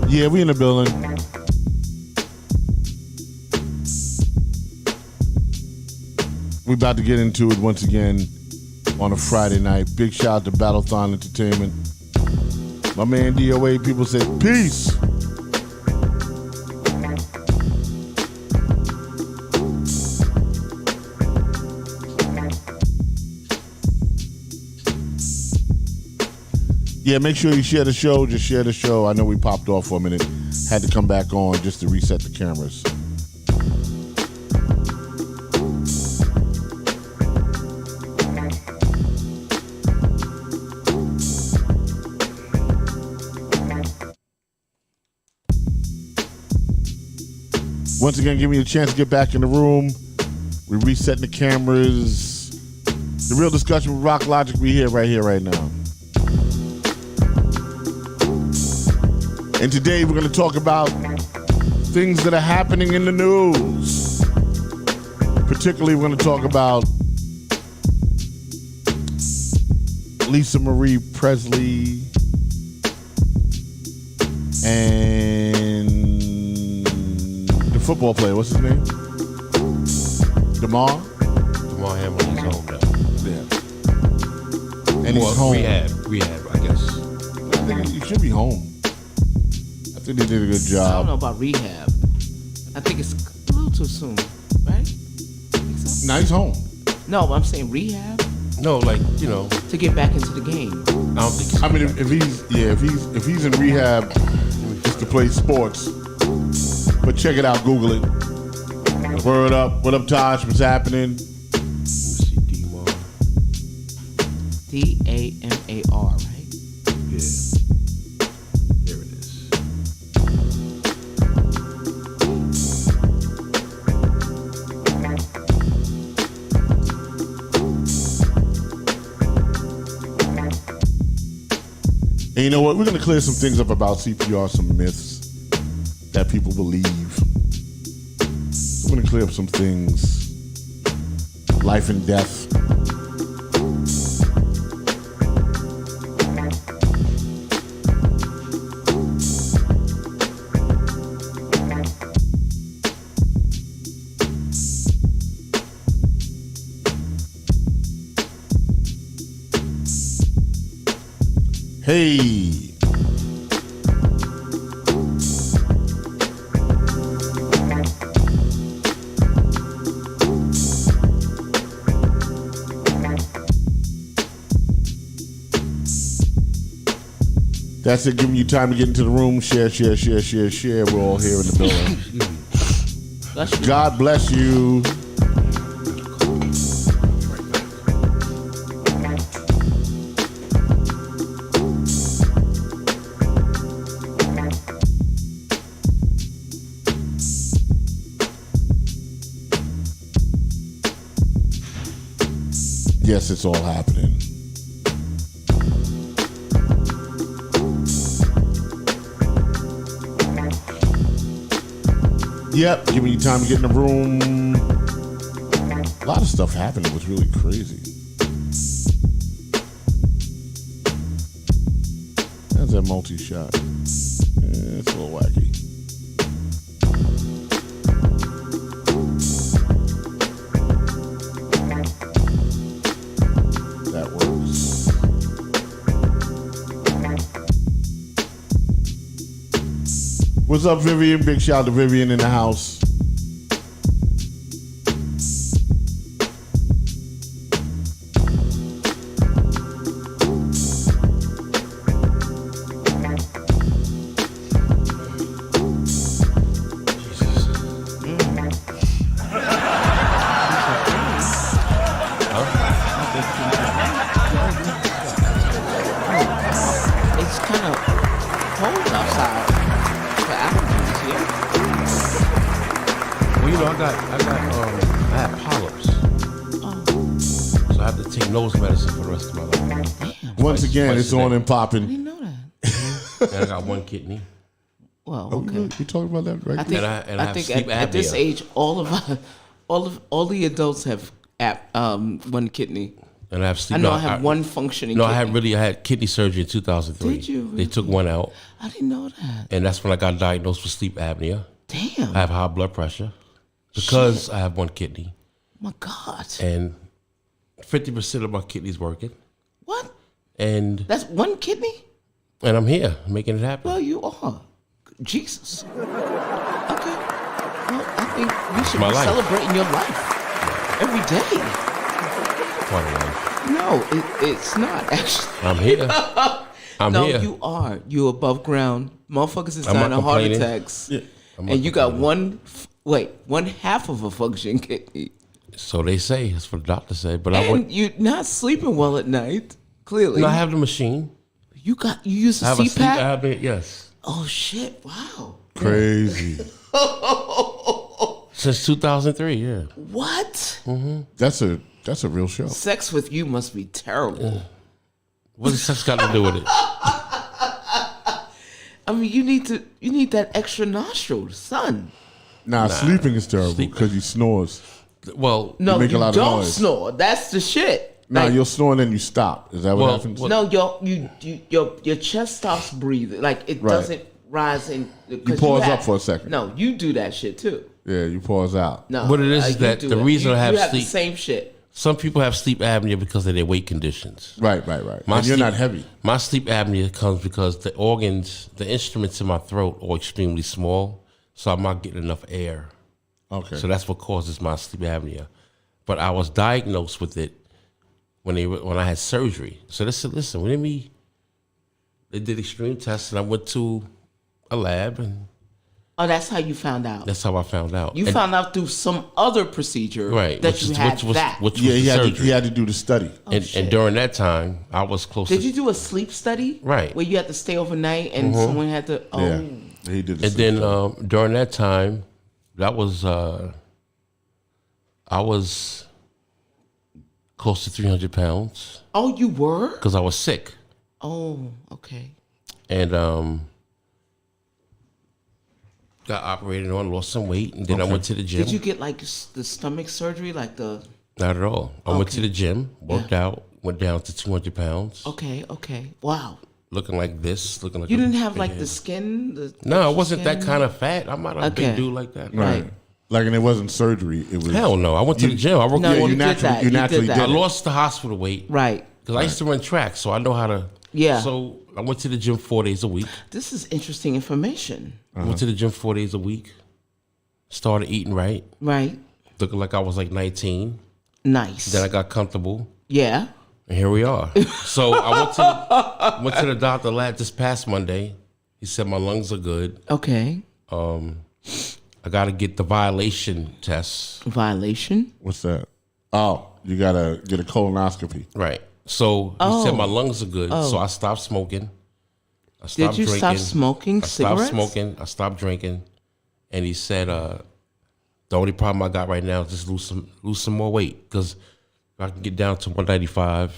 Yeah, we in the building. We about to get into it once again on a Friday night. Big shout out to Battlethon Entertainment. My man DOA, people say peace. Yeah, make sure you share the show. Just share the show. I know we popped off for a minute. Had to come back on just to reset the cameras. Once again, give me a chance to get back in the room. We're resetting the cameras. The real discussion with Rock Logic, we here, right now. And today we're going to talk about things that are happening in the news. Particularly, we're going to talk about Lisa Marie Presley and the football player. What's his name? Damar Hamlin. He's home now. Yeah. And he's home. Rehab, I guess. I think he should be home. I think they did a good job. I don't know about rehab. I think it's a little too soon, right? Think so? Now he's home. No, I'm saying rehab No, like, to get back into the game. I don't think. I mean, if he's in rehab, it's to play sports. But check it out, Google it. Word up, what up, Tosh? What's happening? Let me see Damar. Damar, right? Yeah. There it is. And you know what? We're going to clear some things up about CPR, some myths that people believe. We're going to clear up some things. Life and death. Hey. That's it, giving you time to get into the room. Share. We're all here in the building. God bless you. Yes, it's all happening. Yep, giving you time to get in the room. A lot of stuff happened. It was really crazy. That's that multi-shot. Yeah, it's a little wacky. That works. What's up, Vivian? Big shout out to Vivian in the house. It's kind of cold outside for Africans here. Well, I had polyps. Oh, So I have to take nose medicine for the rest of my life. damn. Once again, it's on and I popping. didn't know that. And I got one kidney. Well, Oh, okay. we talking about that, right? I think, And I I have think sleep at this apnea. age, all the adults have one kidney. And I have sleep. I know I have one functioning No, kidney. I had kidney surgery in 2003. Did you They took one out. I didn't know that. And that's when I got diagnosed with sleep apnea. Damn. I have high blood pressure because I have one kidney. My God. And 50% of my kidney's working. What? And That's one kidney? I'm here making it happen. Well, you are. Jesus. Okay. Well, I think you should my be life. celebrating your life every day. Part of life. No, it's not, actually. I'm here. I'm No, here. you are. You're above ground. Motherfuckers is I'm not dying of heart complaining. attacks. Yeah. And you got one half of a functioning kidney. So they say. That's what the doctor said. But And you're not sleeping well at night, clearly. I have the machine. You use I a have a sleep CPAP? apnea. Yes. Oh, shit. Wow. Crazy. Since 2003. Yeah. What? That's a real show. Sex with you must be terrible. What does sex got to do with it? I mean, you need that extra nostril, son. Nah, sleeping is terrible Sleep- because he snores. Well, No, make a you lot of don't noise. snore. That's the shit. Nah, Like, you'll snore and then you stop. Is that what Well, happens? well- no, your chest stops breathing. Like it Right. doesn't rise in. You pause up for a second. No, you do that shit too. Yeah, you pause out. No, What it is you that do the it. reason you, I have you have sleep- the same shit. some people have sleep apnea because of their weight conditions. Right. My And you're sleep- not heavy. My sleep apnea comes because the organs, the instruments in my throat are extremely small, so I'm not getting enough air. Okay. So that's what causes my sleep apnea. But I was diagnosed with it when I had surgery. So they said, listen, they did extreme tests, and I went to a lab, and Oh, that's how you found out. that's how I found out. You And- found out through some other procedure right, that you had that. which Yeah, was he the had, surgery. he had to do the study. and shit. during that time, I was close Did to you do a sleep study? Right. Where you had to stay overnight and someone had to. Oh, Yeah, he did. The And sleep then study. during that time, that was I was close to 300 pounds oh, you were? because I was sick, Oh, okay. and got operated on, lost some weight, and then I went to the gym. Did you get like the stomach surgery, like the? Not at all. I went to the gym, worked out, went down to 200 pounds, Okay. Wow. looking like this, looking like You a didn't have big like head. the skin. No, I extra wasn't that skin? kind of fat. I'm not a Okay. big dude like that. right. right. Like, and it wasn't surgery. It was Hell no. I went to the gym. I worked No, out. you you did naturally- that. you naturally did I that. did it. lost the hospital weight. Right. Because I used to run track, so I know how to. Yeah. So I went to the gym 4 days a week. This is interesting information. I went to the gym 4 days a week. Started eating right, Right. looking like I was like 19. Nice. Then I got comfortable, Yeah. and here we are. So I went to the doctor this past Monday. He said my lungs are good. Okay. I got to get the violation test. Violation. What's that? Oh, you gotta get a colonoscopy. Right. So he said my lungs are good. So I stopped smoking. I stopped Did you drinking. stop smoking I stopped cigarettes? smoking. I stopped drinking. And he said, the only problem I got right now is just lose some more weight. Because if I can get down to 195,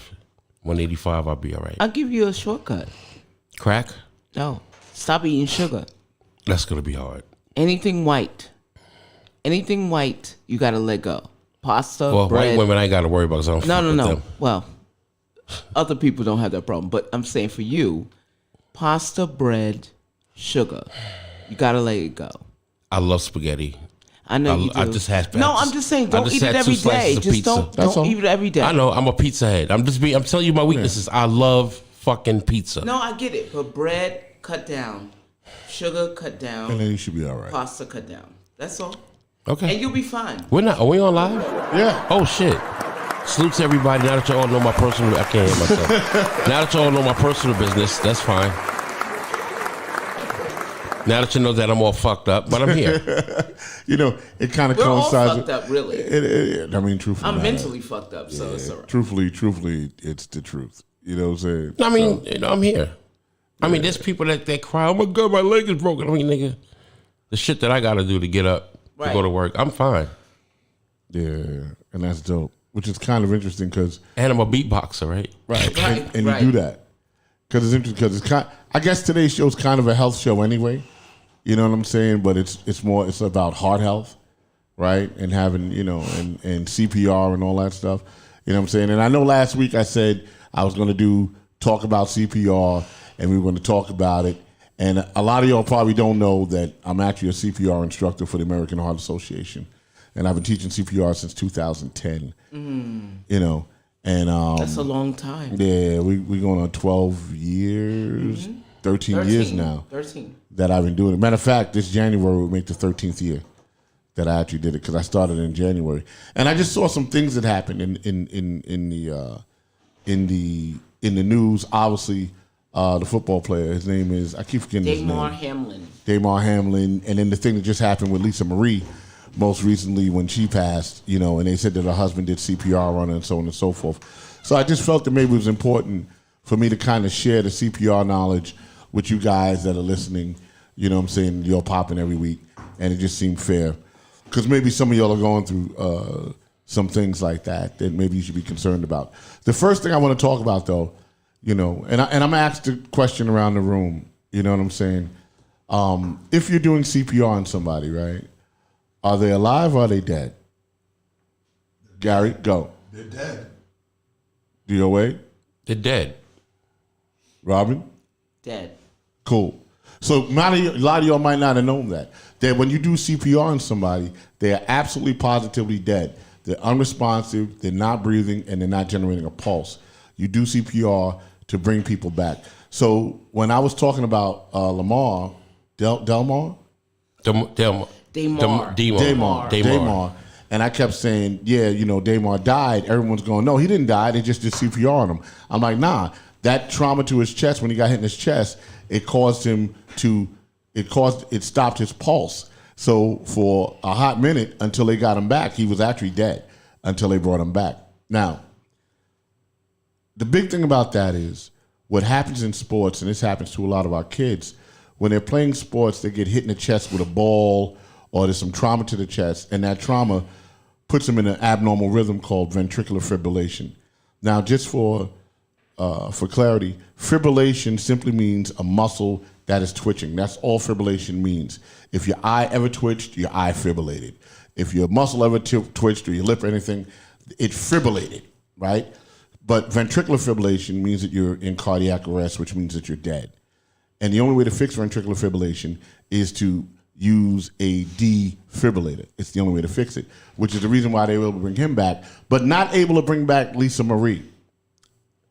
185, I'll be all right. I'll give you a shortcut. Crack? No. Stop eating sugar. That's going to be hard. Anything white, you gotta let go. Pasta, Well, bread. white women I ain't got to worry about because I don't fuck with No. them. Well, other people don't have that problem, but I'm saying for you, pasta, bread, sugar, you gotta let it go. I love spaghetti. I know you do. I just had. No, I'm just saying, I don't just eat it had every 2 slices day. of Just pizza. That's don't all. eat it every day. I know. I'm a pizza head. I'm telling you my weaknesses. I love fucking pizza. No, I get it, but bread, cut down. Sugar, cut And down. then you should be all right. Pasta, cut down. That's all. Okay. And you'll be fine. Are we on live? Yeah. Oh shit. Salute to everybody. Now that you all know my personal, I can't hear myself. Now that you all know my personal business, that's fine. Now that you know that I'm all fucked up, but I'm here. You know, it kind of We're all coincides. fucked up, really. I mean, truthfully. I'm not. mentally fucked up, so it's all right. Truthfully, it's the truth. You know what I'm saying? I mean, I'm here. I mean, there's people that cry, oh my God, my leg is broken. I mean, nigga, the shit that I got to do to get up, to Right. go to work, I'm fine. Yeah, and that's dope. Which is kind of interesting because And I'm a beatboxer, right? and Right. you do that because it's interesting because it's kind. I guess today's show is kind of a health show anyway. You know what I'm saying? But it's about heart health, right? And having and CPR and all that stuff. You know what I'm saying? And I know last week I said I was going to talk about CPR, and we were going to talk about it. And a lot of y'all probably don't know that I'm actually a CPR instructor for the American Heart Association, and I've been teaching CPR since 2010. You know, and that's a long time. Yeah, we're going on 12 years, 13 years now. 13 that I've been doing it. Matter of fact, this January will make the 13th year that I actually did it because I started in January, and I just saw some things that happened in the news. Obviously, the football player, his name is, I keep forgetting his name. Damar Hamlin, and then the thing that just happened with Lisa Marie, most recently when she passed, you know, and they said that her husband did CPR on her and so on and so forth. So I just felt that maybe it was important for me to kind of share the CPR knowledge with you guys that are listening. You know what I'm saying? You're popping every week, and it just seemed fair. Because maybe some of y'all are going through some things like that maybe you should be concerned about. The first thing I want to talk about, though, you know, and I'm going to ask the question around the room, you know what I'm saying? If you're doing CPR on somebody, right, are they alive or are they dead? Gary, go. They're dead. DOA? They're dead. Robin? Dead. Cool. So a lot of y'all might not have known that when you do CPR on somebody, they are absolutely positively dead. They're unresponsive, they're not breathing, and they're not generating a pulse. You do CPR to bring people back. So when I was talking about Lamar, Delmar, and I kept saying, yeah, you know, Damar died. Everyone's going, no, he didn't die. They just did CPR on him. I'm like, nah, that trauma to his chest, when he got hit in his chest, it stopped his pulse. So for a hot minute until they got him back, he was actually dead until they brought him back. Now, the big thing about that is what happens in sports, and this happens to a lot of our kids, when they're playing sports, they get hit in the chest with a ball or there's some trauma to the chest, and that trauma puts them in an abnormal rhythm called ventricular fibrillation. Now, just for clarity, fibrillation simply means a muscle that is twitching. That's all fibrillation means. If your eye ever twitched, your eye fibrillated. If your muscle ever twitched or your lip or anything, it fibrillated, right? But ventricular fibrillation means that you're in cardiac arrest, which means that you're dead. And the only way to fix ventricular fibrillation is to use a defibrillator. It's the only way to fix it, which is the reason why they were able to bring him back, but not able to bring back Lisa Marie.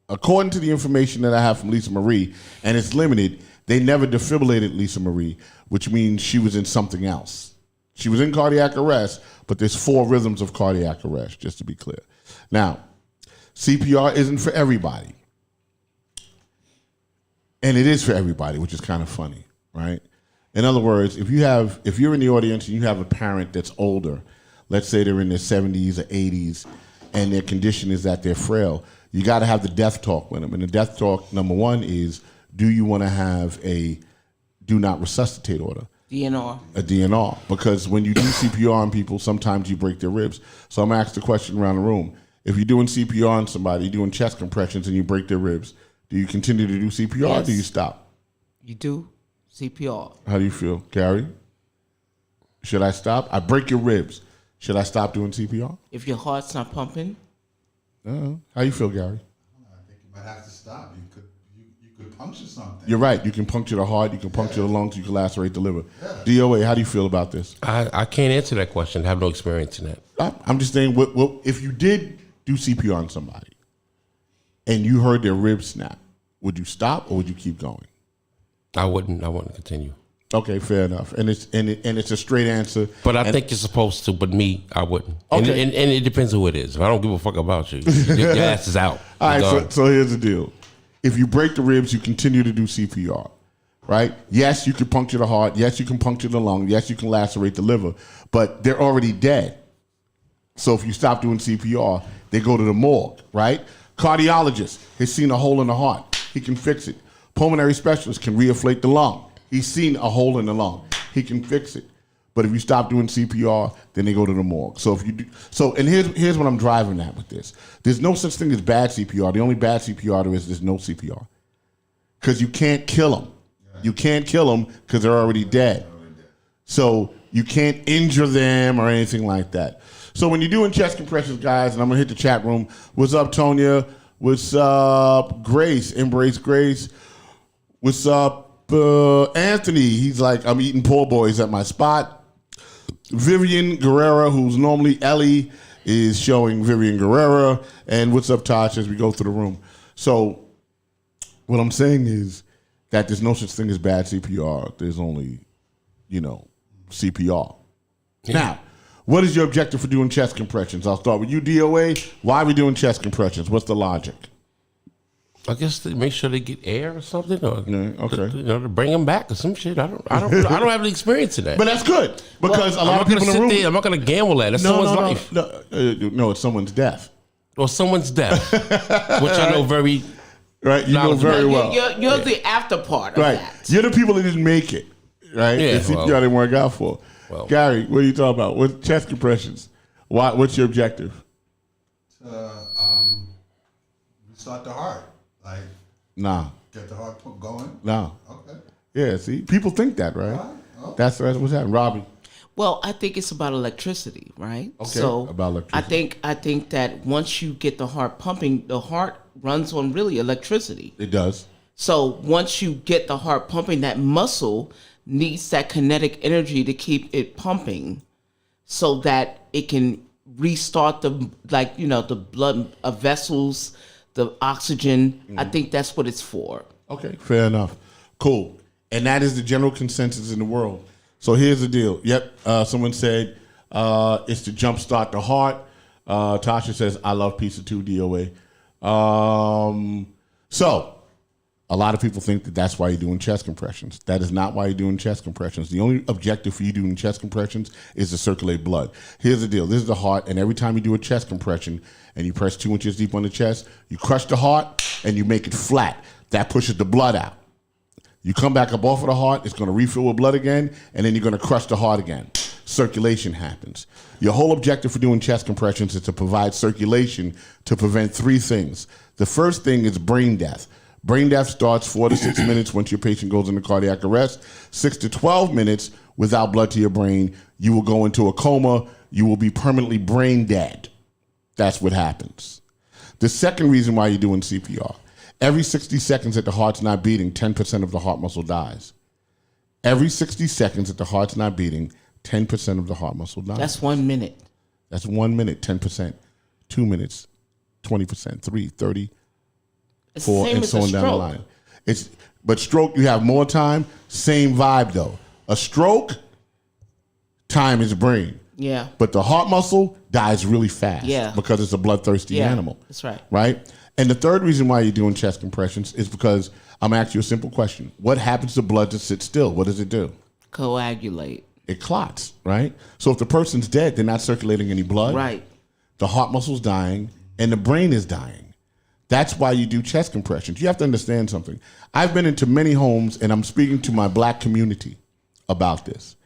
According to the information that I have from Lisa Marie, and it's limited, they never defibrillated Lisa Marie, which means she was in something else. She was in cardiac arrest, but there's 4 rhythms of cardiac arrest, just to be clear. Now, CPR isn't for everybody. And it is for everybody, which is kind of funny, right? In other words, if you're in the audience and you have a parent that's older, let's say they're in their 70s or 80s, and their condition is that they're frail, you got to have the death talk with them. And the death talk, number 1, is, do you want to have a do not resuscitate order? DNR. A DNR. Because when you do CPR on people, sometimes you break their ribs. So I'm going to ask the question around the room. If you're doing CPR on somebody, you're doing chest compressions and you break their ribs, do you continue to do CPR Yes. or do you stop? You do CPR. How do you feel, Gary? Should I stop? I break your ribs. Should I stop doing CPR? If your heart's not pumping, How you feel, Gary? I think you might have to stop. You could puncture something. You're right. You can puncture the heart. You can puncture the lungs. You can lacerate the liver. DOA, how do you feel about this? I can't answer that question. I have no experience in that. I'm just saying, if you did do CPR on somebody and you heard their ribs snap, would you stop or would you keep going? I wouldn't continue. Okay, fair enough. And it's a straight answer. But I think you're supposed to. But me, I wouldn't. Okay. And it depends who it is. If I don't give a fuck about you, your ass is out. All right, so here's the deal. If you break the ribs, you continue to do CPR, right? Yes, you can puncture the heart. Yes, you can puncture the lung. Yes, you can lacerate the liver. But they're already dead. So if you stop doing CPR, they go to the morgue, right? Cardiologist has seen a hole in the heart. He can fix it. Pulmonary specialist can reinflate the lung. He's seen a hole in the lung. He can fix it. But if you stop doing CPR, then they go to the morgue. So if you do, and here's what I'm driving at with this. There's no such thing as bad CPR. The only bad CPR there is there's no CPR. Because you can't kill them. You can't kill them because they're already dead. So you can't injure them or anything like that. So when you're doing chest compressions, guys, and I'm gonna hit the chat room. What's up, Tonya? What's up, Grace? Embrace Grace. What's up, Anthony? He's like, I'm eating poor boys at my spot. Vivian Guerrera, who's normally Ellie, is showing Vivian Guerrera. And what's up, Tosh, as we go through the room. So what I'm saying is that there's no such thing as bad CPR. There's only, CPR. Yeah. Now, what is your objective for doing chest compressions? I'll start with you, DOA. Why are we doing chest compressions? What's the logic? I guess to make sure they get air or something, or okay, to bring them back or some shit. I don't have the experience in that. But that's good because a lot of people in the room. I'm not going to gamble at. That's someone's life. No, it's someone's death. Or someone's death, which I know very. Right, you know very well. You're the after part of that. You're the people that didn't make it, right? Yeah, the CPR didn't work out for. Well, Gary, what are you talking about? What chest compressions? What's your objective? Restart the heart. Like, get the heart pump going. Okay. Yeah. See, people think that, right? Okay. That's what's happening, Robbie. Well, I think it's about electricity, right? Okay. So about electricity. I think that once you get the heart pumping, the heart runs on really electricity. It does. So once you get the heart pumping, that muscle needs that kinetic energy to keep it pumping, so that it can restart the blood vessels, the oxygen. Mm-hmm. I think that's what it's for. Okay, fair enough. Cool. And that is the general consensus in the world. So here's the deal. Yep, someone said it's to jumpstart the heart. Tasha says, I love pizza too, DOA. So a lot of people think that that's why you're doing chest compressions. That is not why you're doing chest compressions. The only objective for you doing chest compressions is to circulate blood. Here's the deal. This is the heart, and every time you do a chest compression and you press 2 inches deep on the chest, you crush the heart and you make it flat. That pushes the blood out. You come back up off of the heart, it's going to refill with blood again, and then you're going to crush the heart again. Circulation happens. Your whole objective for doing chest compressions is to provide circulation to prevent 3 things. The first thing is brain death. Brain death starts 4 to 6 minutes once your patient goes into cardiac arrest. 6 to 12 minutes without blood to your brain, you will go into a coma. You will be permanently brain dead. That's what happens. The second reason why you're doing CPR. Every 60 seconds that the heart's not beating, 10% of the heart muscle dies. Every 60 seconds that the heart's not beating, 10% of the heart muscle dies. That's 1 minute. That's 1 minute, 10%. 2 minutes, 20%. 3, 30, it's 4, and so on down the line. But stroke, you have more time. Same vibe though. A stroke, time is brain. Yeah. But the heart muscle dies really fast. Yeah. Because it's a bloodthirsty animal. That's right. Right? And the third reason why you're doing chest compressions is because I'm asking you a simple question. What happens to blood to sit still? What does it do? Coagulate. It clots, right? So if the person's dead, they're not circulating any blood. Right. The heart muscle's dying and the brain is dying. That's why you do chest compressions. You have to understand something. I've been into many homes and I'm speaking to my black community about this.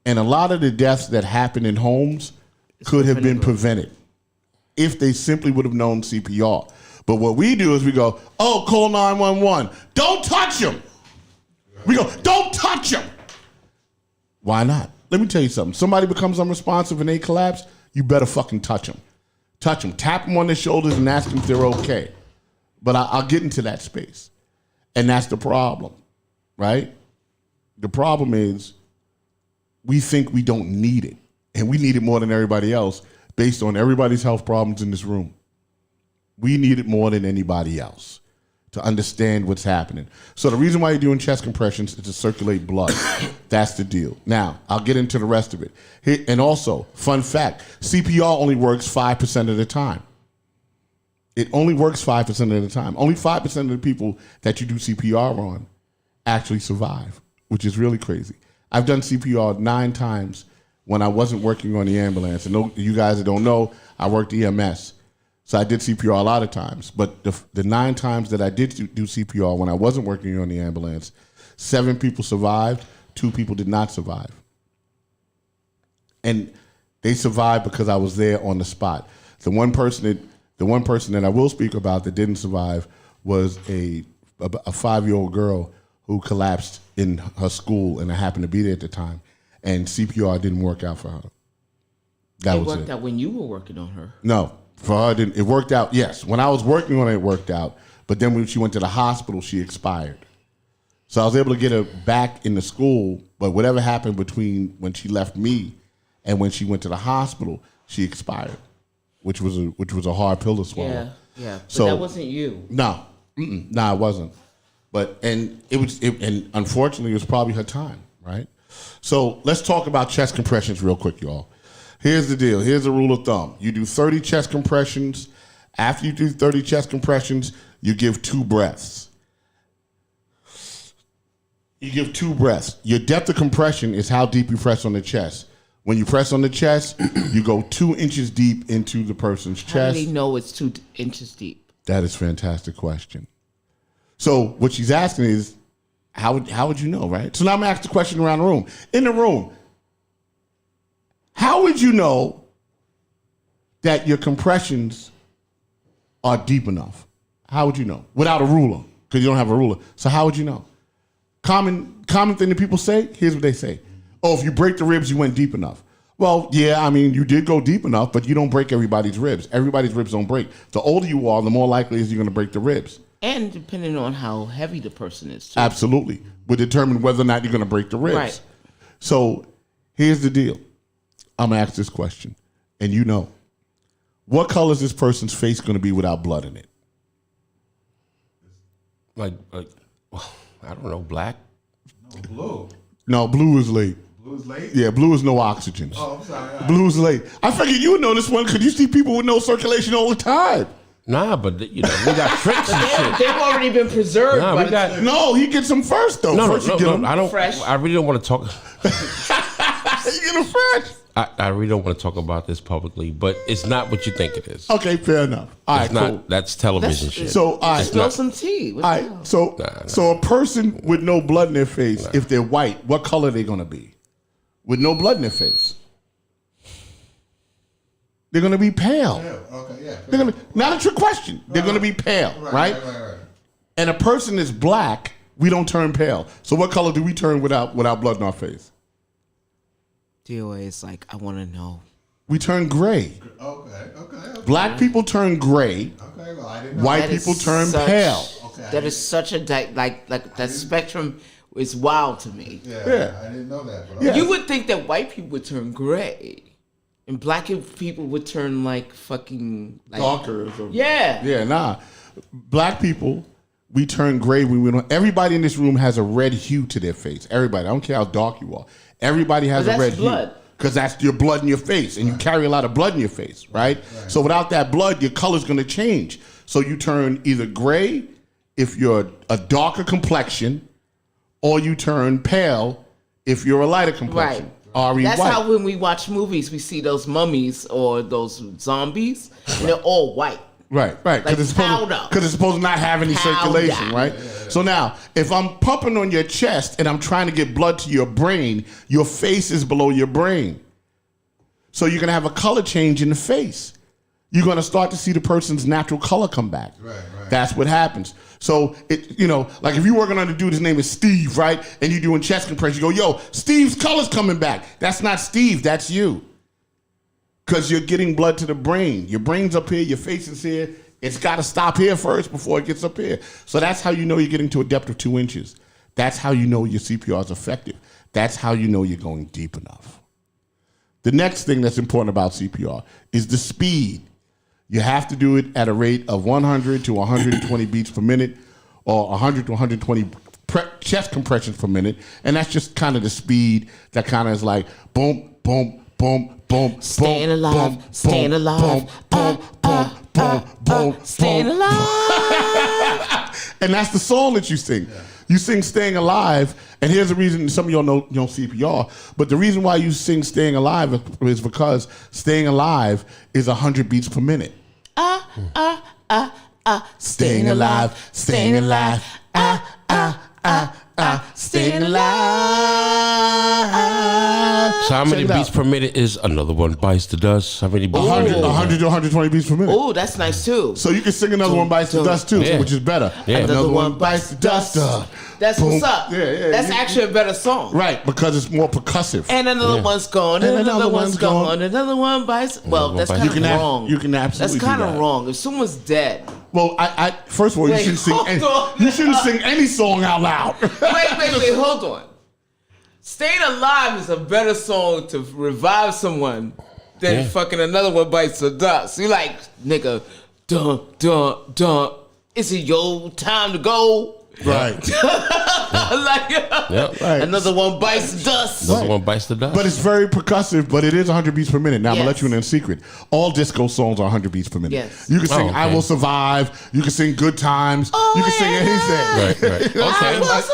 And a lot of the deaths that happen in homes could have been prevented if they simply would have known CPR. But what we do is we go, oh, call 911. Don't touch him. We go, don't touch him. Why not? Let me tell you something. Somebody becomes unresponsive and they collapse, you better fucking touch them. Touch them. Tap them on their shoulders and ask them if they're okay. But I'll get into that space. And that's the problem, right? The problem is we think we don't need it. And we need it more than everybody else based on everybody's health problems in this room. We need it more than anybody else to understand what's happening. So the reason why you're doing chest compressions is to circulate blood. That's the deal. Now, I'll get into the rest of it. And also, fun fact, CPR only works 5% of the time. It only works 5% of the time. Only 5% of the people that you do CPR on actually survive, which is really crazy. I've done CPR 9 times when I wasn't working on the ambulance. And you guys that don't know, I worked EMS. So I did CPR a lot of times, but the 9 times that I did do CPR when I wasn't working on the ambulance, 7 people survived, 2 people did not survive. And they survived because I was there on the spot. The one person that I will speak about that didn't survive was a 5-year-old girl who collapsed in her school, and I happened to be there at the time, and CPR didn't work out for her. That It was worked it. out when you were working on her. No, for her, it worked out. Yes, when I was working on it, it worked out. But then when she went to the hospital, she expired. So I was able to get her back into school. But whatever happened between when she left me and when she went to the hospital, she expired, which was a hard pill to swallow. Yeah. But So- that wasn't you. No, it wasn't. And unfortunately, it was probably her time, right? So let's talk about chest compressions real quick, y'all. Here's the deal. Here's a rule of thumb. You do 30 chest compressions. After you do 30 chest compressions, you give 2 breaths. You give 2 breaths. Your depth of compression is how deep you press on the chest. When you press on the chest, you go 2 inches deep into the person's How chest. do they know it's 2 inches deep? That is a fantastic question. So what she's asking is, how would you know, right? So now I'm going to ask the question around the room. In the room, how would you know that your compressions are deep enough? How would you know? Without a ruler, because you don't have a ruler. So how would you know? Common thing that people say, here's what they say. Oh, if you break the ribs, you went deep enough. Well, yeah, I mean, you did go deep enough, but you don't break everybody's ribs. Everybody's ribs don't break. The older you are, the more likely is you're going to break the ribs. And depending on how heavy the person is, too. Absolutely. Would determine whether or not you're going to break the ribs. Right. So here's the deal. I'm going to ask this question, and you know. What color is this person's face going to be without blood in it? Like, I don't know, black. No, blue. No, blue is late. Blue is late? Yeah, blue is no oxygen. Oh, I'm sorry. All right. Blue is late. I figured you would know this one because you see people with no circulation all the time. Nah, but we got tricks and shit. They've already been preserved. Nah, by we got No, he gets them first, though. First you get them. I don't. Fresh. I really don't want to talk. You get them fresh. I really don't want to talk about this publicly, but it's not what you think it is. Okay, fair enough. All right, It's not. cool. That's television shit. So, all right. Spill some tea. What All the right, hell? so so a person with no blood in their face, if they're white, what color are they gonna be? With no blood in their face, they're gonna be pale. Yeah, okay, yeah. They're gonna not a trick question. They're gonna be pale, right? Right. And a person is black, we don't turn pale. So what color do we turn without blood in our face? DOA is like, I want to know. We turn gray. Okay. Black people turn gray. Okay, well, I didn't know. White That is people turn such- pale. Okay. That is such a like that spectrum is wild to me. Yeah, I didn't know that. But Yeah. You would think that white people would turn gray, and black people would turn like fucking like, Darker. or something. Yeah. Yeah, nah. Black people, we turn gray when we don't. Everybody in this room has a red hue to their face. Everybody. I don't care how dark you are. Everybody has But a that's red blood. hue. Because that's your blood in your face, and you carry a lot of blood in your face, right? So without that blood, your color's going to change. So you turn either gray if you're a darker complexion, or you turn pale if you're a lighter complexion. Ari That's white. how when we watch movies, we see those mummies or those zombies, and they're all white. Right. Like Because it's, powder. it's supposed to not have any Powder. circulation, right? So now, if I'm pumping on your chest and I'm trying to get blood to your brain, your face is below your brain. So you're going to have a color change in the face. You're going to start to see the person's natural color come back. Right. That's what happens. So, like if you're working on a dude, his name is Steve, right? And you're doing chest compression, you go, yo, Steve's color's coming back. That's not Steve, that's you. Because you're getting blood to the brain. Your brain's up here, your face is here. It's got to stop here first before it gets up here. So that's how you know you're getting to a depth of 2 inches. That's how you know your CPR is effective. That's how you know you're going deep enough. The next thing that's important about CPR is the speed. You have to do it at a rate of 100 to 120 beats per minute, or 100 to 120 chest compressions per minute. And that's just kind of the speed that kind of is like boom, boom, boom, boom, Staying boom, alive, boom, staying boom, alive. boom, boom, boom, boom, Staying boom. alive. And that's the song that you sing. You sing Staying Alive, and here's the reason some of y'all know CPR, but the reason why you sing Staying Alive is because Staying Alive is 100 beats per minute. Staying alive, staying alive, staying alive. So how many Check it beats out. per minute is another one bites the dust? How many beats? 100 to 120 beats per minute. Oh, that's nice too. So you can sing another one bites the dust too, Yeah. which is better. Yeah. Another one bites the dust. That's Boom. what's up. Yeah. That's actually a better song. Right, because it's more percussive. And another one's gone, and another one's gone, gone. another one bites. Well, one that's bites kind the of dust. wrong. You can absolutely That's kind do of that. wrong. If someone's dead, Well, I first of all, Wait, you shouldn't sing. hold on. You shouldn't sing any song out loud. wait, hold on. Staying Alive is a better song to revive someone than fucking another one bites the dust. You like, nigga, dun, dun, dun. Is it your time to go? Right. Right. Another one bites the dust. Another one bites the dust. But it's very percussive, but it is 100 beats per minute. Now, I'm going to let Yes. you in a secret. All disco songs are 100 beats per minute. Yes. You can sing okay. I Will Survive. You can sing Good Times. Oh, you can sing anything. Right. You know what I'm Okay. saying? Like,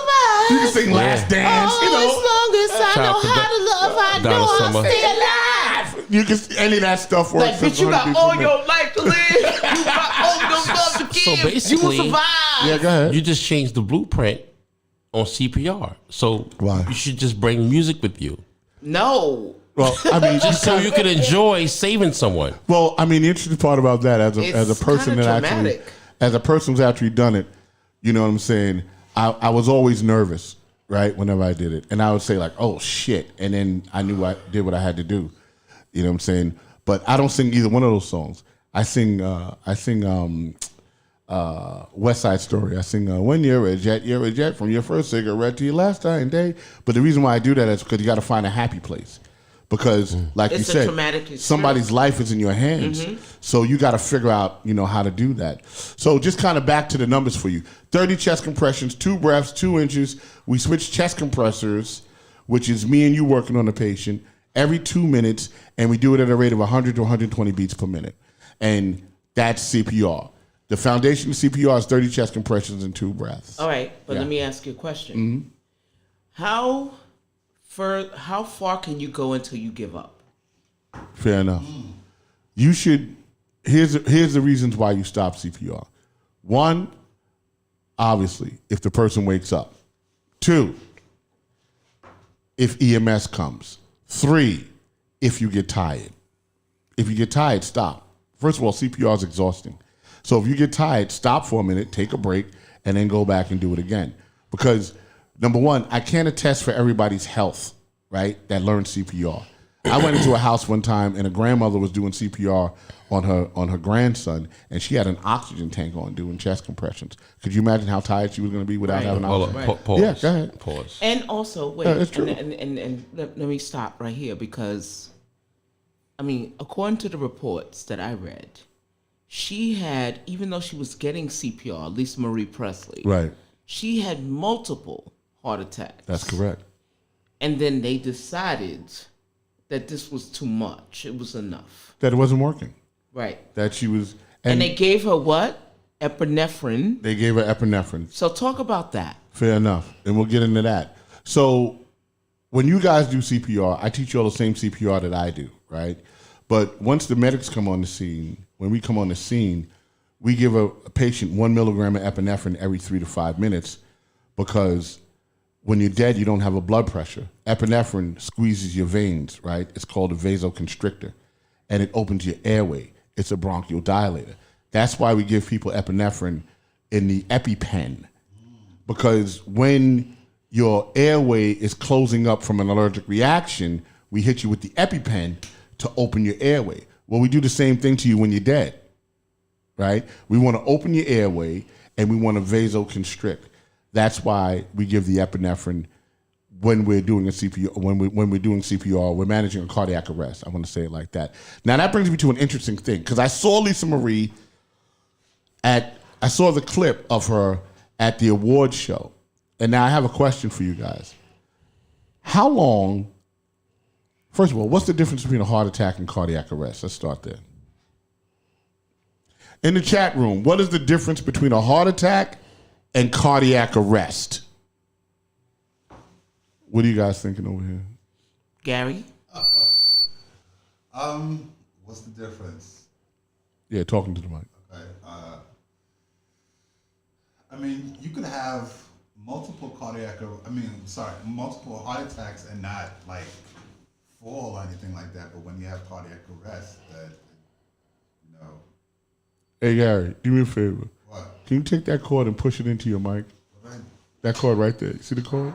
you can sing Last Dance. Oh, You know. as long as I Shout know out to how to love, I Donna know Summer. I'll stay alive. You can any of that stuff works. Like, bitch, you got all your life to live. You got all your love to give. So you will basically- survive. Yeah, go ahead. You just changed the blueprint on CPR. So Why? you should just bring music with you. No. Well, I mean, Just so you can enjoy saving someone. well, I mean, the interesting part about that, as a It's person kinda that actually, traumatic. as a person who's actually done it, you know what I'm saying? I was always nervous, right? Whenever I did it, and I would say like, "Oh shit," and then I knew I did what I had to do. You know what I'm saying? But I don't sing either one of those songs. I sing West Side Story. I sing When You're a Jet from your first cigarette to your last dying day. But the reason why I do that is because you got to find a happy place. Because, like It's you a said, traumatic experience. somebody's life is in your hands. So you got to figure out, how to do that. So just kind of back to the numbers for you. 30 chest compressions, 2 breaths, 2 inches. We switch chest compressors, which is me and you working on the patient, every 2 minutes, and we do it at a rate of 100 to 120 beats per minute. And that's CPR. The foundation of CPR is 30 chest compressions and 2 breaths. All right, but Yeah. let me ask you a question. How far can you go until you give up? Fair enough. You should. Here's the reasons why you stop CPR. 1, obviously, if the person wakes up. 2, if EMS comes. 3, if you get tired. If you get tired, stop. First of all, CPR is exhausting. So if you get tired, stop for a minute, take a break, and then go back and do it again. Because number 1, I can't attest for everybody's health, right, that learned CPR. I went into a house one time and a grandmother was doing CPR on her grandson, and she had an oxygen tank on doing chest compressions. Could you imagine how tired she was going to be without Right. having Hold oxygen? on. Pause. Yeah, go ahead. Pause. And also, wait, Yeah, it's true. and let me stop right here because, I mean, according to the reports that I read, she had, even though she was getting CPR, at least Marie Presley, Right. she had multiple heart attacks. That's correct. And then they decided that this was too much. It was enough. That it wasn't working. Right. That she was, And they gave her what? Epinephrine. they gave her epinephrine. So talk about that. Fair enough. And we'll get into that. So when you guys do CPR, I teach you all the same CPR that I do, right? But once the medics come on the scene, when we come on the scene, we give a patient 1 milligram of epinephrine every 3 to 5 minutes because when you're dead, you don't have a blood pressure. Epinephrine squeezes your veins, right? It's called a vasoconstrictor, and it opens your airway. It's a bronchodilator. That's why we give people epinephrine in the EpiPen, because when your airway is closing up from an allergic reaction, we hit you with the EpiPen to open your airway. Well, we do the same thing to you when you're dead, right? We want to open your airway and we want to vasoconstrict. That's why we give the epinephrine when we're doing a CPR. When we're doing CPR, we're managing a cardiac arrest. I want to say it like that. Now that brings me to an interesting thing because I saw Lisa Marie I saw the clip of her at the awards show, and now I have a question for you guys. How long? First of all, what's the difference between a heart attack and cardiac arrest? Let's start there. In the chat room, what is the difference between a heart attack and cardiac arrest? What are you guys thinking over here? Gary? What's the difference? Yeah, talking to the mic. Okay. I mean, you could have multiple heart attacks and not like fall or anything like that, but when you have cardiac arrest, that, you know. Hey, Gary, do me a favor. What? Can you take that cord and push it into your mic? Right. That cord right there. See the cord?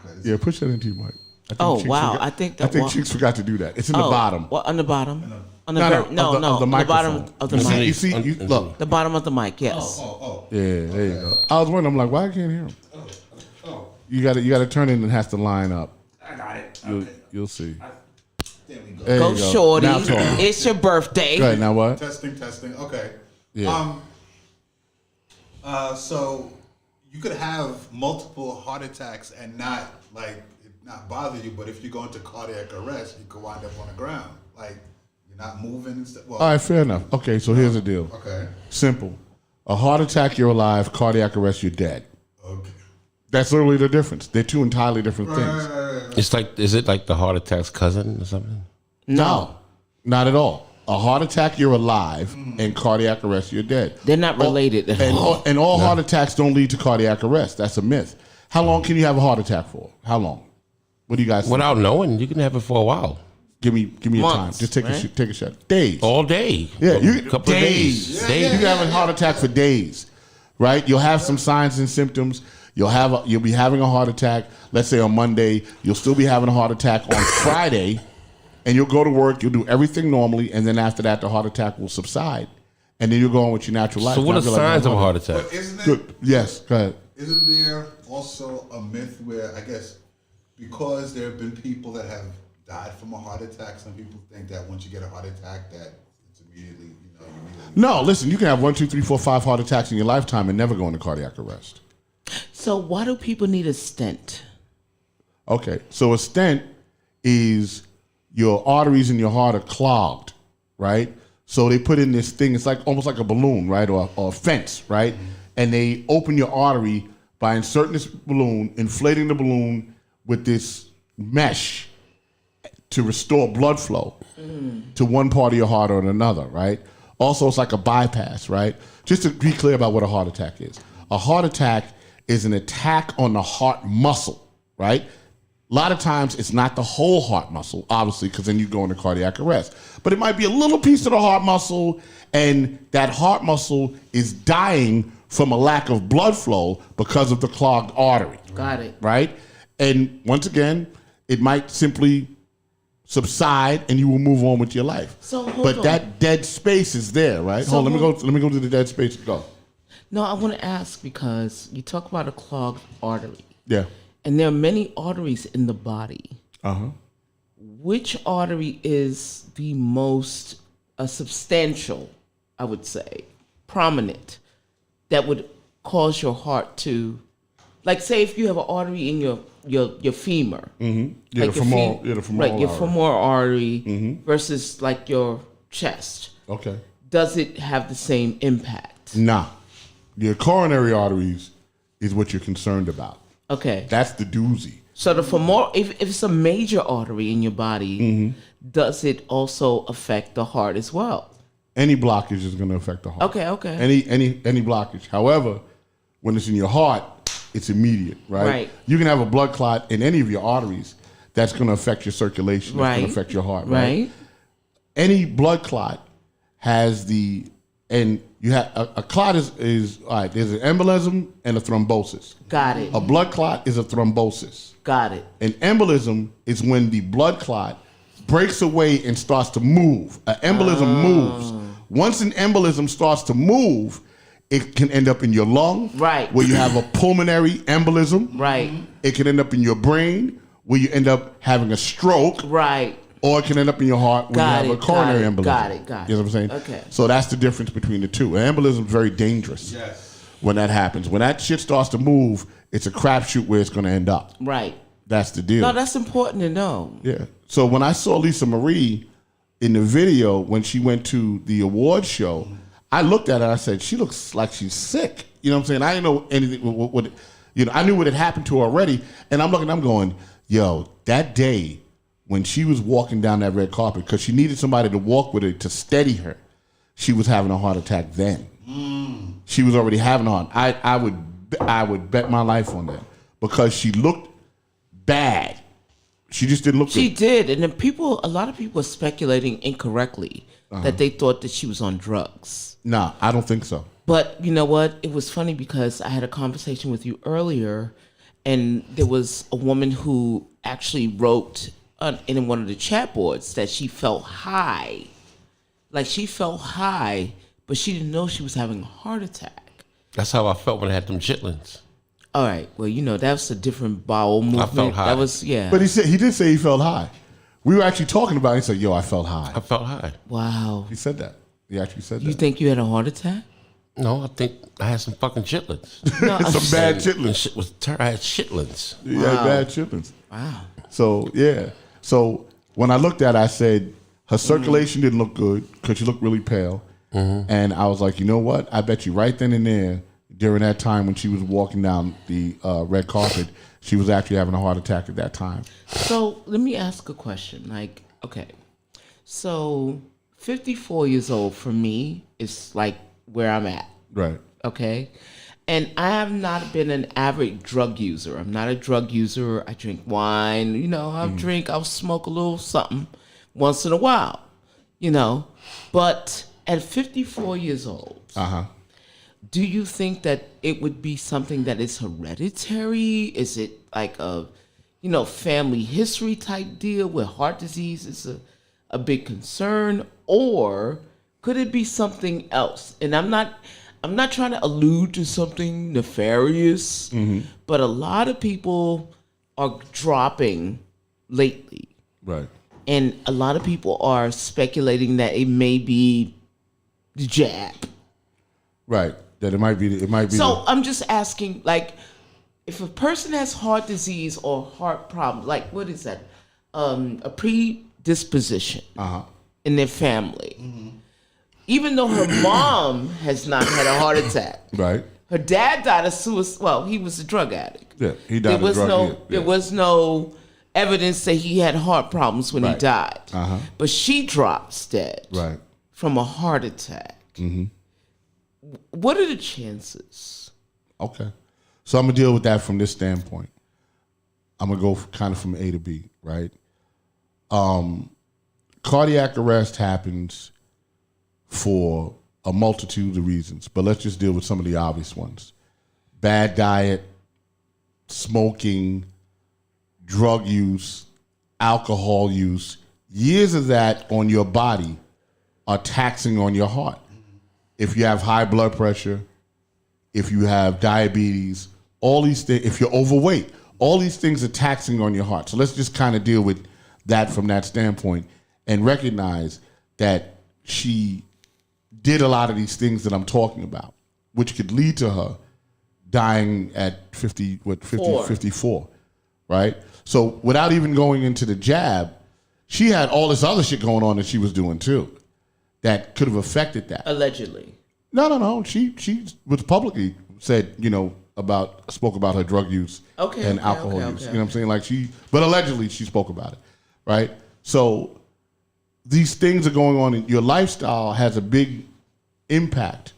Okay, Yeah, push that into your mic. Oh, wow. Forgot, I think Cheeks forgot to do that. It's in the bottom. What, on the bottom? On the Of the on the microphone. bottom of the You see- mic. You see, look. The bottom of the mic, yes. Yeah, there you go. I was wondering, I'm like, why I can't hear him? You gotta turn it and it has to line up. I got it. You'll see. There we go. There Go you go. shorty. Now talk. It's your birthday. Go ahead, now what? Testing. Okay. Yeah. So you could have multiple heart attacks and not bother you, but if you go into cardiac arrest, you could wind up on the ground. Like you're not moving and stuff. Well, All right, fair enough. Okay, so here's the deal. okay. Simple. A heart attack, you're alive. Cardiac arrest, you're dead. Okay. That's literally the difference. They're two entirely different things. It's like, is it like the heart attack's cousin or something? No, not at all. A heart attack, you're alive, and cardiac arrest, you're dead. They're not related at all. And all heart attacks don't lead to cardiac arrest. That's a myth. How long can you have a heart attack for? How long? What do you guys think? Without knowing, you can have it for a while. Give me a time. Months, Just take right? take a shot. Days. All day. Yeah, a couple of days. You can have a heart attack for days, right? You'll have some signs and symptoms. You'll be having a heart attack. Let's say on Monday, you'll still be having a heart attack on Friday, and you'll go to work. You'll do everything normally, and then after that, the heart attack will subside, and then you'll go on with your natural life. So what are signs of a heart attack? But isn't it? Good. Yes. Go ahead. Isn't there also a myth where I guess because there have been people that have died from a heart attack, some people think that once you get a heart attack, that it's immediately, you immediately. No, listen. You can have 1, 2, 3, 4, 5 heart attacks in your lifetime and never go into cardiac arrest. So why do people need a stent? Okay, so a stent is your arteries in your heart are clogged, right? So they put in this thing. It's like almost like a balloon, right, or a fence, right? And they open your artery by inserting this balloon, inflating the balloon with this mesh to restore blood flow to one part of your heart or another, right? Also, it's like a bypass, right? Just to be clear about what a heart attack is. A heart attack is an attack on the heart muscle, right? A lot of times it's not the whole heart muscle, obviously, because then you go into cardiac arrest. But it might be a little piece of the heart muscle, and that heart muscle is dying from a lack of blood flow because of the clogged artery. Got it. Right? And once again, it might simply subside and you will move on with your life. So hold but on. that dead space is there, right? So let me go to the dead space. Go. No, I want to ask because you talk about a clogged artery, Yeah. and there are many arteries in the body. Uh-huh. Which artery is the most substantial, I would say, prominent, that would cause your heart to, like, say if you have an artery in your femur, Mm-hmm. Yeah, like the femoral, the femoral right, your artery. femoral artery versus like your chest. Okay. Does it have the same impact? Nah. Your coronary arteries is what you're concerned about. Okay. That's the doozy. So the femoral, if it's a major artery in your body, does it also affect the heart as well? Any blockage is going to affect the heart. Okay. Any blockage. However, when it's in your heart, it's immediate, right? Right. You can have a blood clot in any of your arteries that's going to affect your circulation. That's going Right. to affect your heart, Right. Any blood clot has you have a clot is all right. There's an embolism and a thrombosis. Got it. A blood clot is a thrombosis. Got it. An embolism is when the blood clot breaks away and starts to move. An embolism moves. Once an embolism starts to move, it can end up in your lung, Right. where you have a pulmonary embolism. Right. It can end up in your brain, where you end up having a stroke, Right. or it can end up in your heart when Got you have it, a coronary got it, embolism. got it, got You know it. what I'm saying? Okay. So that's the difference between the two. An embolism is very dangerous. Yes. When that happens. When that shit starts to move, it's a crapshoot where it's going to end up. Right. That's the deal. No, that's important to know. Yeah. So when I saw Lisa Marie in the video when she went to the award show, I looked at her and I said, she looks like she's sick. You know what I'm saying? I didn't know anything. I knew what had happened to her already. And I'm going, yo, that day when she was walking down that red carpet, because she needed somebody to walk with her to steady her, she was having a heart attack then. She was already having a heart. I would bet my life on that because she looked bad. She just didn't look She good. did, and then a lot of people were speculating incorrectly that they thought that she was on drugs. Nah, I don't think so. But you know what? It was funny because I had a conversation with you earlier, and there was a woman who actually wrote in one of the chat boards that she felt high. Like she felt high, but she didn't know she was having a heart attack. That's how I felt when I had them chitlins. All right. Well, that's a different bowel movement. felt high. That was, yeah. But he did say he felt high. We were actually talking about it. He said, yo, I felt high. I felt high. Wow. He said that. He actually said that. You think you had a heart attack? No, I think I had some fucking chitlins. No, Some bad And chitlins. shit was terrible. I had chitlins. He had bad chitlins. Wow. So, yeah. So, when I looked at it, I said, her circulation didn't look good because she looked really pale. And I was like, you know what? I bet you right then and there, during that time when she was walking down the red carpet, she was actually having a heart attack at that time. So let me ask a question. Like, okay, so 54 years old for me is like where I'm at. Right. Okay. And I have not been an avid drug user. I'm not a drug user. I drink wine, I'll smoke a little something once in a while, But at 54 years old, do you think that it would be something that is hereditary? Is it like a, family history type deal where heart disease is a big concern? Or could it be something else? And I'm not trying to allude to something nefarious, but a lot of people are dropping lately. Right. And a lot of people are speculating that it may be the jab. Right. That it might be. So I'm just asking, like, if a person has heart disease or heart problem, like, what is that? A predisposition in their family. Even though her mom has not had a heart attack. Right. Her dad died of suicide. Well, he was a drug addict. Yeah. He died of drug. There was no evidence that he had heart problems when he died. But she drops dead from a heart attack. What are the chances? Okay. So I'm going to deal with that from this standpoint. I'm going to go kind of from A to B, right? Cardiac arrest happens for a multitude of reasons, but let's just deal with some of the obvious ones. Bad diet, smoking, drug use, alcohol use. Years of that on your body are taxing on your heart. If you have high blood pressure, if you have diabetes, all these things, if you're overweight, all these things are taxing on your heart. So let's just kind of deal with that from that standpoint and recognize that she did a lot of these things that I'm talking about, which could lead to her dying at 54, right? So without even going into the jab, she had all this other shit going on that she was doing too that could have affected that. Allegedly. No. She was publicly said, spoke about her drug use and alcohol use. You know what I'm saying? Like but allegedly she spoke about it, right? So these things are going on. Your lifestyle has a big impact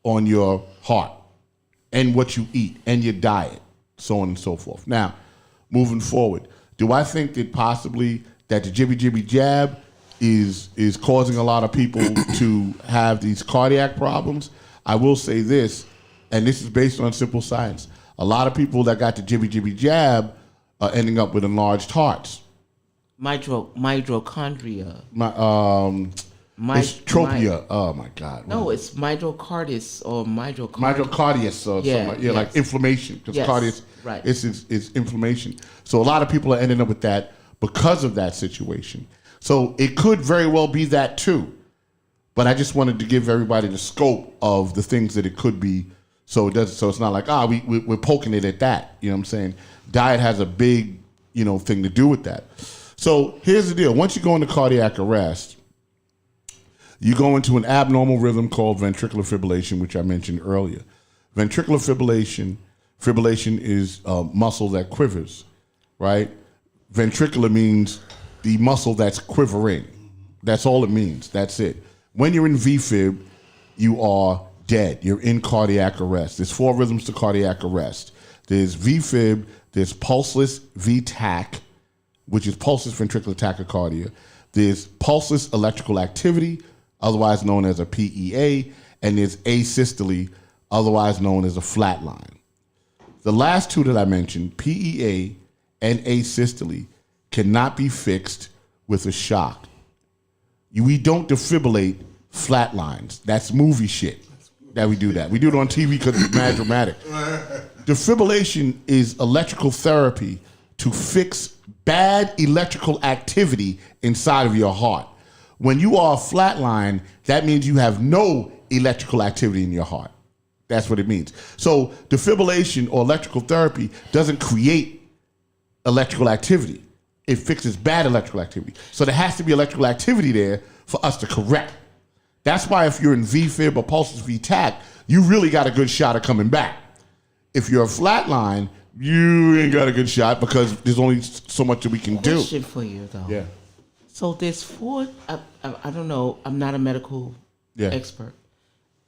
on your heart and what you eat and your diet, so on and so forth. Now, moving forward, do I think that possibly that the jibby jab is causing a lot of people to have these cardiac problems? I will say this, and this is based on simple science. A lot of people that got the jibby jab are ending up with enlarged hearts. Mitochondria. It's tropia. Oh my God. No, it's myocarditis or myocarditis. Myocarditis or something. Like inflammation. Because carditis, right. It's inflammation. So a lot of people are ending up with that because of that situation. So it could very well be that too. But I just wanted to give everybody the scope of the things that it could be. So it's not like, we're poking it at that. You know what I'm saying? Diet has a big, thing to do with that. So here's the deal. Once you go into cardiac arrest, you go into an abnormal rhythm called ventricular fibrillation, which I mentioned earlier. Ventricular fibrillation is a muscle that quivers, right? Ventricular means the muscle that's quivering. That's all it means. That's it. When you're in VFib, you are dead. You're in cardiac arrest. There's 4 rhythms to cardiac arrest. There's VFib, there's pulseless VTAC, which is pulseless ventricular tachycardia. There's pulseless electrical activity, otherwise known as a PEA, and there's asystole, otherwise known as a flatline. The last two that I mentioned, PEA and asystole, cannot be fixed with a shock. We don't defibrillate flatlines. That's movie shit that we do that. We do it on TV because it's mad dramatic. Defibrillation is electrical therapy to fix bad electrical activity inside of your heart. When you are flatline, that means you have no electrical activity in your heart. That's what it means. So defibrillation or electrical therapy doesn't create electrical activity. It fixes bad electrical activity. So there has to be electrical activity there for us to correct. That's why if you're in VFib or pulseless VTAC, you really got a good shot of coming back. If you're a flatline, you ain't got a good shot because there's only so much that we can do. Question for you though. Yeah. So there's four. I don't know. I'm not a medical expert.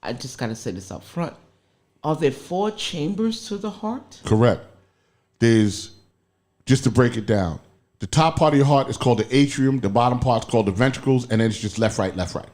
I just got to say this up front. Are there 4 chambers to the heart? Correct. There's, just to break it down, the top part of your heart is called the atrium, the bottom part's called the ventricles, and then it's just left, right, left, right.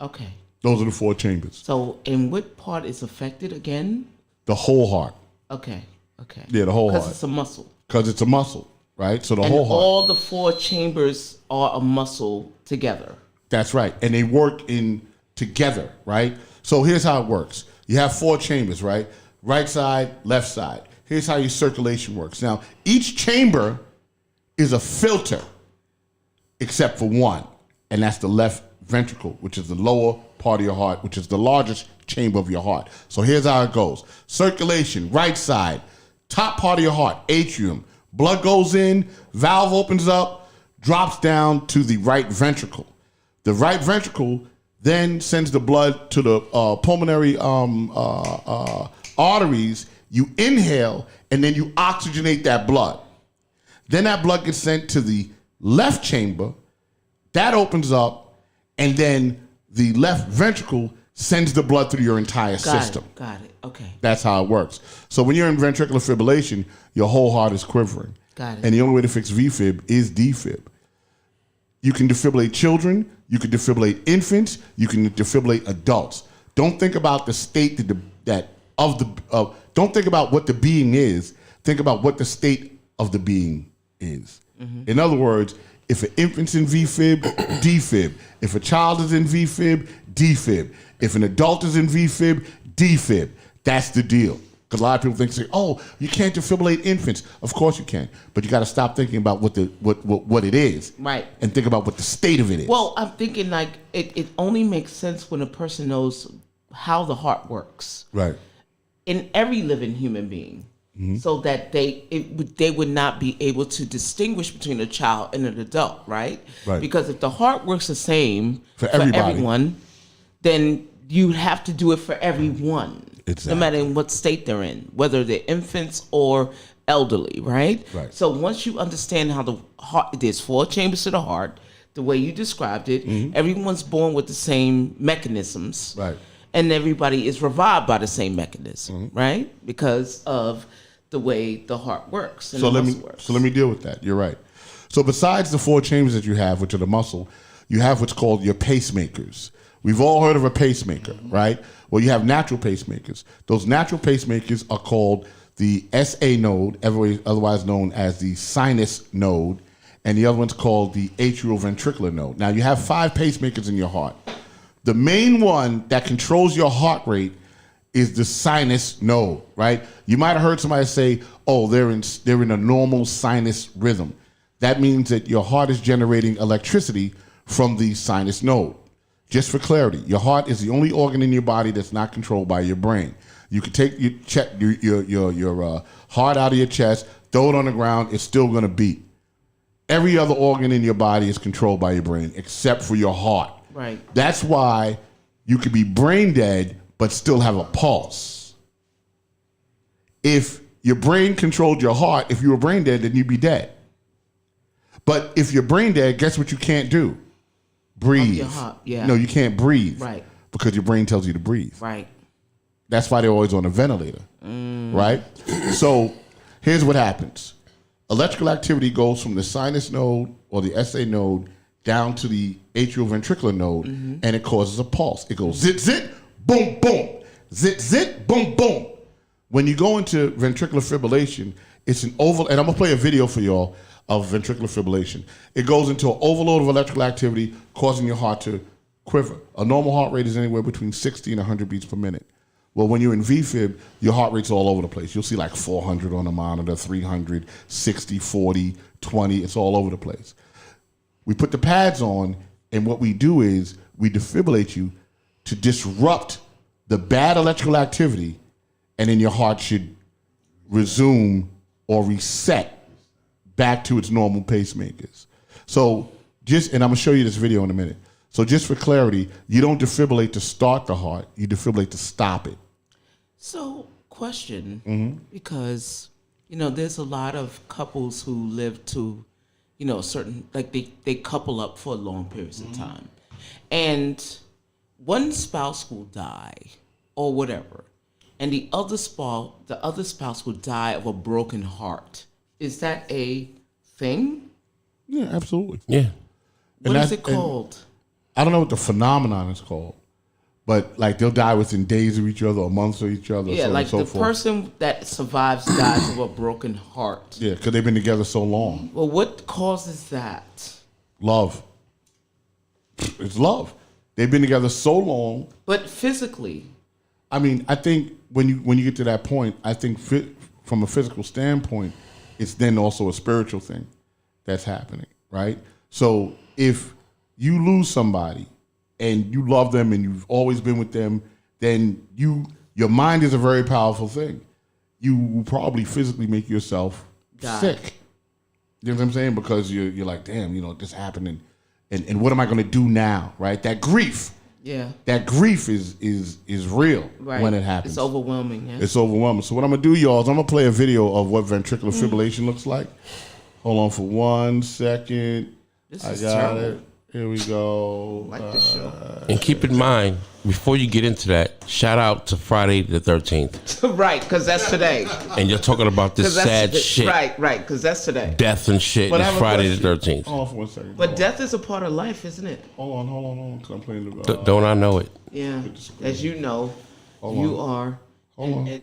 Okay. Those are the 4 chambers. So, and what part is affected again? The whole heart. Okay. Okay. Yeah, the whole heart. Because it's a muscle. Because it's a muscle, right? So the And whole heart. all the 4 chambers are a muscle together. That's right. And they work in together, right? So here's how it works. You have 4 chambers, right? Right side, left side. Here's how your circulation works. Now, each chamber is a filter, except for one, and that's the left ventricle, which is the lower part of your heart, which is the largest chamber of your heart. So here's how it goes. Circulation, right side, top part of your heart, atrium. Blood goes in, valve opens up, drops down to the right ventricle. The right ventricle then sends the blood to the pulmonary arteries. You inhale, and then you oxygenate that blood. Then that blood gets sent to the left chamber. That opens up, and then the left ventricle sends the blood through your entire system. Got it. Okay. That's how it works. So when you're in ventricular fibrillation, your whole heart is quivering. Got it. And the only way to fix VFib is defib. You can defibrillate children. You can defibrillate infants. You can defibrillate adults. Don't think about the state don't think about what the being is. Think about what the state of the being is. Mm-hmm. In other words, if an infant's in VFib, defib. If a child is in VFib, defib. If an adult is in VFib, defib. That's the deal. Because a lot of people say, "Oh, you can't defibrillate infants." Of course you can, but you got to stop thinking about what it is, right? And think about what the state of it is. Well, I'm thinking like it only makes sense when a person knows how the heart works, right? In every living human being, so that they would not be able to distinguish between a child and an adult, right? Right. Because if the heart works the same for everybody, everyone, then you have to do it for everyone. Exactly. No matter in what state they're in, whether they're infants or elderly, right? Right. So once you understand how the heart, there's 4 chambers to the heart, the way you described it, everyone's born with the same mechanisms, right? And everybody is revived by the same mechanism, right? Because of the way the heart works and So the let muscle me works. so let me deal with that. You're right. So besides the 4 chambers that you have, which are the muscle, you have what's called your pacemakers. We've all heard of a pacemaker, right? Well, you have natural pacemakers. Those natural pacemakers are called the SA node, otherwise known as the sinus node, and the other one's called the atrioventricular node. Now, you have 5 pacemakers in your heart. The main one that controls your heart rate is the sinus node, right? You might have heard somebody say, "Oh, they're in a normal sinus rhythm." That means that your heart is generating electricity from the sinus node. Just for clarity, your heart is the only organ in your body that's not controlled by your brain. You can take your heart out of your chest, throw it on the ground, it's still going to beat. Every other organ in your body is controlled by your brain, except for your heart. Right. That's why you could be brain dead, but still have a pulse. If your brain controlled your heart, if you were brain dead, then you'd be dead. But if you're brain dead, guess what you can't do? Breathe. Your heart, yeah. No, you can't breathe. Right. Because your brain tells you to breathe. Right. That's why they're always on a ventilator. Right? So here's what happens. electrical activity goes from the sinus node or the SA node down to the atrioventricular node, and it causes a pulse. It goes zit, zit, boom, boom. Zit, zit, boom, boom. When you go into ventricular fibrillation, it's an oval, and I'm gonna play a video for y'all of ventricular fibrillation. It goes into an overload of electrical activity, causing your heart to quiver. A normal heart rate is anywhere between 60 and 100 beats per minute. Well, when you're in VFib, your heart rate's all over the place. You'll see like 400 on the monitor, 300, 60, 40, 20. It's all over the place. We put the pads on, and what we do is we defibrillate you to disrupt the bad electrical activity, and then your heart should resume or reset back to its normal pacemakers. So and I'm gonna show you this video in a minute. So just for clarity, you don't defibrillate to start the heart, you defibrillate to stop it. So, question, because, there's a lot of couples who live to, certain, like they couple up for long periods of time. And one spouse will die or whatever, and the other spouse will die of a broken heart. Is that a thing? Yeah, absolutely. Yeah. What is it called? I don't know what the phenomenon is called, but like they'll die within days of each other or months of each other. Yeah, so like so the forth. person that survives dies of a broken heart. Yeah, because they've been together so long. Well, what causes that? Love. It's love. They've been together so long. But physically, I mean, I think when you get to that point, I think from a physical standpoint, it's then also a spiritual thing that's happening, right? So if you lose somebody and you love them and you've always been with them, then your mind is a very powerful thing. You will probably physically make yourself sick. You know what I'm saying? Because you're like, damn, this happened, and what am I going to do now, right? That grief. yeah, That grief is real right. when it happens. It's overwhelming. Yeah. It's overwhelming. So what I'm gonna do, y'all, is I'm gonna play a video of what ventricular fibrillation looks like. Hold on for 1 second. This I is got terrible. it. Here we go. I like this show. And keep in mind, before you get into that, shout out to Friday the 13th. Right, because that's today. And you're talking about this 'Cause that's sad shit. Right, because that's today. Death and shit. But I It's have a Friday the question. 13th. Hold on for 1 second. But death is a part of life, isn't it? Hold on. Cause I'm playing the. Don't I know it? Yeah. As you know, you are. Hold on.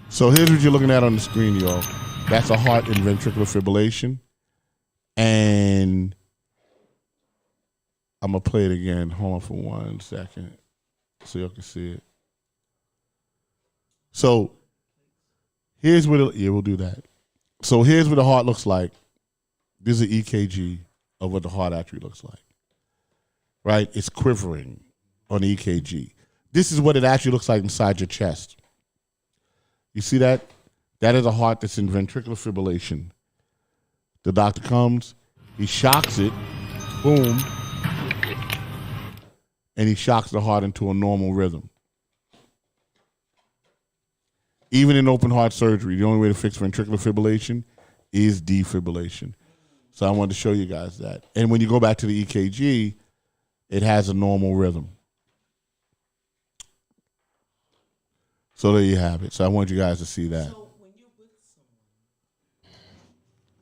So here's what you're looking at on the screen, y'all. That's a heart in ventricular fibrillation, and I'm gonna play it again. Hold on for 1 second, so y'all can see it. So here's what we'll do that. So here's what the heart looks like. This is an EKG of what the heart actually looks like. Right? It's quivering on the EKG. This is what it actually looks like inside your chest. You see that? That is a heart that's in ventricular fibrillation. The doctor comes, he shocks it, boom, and he shocks the heart into a normal rhythm. Even in open heart surgery, the only way to fix ventricular fibrillation is defibrillation. So I wanted to show you guys that. And when you go back to the EKG, it has a normal rhythm. So there you have it. So I want you guys to see that. So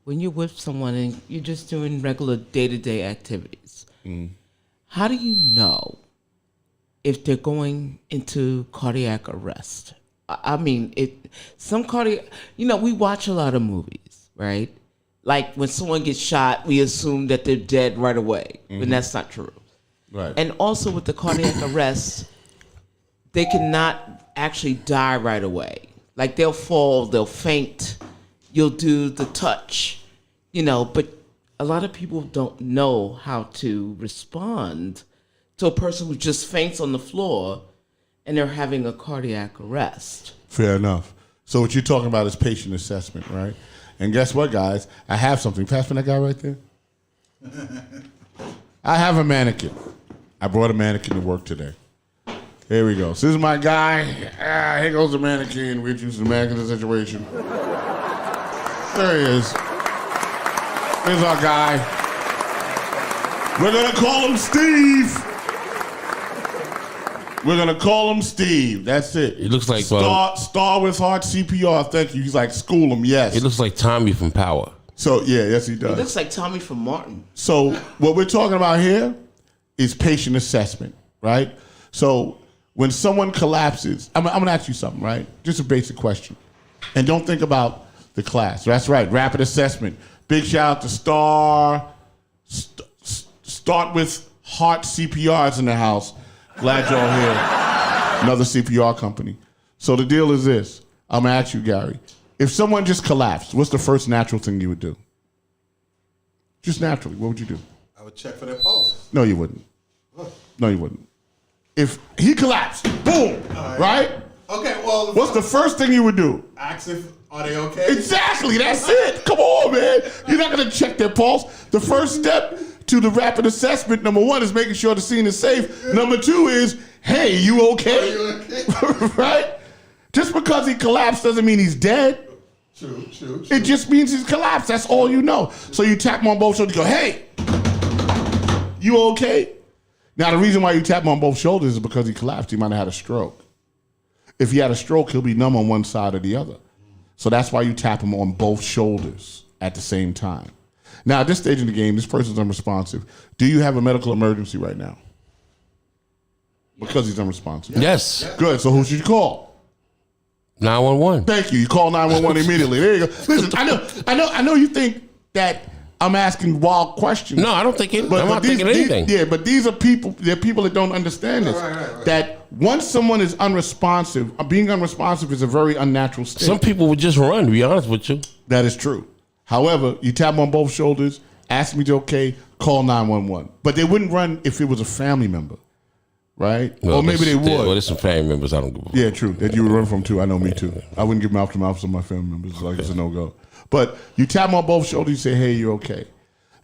when you're with someone and you're just doing regular day-to-day activities, how do you know if they're going into cardiac arrest? I mean, some cardiac, we watch a lot of movies, right? Like when someone gets shot, we assume that they're dead right away, and that's not true. Right. And also with the cardiac arrest, they cannot actually die right away. Like they'll fall, they'll faint, you'll do the touch, but a lot of people don't know how to respond to a person who just faints on the floor and they're having a cardiac arrest. Fair enough. So what you're talking about is patient assessment, right? And guess what, guys? I have something. Pass me that guy right there. I have a mannequin. I brought a mannequin to work today. Here we go. So this is my guy. Here goes the mannequin. We introduce the mannequin to the situation. There he is. Here's our guy. We're going to call him Steve. We're gonna call him Steve. That's it. It looks like Star with heart CPR. Thank you. He's like, school him. Yes. it looks like Tommy from Power. So yeah, yes he does. It looks like Tommy from Martin. So what we're talking about here is patient assessment, right? So when someone collapses, I'm gonna ask you something, right? Just a basic question, and don't think about the class. That's right. Rapid assessment. Big shout out to Star. Start with heart CPRs in the house. Glad y'all here. Another CPR company. So the deal is this. I'm gonna ask you, Gary. If someone just collapsed, what's the first natural thing you would do? Just naturally, what would you do? I would check for their pulse. No, you wouldn't. No, you wouldn't. If he collapsed, boom, right? Okay, well, What's the first thing you would do? ask if are they okay? Exactly, that's it. Come on, man. You're not gonna check their pulse. The first step to the rapid assessment, number one, is making sure the scene is safe. Number two is, hey, you okay? Are you okay? Right? Just because he collapsed doesn't mean he's dead. True. It just means he's collapsed. That's all you know. So you tap him on both shoulders. You go, hey, you okay? Now, the reason why you tap him on both shoulders is because he collapsed. He might have had a stroke. If he had a stroke, he'll be numb on one side or the other. So that's why you tap him on both shoulders at the same time. Now, at this stage in the game, this person's unresponsive. Do you have a medical emergency right now? Because he's unresponsive. Yes. Good. So who should you call? 911. Thank you. You call 911 immediately. There you go. Listen, I know you think that I'm asking wild questions. No, I don't think it. I'm not thinking anything. But these are people. They're people that don't understand this. Right. That once someone is unresponsive, being unresponsive is a very unnatural state. Some people would just run, to be honest with you. That is true. However, you tap them on both shoulders, ask me to okay, call 911. But they wouldn't run if it was a family member, right? Well, or maybe they would. Well, there's some family members I don't give a fuck. Yeah, true. That you would run from too. I know me too. I wouldn't give mouth to mouth to my family members. It's like it's a no-go. But you tap them on both shoulders, you say, hey, you're okay.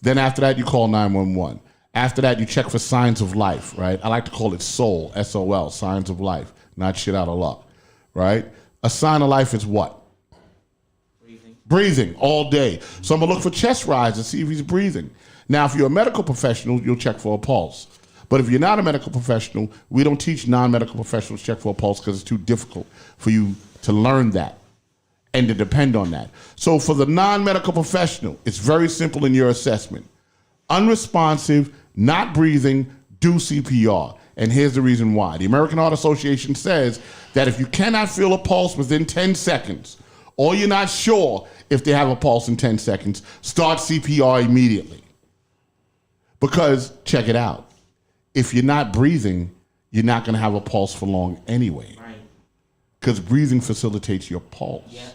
Then after that, you call 911. After that, you check for signs of life, right? I like to call it SOL, S-O-L, signs of life, not shit out of luck, right? A sign of life is what? Breathing all day. So I'm going to look for chest rise and see if he's breathing. Now, if you're a medical professional, you'll check for a pulse. But if you're not a medical professional, we don't teach non-medical professionals to check for a pulse because it's too difficult for you to learn that and to depend on that. So for the non-medical professional, it's very simple in your assessment. Unresponsive, not breathing, do CPR. And here's the reason why. The American Heart Association says that if you cannot feel a pulse within 10 seconds, or you're not sure if they have a pulse in 10 seconds, start CPR immediately. Because, check it out, if you're not breathing, you're not going to have a pulse for long anyway. Right. Because breathing facilitates your pulse. Yeah.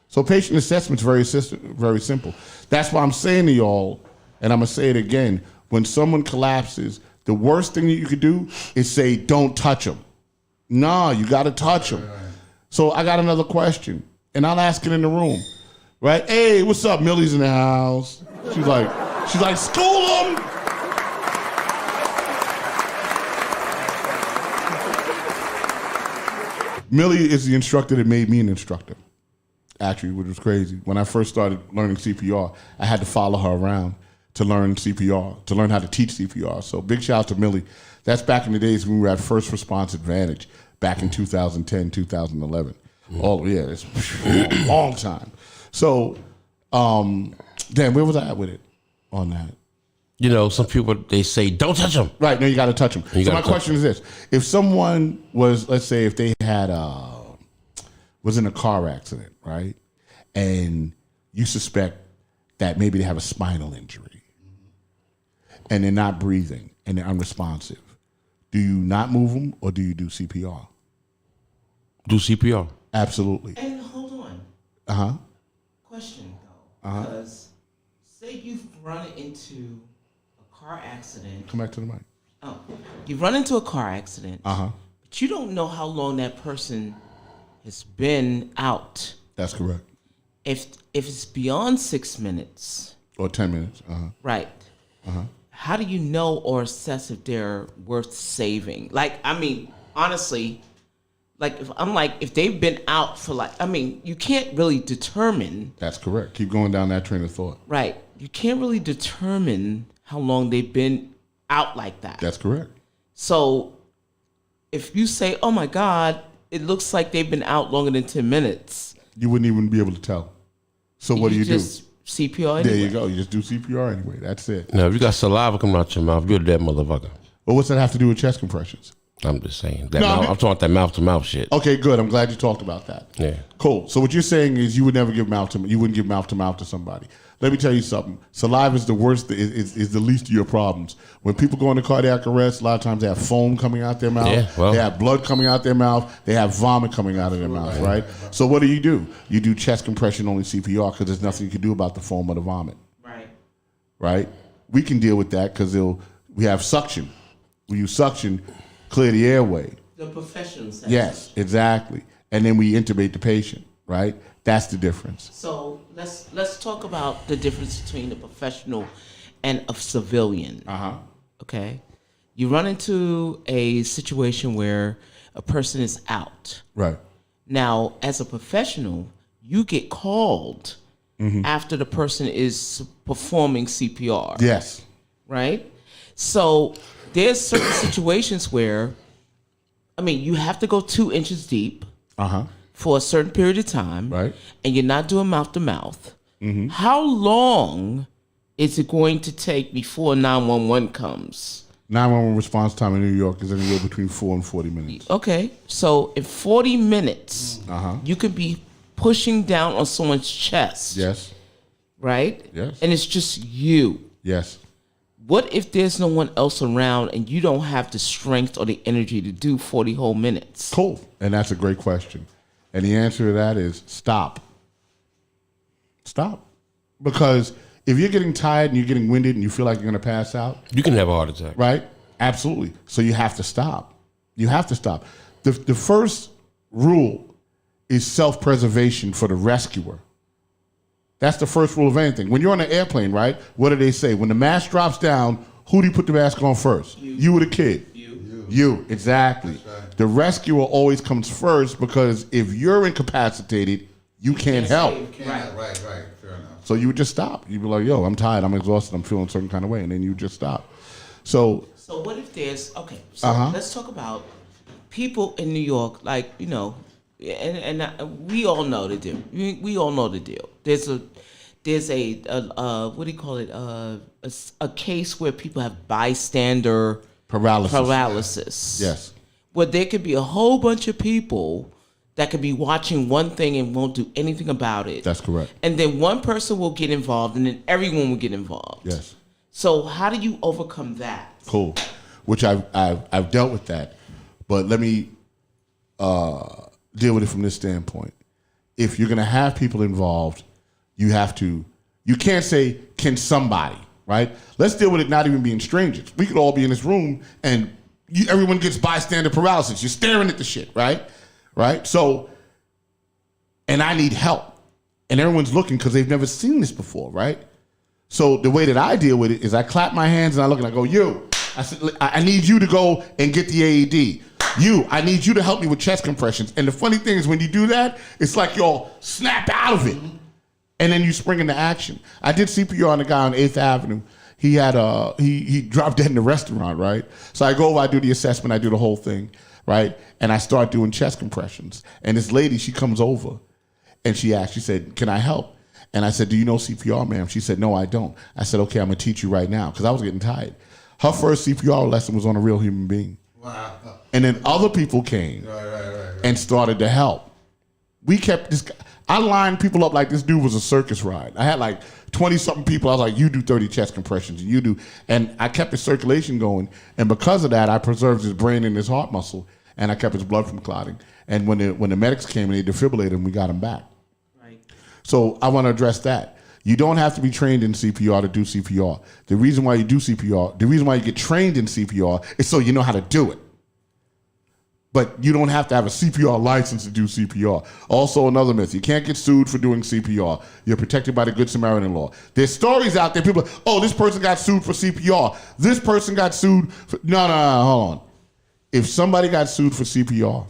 So patient assessment's very simple. That's why I'm saying to y'all, and I'm going to say it again, when someone collapses, the worst thing that you could do is say, don't touch them. No, you got to touch them. So I got another question, and I'll ask it in the room, right? Hey, what's up? Millie's in the house. She's like, school them. Millie is the instructor that made me an instructor, actually, which was crazy. When I first started learning CPR, I had to follow her around to learn CPR, to learn how to teach CPR. So big shout out to Millie. That's back in the days when we were at First Response Advantage, back in 2010, 2011. Oh, yeah, it's a long time. So, Dan, where was I at with it on that? You know, some people, they say, don't touch them. Right, no, you got to touch them. So my question is this. If someone was, let's say, if they had was in a car accident, right, and you suspect that maybe they have a spinal injury, and they're not breathing, and they're unresponsive, do you not move them, or do you do CPR? Do CPR. Absolutely. And hold on. Question though, because say you've run into a car accident. Come back to the mic. Oh, you've run into a car accident. But you don't know how long that person has been out. That's correct. If it's beyond 6 minutes. Or 10 minutes. Right. How do you know or assess if they're worth saving? Like, I mean, honestly, like if they've been out for you can't really determine. That's correct. Keep going down that train of thought. Right. You can't really determine how long they've been out like that. That's correct. So if you say, "Oh my God, it looks like they've been out longer than 10 minutes," You wouldn't even be able to tell. So what do you do? just CPR anyway. There you go. You just do CPR anyway. That's it. Now, if you got saliva coming out your mouth, you're a dead motherfucker. Well, what's that have to do with chest compressions? I'm just saying. No, I mean- I'm talking about that mouth to mouth shit. Okay, good. I'm glad you talked about that. Yeah. Cool. So what you're saying is you would never give mouth to you wouldn't give mouth to somebody. Let me tell you something. Saliva is the worst. Is the least of your problems. When people go into cardiac arrest, a lot of times they have foam coming out their mouth. Yeah, well. They have blood coming out their mouth. They have vomit coming out of their mouth. Right. So what do? You do chest compression only CPR because there's nothing you can do about the foam or the vomit. Right. Right. We can deal with that because we have suction. We use suction, clear the airway. The professionals. Yes, exactly. And then we intubate the patient, right? That's the difference. So let's talk about the difference between a professional and a civilian. Okay, you run into a situation where a person is out. Right. Now, as a professional, you get called after the person is performing CPR. Yes. Right. So there's certain situations where, I mean, you have to go 2 inches deep. For a certain period of time, Right. and you're not doing mouth to mouth. How long is it going to take before 911 comes? 911 response time in New York is anywhere between 4 and 40 minutes. Okay, so in 40 minutes, you could be pushing down on someone's chest, Yes. right? Yes. And it's just you. Yes. What if there's no one else around and you don't have the strength or the energy to do 40 whole minutes? Cool. And that's a great question. And the answer to that is stop. Stop. Because if you're getting tired and you're getting winded and you feel like you're going to pass out, You can have a heart attack. right? Absolutely. So you have to stop. You have to stop. The first rule is self-preservation for the rescuer. That's the first rule of anything. When you're on an airplane, right, what do they say? When the mask drops down, who do you put the mask on first? You or the kid? You, exactly. Right. The rescuer always comes first because if you're incapacitated, you can't help. Right, fair enough. So you would just stop. You'd be like, yo, I'm tired, I'm exhausted, I'm feeling a certain kind of way, and then you just stop. So what if there's, okay, so let's talk about people in New York, like, you know, and we all know the deal. We all know the deal. There's a what do you call it? A case where people have bystander paralysis. yes. Where there could be a whole bunch of people that could be watching one thing and won't do anything about it. That's correct. And then one person will get involved, and then everyone will get involved. Yes. So how do you overcome that? Cool. Which I've dealt with that. But let me deal with it from this standpoint. If you're gonna have people involved, you can't say, can somebody, right? Let's deal with it not even being strangers. We could all be in this room and everyone gets bystander paralysis. You're staring at the shit, right? Right? So, and I need help. And everyone's looking because they've never seen this before, right? So the way that I deal with it is I clap my hands and I look and I go, you. I said, I need you to go and get the AED. You, I need you to help me with chest compressions. And the funny thing is when you do that, it's like y'all snap out of it. And then you spring into action. I did CPR on a guy on 8th Avenue. He had he dropped dead in the restaurant, right? So I go over, I do the assessment, I do the whole thing, right? And I start doing chest compressions. And this lady, she comes over and she said, can I help? And I said, do you know CPR, ma'am? She said, no, I don't. I said, okay, I'm gonna teach you right now, because I was getting tired. Her first CPR lesson was on a real human being. Wow. And then other people came and started to help. We kept this. I lined people up like this dude was a circus ride. I had like 20-something people. I was like, you do 30 chest compressions, and you do. And I kept the circulation going. And because of that, I preserved his brain and his heart muscle, and I kept his blood from clotting. And when the medics came and they defibrillated him, we got him back. Right. So I want to address that. You don't have to be trained in CPR to do CPR. The reason why you do CPR, the reason why you get trained in CPR is so you know how to do it. But you don't have to have a CPR license to do CPR. Also, another myth, you can't get sued for doing CPR. You're protected by the Good Samaritan law. There's stories out there, people are, oh, this person got sued for CPR. This person got sued for, no, hold on. If somebody got sued for CPR,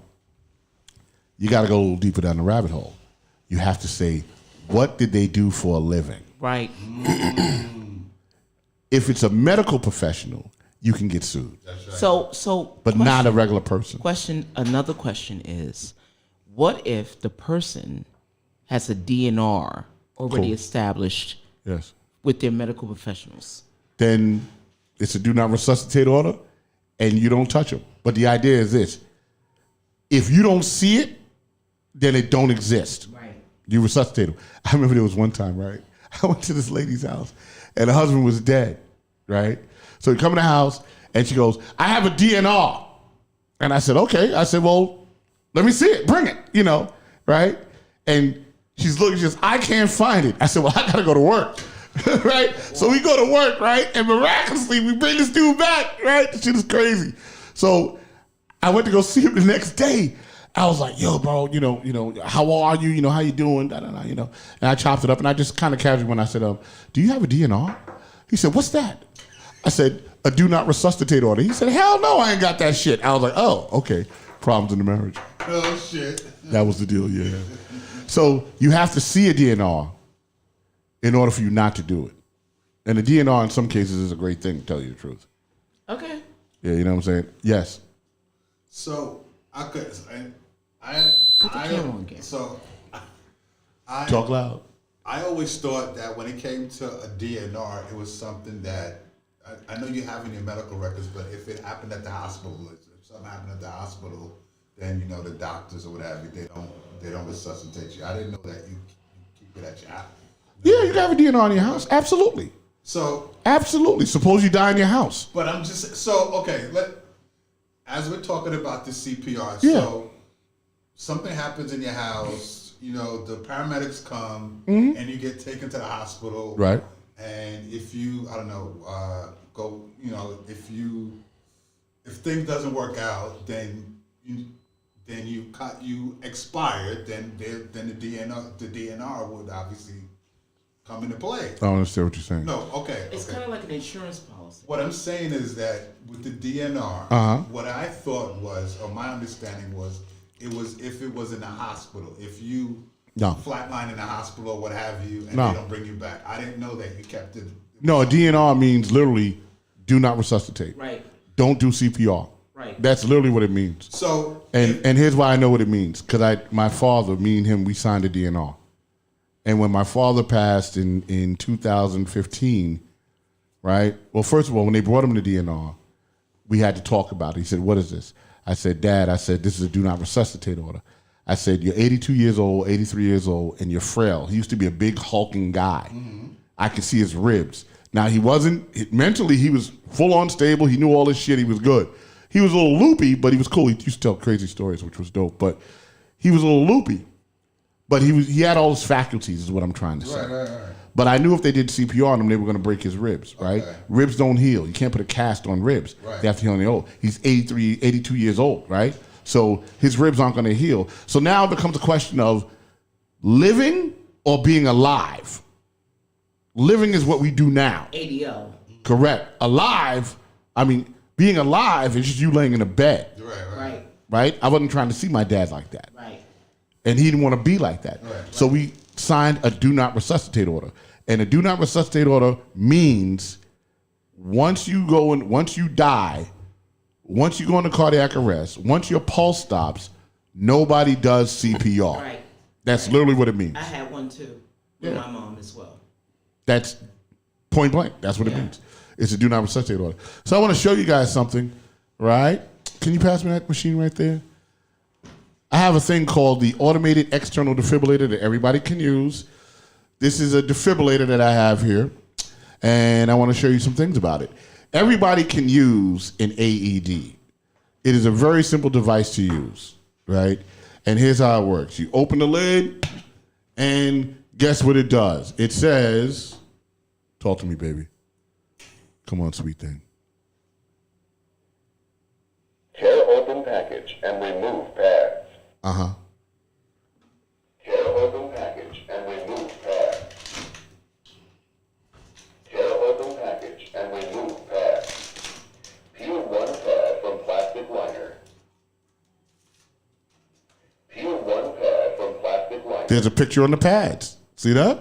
you got to go a little deeper down the rabbit hole. You have to say, what did they do for a living? Right. If it's a medical professional, you can get sued. That's right. So, But not a regular person. Another question is, what if the person has a DNR already Cool. established Yes. with their medical professionals? Then it's a do not resuscitate order, and you don't touch them. But the idea is this: if you don't see it, then it don't exist. Right. You resuscitate them. I remember there was one time, right? I went to this lady's house, and her husband was dead, right? So we come in the house, and she goes, "I have a DNR," and I said, "Okay." I said, "Well, let me see it. Bring it." Right? And she's looking. She says, "I can't find it." I said, "Well, I gotta go to work." Right? So we go to work, right? And miraculously, we bring this dude back, right? This shit is crazy. So I went to go see him the next day. I was like, "Yo, bro, how are you? How you doing?" And I chopped it up, and I just kind of casually when I said, "Do you have a DNR?" He said, "What's that?" I said, "A do not resuscitate order." He said, "Hell no, I ain't got that shit." I was like, "Oh, okay. Problems in the marriage." Oh shit. That was the deal, yeah. So you have to see a DNR in order for you not to do it. And the DNR in some cases is a great thing, to tell you the truth. Okay. Yeah, you know what I'm saying? Yes. So I could. Put the camera on, Gary. So I Talk loud. I always thought that when it came to a DNR, it was something that I know you have in your medical records, but if it happened at the hospital, if something happened at the hospital, then the doctors or whatever, they don't resuscitate you. I didn't know that you keep it at your house. Yeah, you can have a DNR in your house. Absolutely. So Absolutely. Suppose you die in your house. but I'm just okay. As we're talking about the CPR, Yeah. so something happens in your house. The paramedics come and you get taken to the hospital. Mm-hmm. Right. And if you, I don't know, go, if things doesn't work out, then you expired. Then the DNR would obviously come into play. I don't understand what you're saying. No, okay. It's kind of like an insurance policy. What I'm saying is that with the DNR, Uh-huh. what I thought was, or my understanding was, it was if it was in a hospital, if you No. flatline in a hospital or what have you, and No. they don't bring you back. I didn't know that you kept it. No, a DNR means literally do not resuscitate. Right. Don't do CPR. Right. That's literally what it means. So, And here's why I know what it means. Because my father, me and him, we signed a DNR. And when my father passed in 2015, right? Well, first of all, when they brought him to DNR, we had to talk about it. He said, "What is this?" I said, "Dad," this is a do not resuscitate order. I said, "You're 82 years old, 83 years old, and you're frail." He used to be a big hulking guy. I could see his ribs. Now, mentally, he was full on stable. He knew all this shit. He was good. He was a little loopy, but he was cool. He used to tell crazy stories, which was dope. But he was a little loopy. But he had all his faculties, is what I'm trying to say. right. But I knew if they did CPR on him, they were going to break his ribs, right? Okay. Ribs don't heal. You can't put a cast on ribs. Right. They have to heal on their own. He's 83, 82 years old, right? So his ribs aren't going to heal. So now it becomes a question of living or being alive. Living is what we do now. ADL. Correct. Being alive is just you laying in a bed, Right. right? I wasn't trying to see my dad like that. Right. And he didn't want to be like that. Right. So we signed a do not resuscitate order. And a do not resuscitate order means once you die, once you go into cardiac arrest, once your pulse stops, nobody does CPR. Right. That's literally what it means. I had one too with Yeah. my mom as well. That's point blank. That's what it means. It's a do not resuscitate order. So I want to show you guys something, right? Can you pass me that machine right there? I have a thing called the automated external defibrillator that everybody can use. This is a defibrillator that I have here, and I want to show you some things about it. Everybody can use an AED. It is a very simple device to use, right? And here's how it works. You open the lid, and guess what it does? It says, talk to me, baby. Come on, sweet thing. Tear open package and remove pads. Uh-huh. Tear open package and remove pads. Tear open package and remove pads. Peel one pad from plastic liner. Peel one pad from plastic liner. There's a picture on the pads. See that?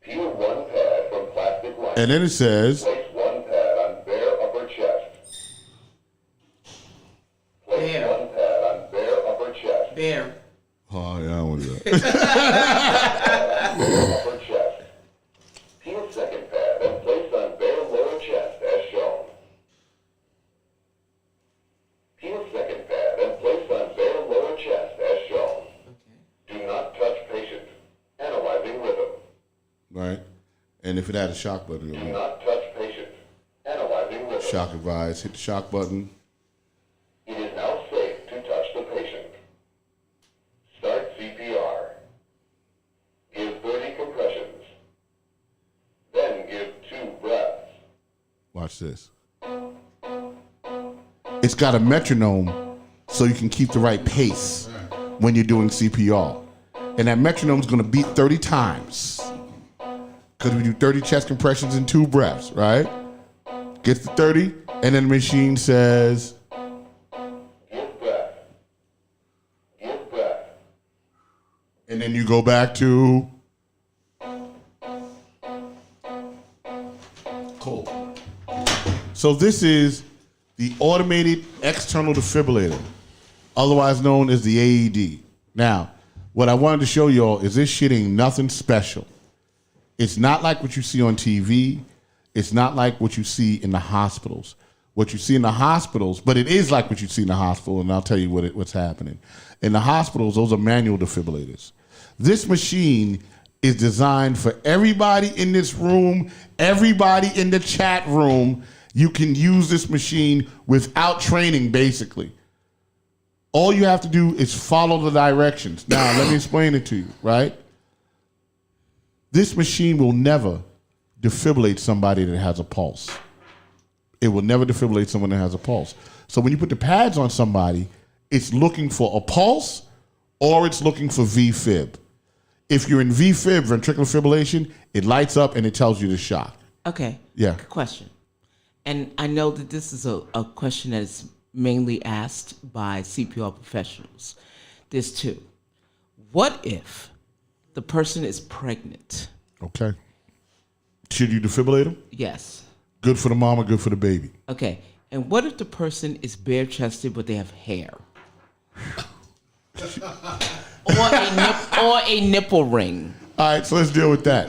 Peel one pad from plastic liner. And then it says, Place one pad on bare upper chest. right? And if it had a shock button, it'll Do be not touch patient. Analyzing rhythm. shock advised. Hit the shock button. It is now safe to touch the patient. Start CPR. Give 30 compressions. Then give 2 breaths. Watch this. It's got a metronome so you can keep the right pace when you're doing CPR. And that metronome is going to beat 30 times. Because we do 30 chest compressions and 2 breaths, right? Gets to 30, and then the machine says, Give breath. Give breath. and then you go back to, cool. So this is the automated external defibrillator, otherwise known as the AED. Now, what I wanted to show y'all is this shit ain't nothing special. It's not like what you see on TV. It's not like what you see in the hospitals. What you see in the hospitals, but it is like what you see in the hospital, and I'll tell you what's happening. In the hospitals, those are manual defibrillators. This machine is designed for everybody in this room, everybody in the chat room. You can use this machine without training, basically. All you have to do is follow the directions. Now, let me explain it to you, right? This machine will never defibrillate somebody that has a pulse. It will never defibrillate someone that has a pulse. So when you put the pads on somebody, it's looking for a pulse or it's looking for VFib. If you're in VFib, ventricular fibrillation, it lights up and it tells you the shock. Okay. Yeah. Good question. And I know that this is a question that is mainly asked by CPR professionals. There's 2. What if the person is pregnant? Okay. Should you defibrillate them? Yes. Good for the mama, good for the baby. Okay. And what if the person is bare-chested but they have hair? or a nipple ring? All right, so let's deal with that.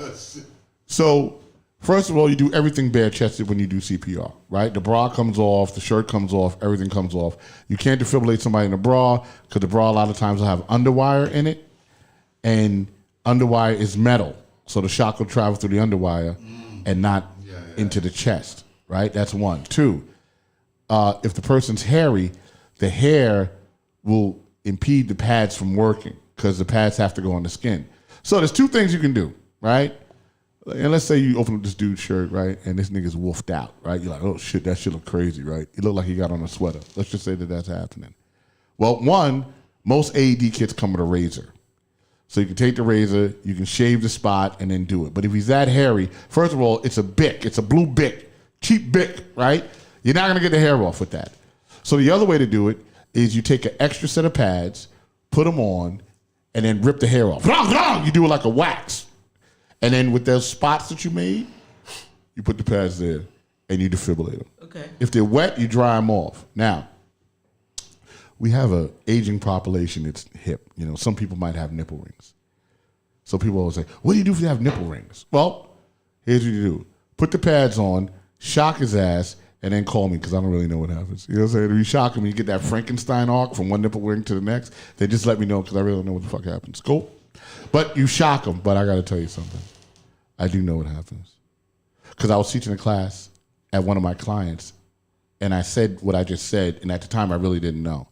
So, first of all, you do everything bare-chested when you do CPR, right? The bra comes off, the shirt comes off, everything comes off. You can't defibrillate somebody in a bra because the bra a lot of times will have underwire in it, and underwire is metal, so the shock will travel through the underwire and not into the chest, right? That's 1. 2, if the person's hairy, the hair will impede the pads from working because the pads have to go on the skin. So there's 2 things you can do, right? And let's say you open up this dude's shirt, right, and this nigga's wolfed out, right? You're like, oh shit, that shit look crazy, right? It looked like he got on a sweater. Let's just say that that's happening. Well, 1, most AED kits come with a razor. So you can take the razor, you can shave the spot, and then do it. But if he's that hairy, first of all, it's a Bic. It's a blue Bic. Cheap Bic, right? You're not going to get the hair off with that. So the other way to do it is you take an extra set of pads, put them on, and then rip the hair off. You do it like a wax. And then with those spots that you made, you put the pads there, and you defibrillate them. Okay. If they're wet, you dry them off. Now, we have an aging population that's hip. You know, some people might have nipple rings. So people always say, what do you do if you have nipple rings? Well, here's what you do. Put the pads on, shock his ass, and then call me because I don't really know what happens. You know what I'm saying? If you shock him and you get that Frankenstein arc from one nipple ring to the next, then just let me know because I really don't know what the fuck happens. Cool? But you shock him. But I got to tell you something. I do know what happens. Because I was teaching a class at one of my clients, and I said what I just said, and at the time I really didn't know.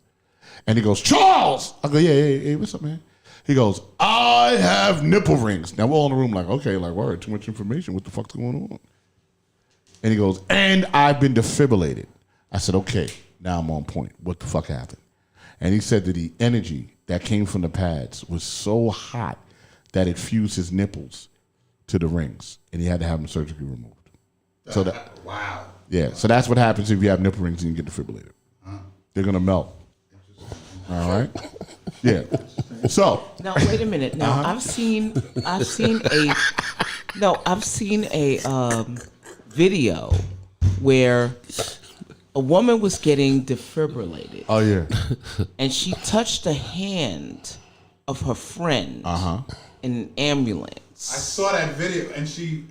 And he goes, Charles! I go, yeah, what's up, man? He goes, I have nipple rings. Now we're all in the room like, okay, like, word, too much information. What the fuck's going on? And he goes, and I've been defibrillated. I said, okay, now I'm on point. What the fuck happened? And he said that the energy that came from the pads was so hot that it fused his nipples to the rings, and he had to have them surgically removed. So that, wow. Yeah, so that's what happens if you have nipple rings and you get defibrillated. They're gonna melt. All right. Yeah. So Now wait a minute. Now I've seen a video where a woman was getting defibrillated. oh yeah. And she touched the hand of her friend in an ambulance. I saw that video, and she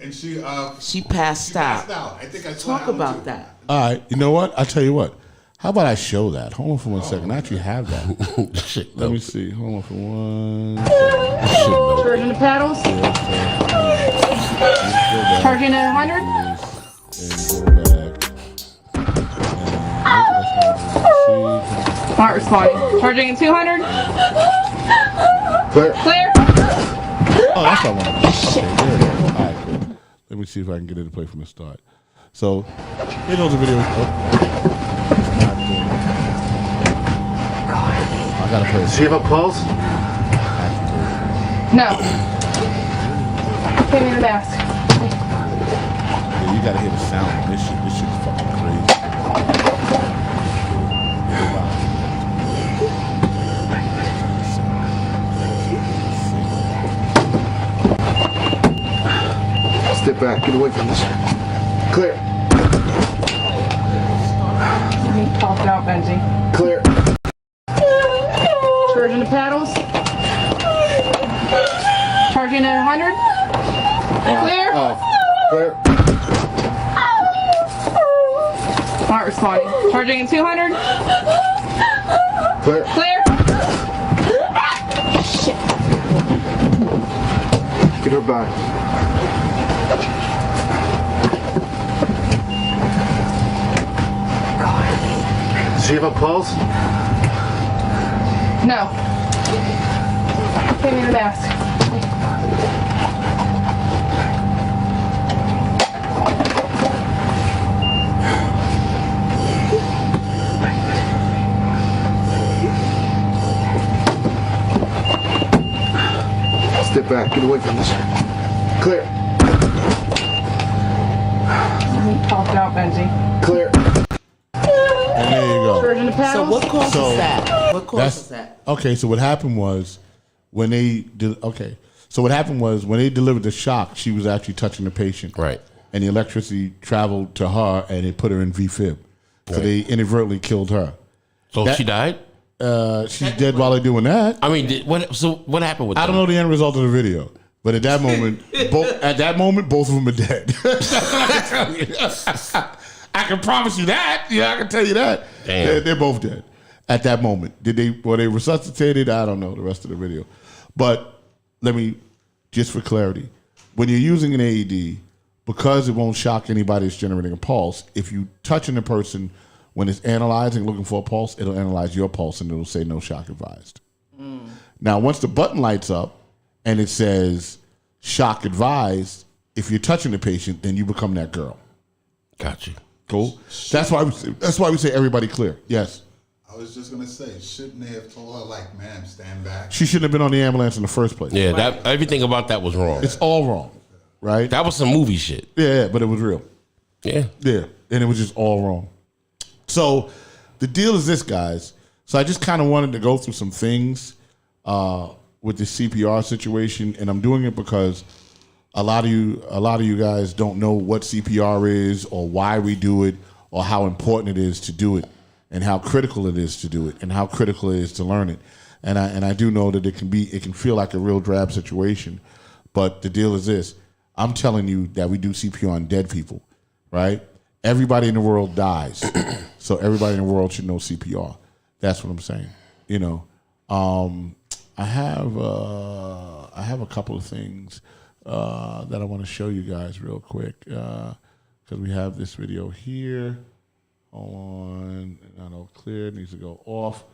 Passed out. I think I saw Talk that one about too. that. All right. You know what? I'll tell you what. How about I show that? Hold on for 1 second. I actually have that. Shit, Let no. me see. Hold on for 1 Shit, no. Turning the paddles. Charging at 100. And go back. Not responding. Charging at 200. Clear. Clear. Oh, that's what I want. Okay, there it is. All right, cool. Let me see if I can get it to play from the start. So, here goes the video. Oh. I gotta play it. Do you have a pulse? No. Give me the mask. Yeah, you gotta hear the sound. This shit is fucking crazy. Step back. Get away from this. Clear. Topped out, Benji. Clear. Charging the paddles. Charging at 100. Clear. Clear. Not responding. Charging at 200. Clear. Clear. Get her back. Do you have a pulse? No. Give me the mask. Step back. Get away from this. Clear. Topped out, Benji. Clear. And there you go. Charging the So paddles. what causes So, that? What causes that? Okay, so what happened was when they delivered the shock, she was actually touching the patient. Right. And the electricity traveled to her and it put her in VFib. So Right. they inadvertently killed her. So she died? She's dead while they're doing that. I mean, what happened with I don't know the end result of the video. But at that moment, both of them are dead. I can promise you that. Yeah, I can tell you that. Damn. They're both dead at that moment. Were they resuscitated? I don't know the rest of the video. But let me, just for clarity, when you're using an AED, because it won't shock anybody that's generating a pulse, if you touching a person when it's analyzing, looking for a pulse, it'll analyze your pulse and it'll say no shock advised. Now, once the button lights up and it says shock advised, if you're touching the patient, then you become that girl. Got you. Cool. That's why we say everybody clear. Yes. I was just gonna say, shouldn't they have told her, like, ma'am, stand back? She shouldn't have been on the ambulance in the first place. Yeah, that everything about that was wrong. It's all wrong, right? That was some movie shit. Yeah, but it was real. Yeah. Yeah, and it was just all wrong. So the deal is this, guys. So I just kind of wanted to go through some things with the CPR situation, and I'm doing it because a lot of you guys don't know what CPR is or why we do it or how important it is to do it and how critical it is to do it and how critical it is to learn it. And I do know that it can feel like a real drab situation, but the deal is this. I'm telling you that we do CPR on dead people, right? Everybody in the world dies. So everybody in the world should know CPR. That's what I'm saying. You know, I have a couple of things that I want to show you guys real quick because we have this video here. Hold on. I know clear. It needs to go off.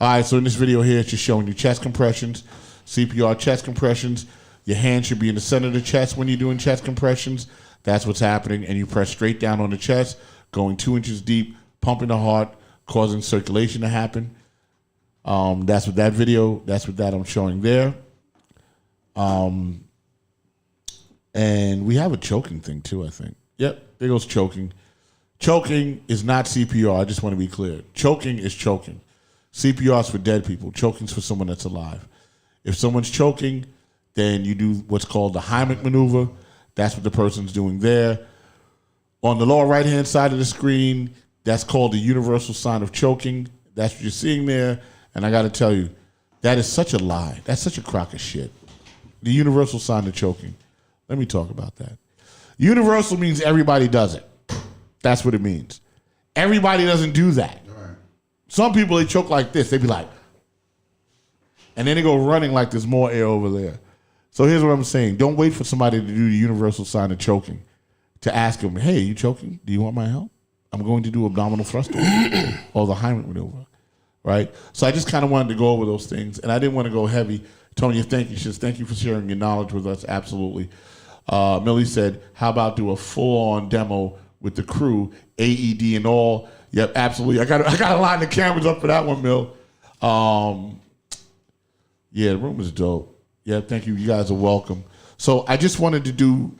All right, so in this video here, it's just showing you chest compressions, CPR chest compressions. Your hand should be in the center of the chest when you're doing chest compressions. That's what's happening. And you press straight down on the chest, going 2 inches deep, pumping the heart, causing circulation to happen. That's what that I'm showing there. And we have a choking thing too, I think. Yep, there goes choking. Choking is not CPR. I just want to be clear. Choking is choking. CPR is for dead people. Choking is for someone that's alive. If someone's choking, then you do what's called the Heimlich maneuver. That's what the person's doing there. On the lower right-hand side of the screen, that's called the universal sign of choking. That's what you're seeing there. And I got to tell you, that is such a lie. That's such a crock of shit. The universal sign of choking. Let me talk about that. Universal means everybody does it. That's what it means. Everybody doesn't do that. Right. Some people, they choke like this. They be like, and then they go running like there's more air over there. So here's what I'm saying. Don't wait for somebody to do the universal sign of choking to ask them, hey, you choking? Do you want my help? I'm going to do abdominal thruster or the Heimlich maneuver, right? So I just kind of wanted to go over those things, and I didn't want to go heavy. Tonya, thank you. She says, thank you for sharing your knowledge with us. Absolutely. Millie said, how about do a full-on demo with the crew, AED and all? Yep, absolutely. I got to line the cameras up for that one, Mill. Yeah, the room is dope. Yeah, thank you. You guys are welcome. So I just wanted to do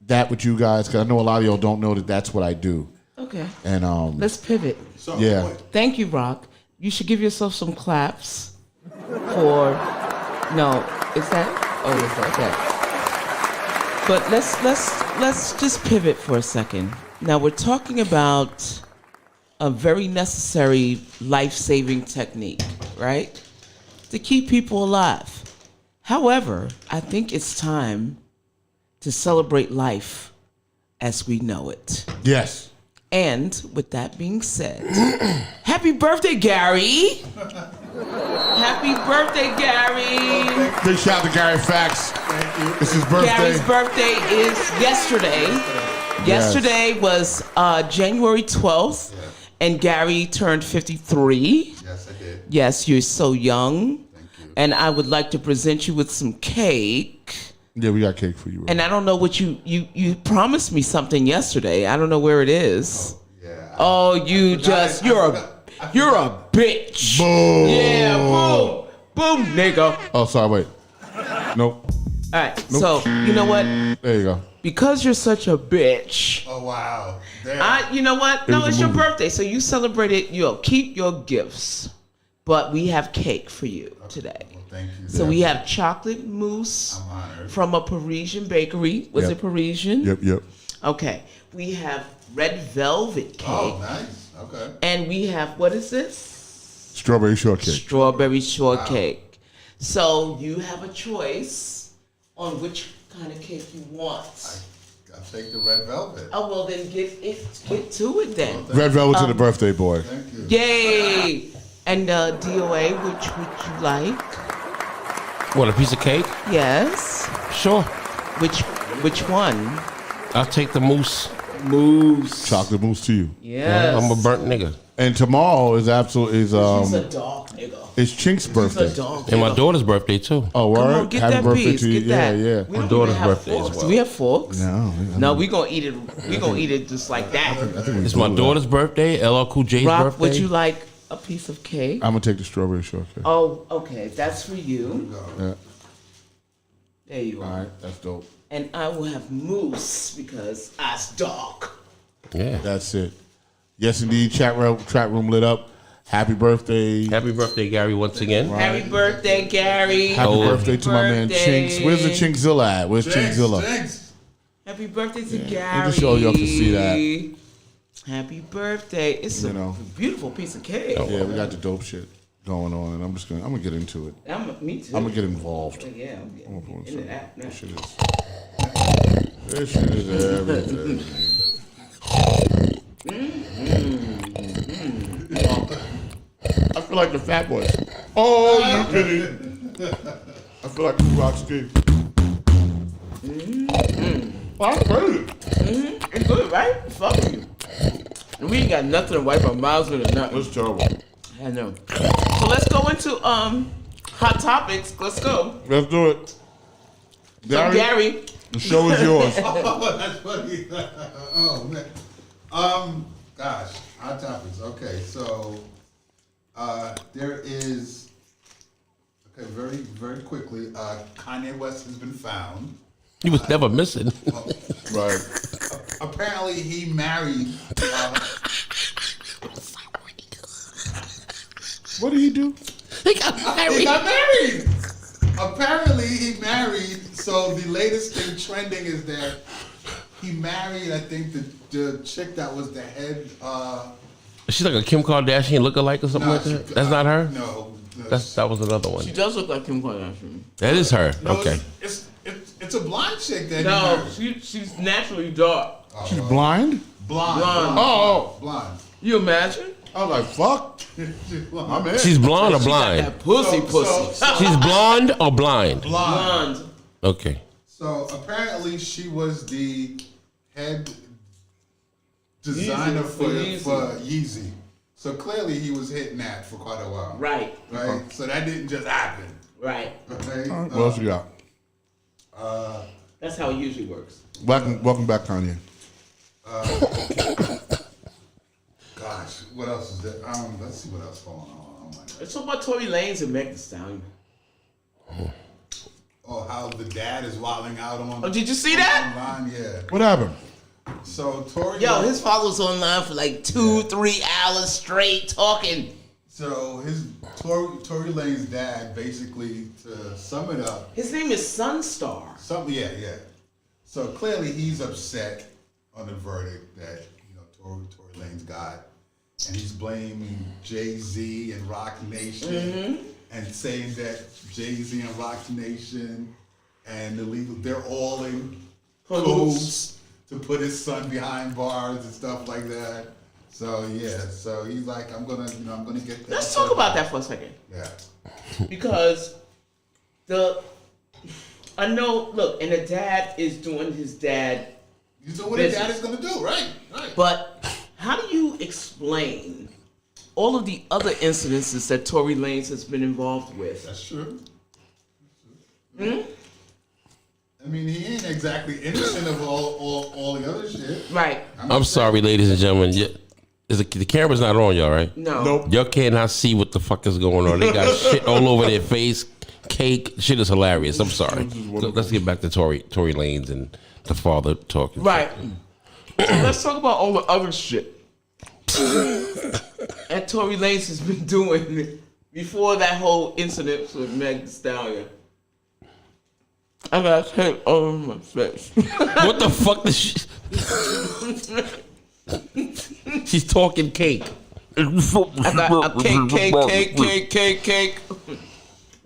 that with you guys because I know a lot of y'all don't know that that's what I do. Okay. And let's pivot. So, yeah. wait. Thank you, Rock. You should give yourself some claps for. No, is that? Oh, is that? Okay. But let's just pivot for a second. Now we're talking about a very necessary life-saving technique, right? To keep people alive. However, I think it's time to celebrate life as we know it. Yes. And with that being said, happy birthday, Gary! Happy birthday, Gary! Big shout out to Gary Fax. It's his birthday. Gary's birthday is yesterday. Yesterday was January 12th, and Gary turned 53. Yes, I did. Yes, you're so young. Thank you. And I would like to present you with some cake. Yeah, we got cake for you. Bro. And I don't know what you promised me something yesterday. I don't know where it is. Yeah. Oh, you're a bitch. Boom. Yeah, boom. Boom, nigga. Oh, sorry, wait. Nope. All right, so you know what? There you go. Because you're such a bitch. Oh, wow. Damn. You know what? It No, was it's a your movie. birthday, so you celebrate it. You'll keep your gifts, but we have cake for you today. Well, thank you. So we have chocolate mousse I'm honored. from a Parisian bakery. Was Yep. it Parisian? Yep. Okay. We have red velvet cake, Oh, nice. Okay. and we have what is this? Strawberry shortcake. Strawberry shortcake. So you have a choice on which kind of cake you want. I'll take the red velvet. Oh well, then get to it then. Red velvet to the birthday boy. Thank you. Yay! And DOA, which would you like? What, a piece of cake? Yes. Sure. Which one? I'll take the mousse. Mousse. Chocolate mousse to you. Yes. I'm a burnt nigga. And tomorrow is He's a it's dog nigga. Chink's He's a birthday. dog. And my nigga. daughter's birthday, too. Oh, Come word. on, get Happy that birthday piece. to you. Get that. Yeah. We don't daughter's even have birthday as forks. well. Do we have forks? No, we gonna eat it. We gonna eat it just like that. It's my daughter's birthday, LL Cool J's Rock, birthday. would you like a piece of cake? I'm gonna take the strawberry shortcake. Oh, okay. That's for you. Yeah. There you All are. right, that's dope. And I will have mousse because I's dog. Yeah. That's it. Yes, indeed. Chat room lit up. Happy birthday. Happy birthday, Gary, once again. Happy birthday, Gary. Happy Oh. birthday to my man Birthday. Chinks. Where's the Chinkzilla at? Where's Chinkzilla? Thanks. Happy birthday to Gary. just so y'all can see that. Happy birthday. It's You a know. beautiful piece of cake. Yeah, we got the dope shit going on, and I'm gonna get into it. Me too. I'm gonna get involved. Yeah, I'm getting into that now. This shit is everything. I feel like the Fat Boys. Oh, you kidding? I feel like Rock Ski. Well, I'm crazy. It's good, right? Fuck you. We ain't got nothing to wipe our mouths with or nothing. That's terrible. I know. So let's go into hot topics. Let's go. Let's do it. So Gary, the show is yours. Oh, that's funny. Oh, man. Gosh, hot topics. Okay, so there is. Okay, very, very quickly. Kanye West has been found. He was never missing. Right. Apparently, he married. What did he do? He got He married. got married. Apparently, he married. So the latest thing trending is that he married. I think the chick that was the head. She's like a Kim Kardashian lookalike or something like she- that. That's not her. No. That was another one. she does look like Kim Kardashian. That is her. No, Okay. It's a blonde chick that he No, married. she's naturally dark. She's blind? Blonde. Blonde. Oh. Blonde. You imagine? I was like, fuck. I'm in. She's blonde or She got blind? that pussy. She's blonde or blind? Blonde. Okay. So apparently she was the head designer for Yeezy. So clearly he was hitting that for quite a while. Right. Right? So that didn't just happen. Right. Okay? What else you got? That's how it usually works. Welcome back, Kanye. Gosh, what else is there? Let's see what else going on. Oh my God. Let's talk about Tory Lanez and Meg Thee Stallion. Oh, how the dad is wilding out on. Oh, did you see that? Online, yeah. What happened? So Tory. Yo, his father was online for like 2-3 hours straight talking. So his Tory Lane's dad, basically, to sum it up. His name is Sunstar. Yeah. So clearly he's upset on the verdict that Tory Lane's got, and he's blaming Jay-Z and Rock Nation, and saying that Jay-Z and Rock Nation and the legal, they're all in cahoots to put his son behind bars and stuff like that. So so he's like, I'm gonna get that. Let's talk about that for a second. Yeah. Because I know, look, and the dad is doing his dad. You know what his dad is gonna do, right? But how do you explain all of the other incidences that Tory Lanez has been involved with? That's true. I mean, he ain't exactly innocent of all the other shit. Right. I'm sorry, ladies and gentlemen. The camera's not on y'all, right? No. Nope. Y'all cannot see what the fuck is going on. They got shit all over their face. Cake. Shit is hilarious. I'm sorry. Let's get back to Tory Lanez and the father talking. Right. So let's talk about all the other shit that Tory Lanez has been doing before that whole incident with Meg Thee Stallion. I got cake all over my face. What the fuck is she? She's talking cake. I got a cake.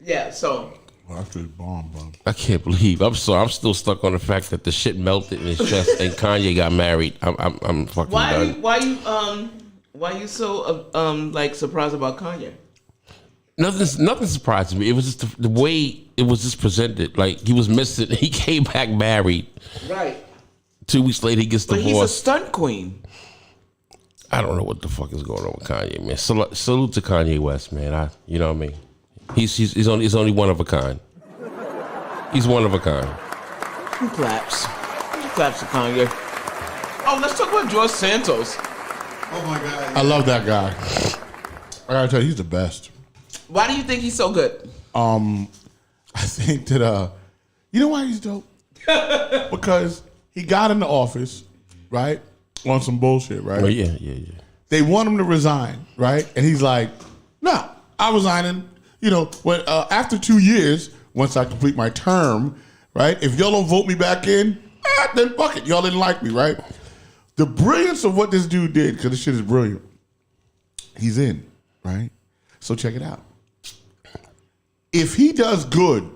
Yeah, so. Well, that's just bomb, bro. I can't believe. I'm sorry. I'm still stuck on the fact that the shit melted in his chest and Kanye got married. I'm fucking done. Why you so like surprised about Kanye? Nothing surprised me. It was just the way it was just presented. Like he was missing. He came back married. Right. 2 weeks later, he gets But divorced. he's a stunt queen. I don't know what the fuck is going on with Kanye, man. Salute to Kanye West, man. You know what I mean? He's only one of a kind. He's one of a kind. Who claps? Who claps to Kanye? Oh, let's talk about George Santos. Oh my God. I love that guy. I gotta tell you, he's the best. Why do you think he's so good? I think that you know why he's dope? Because he got in the office, right, on some bullshit, right? Oh yeah. They want him to resign, right? And he's like, "No, I'm resigning. When after 2 years, once I complete my term, right? If y'all don't vote me back in, then fuck it. Y'all didn't like me, right?" The brilliance of what this dude did, because this shit is brilliant. He's in, right? So check it out. If he does good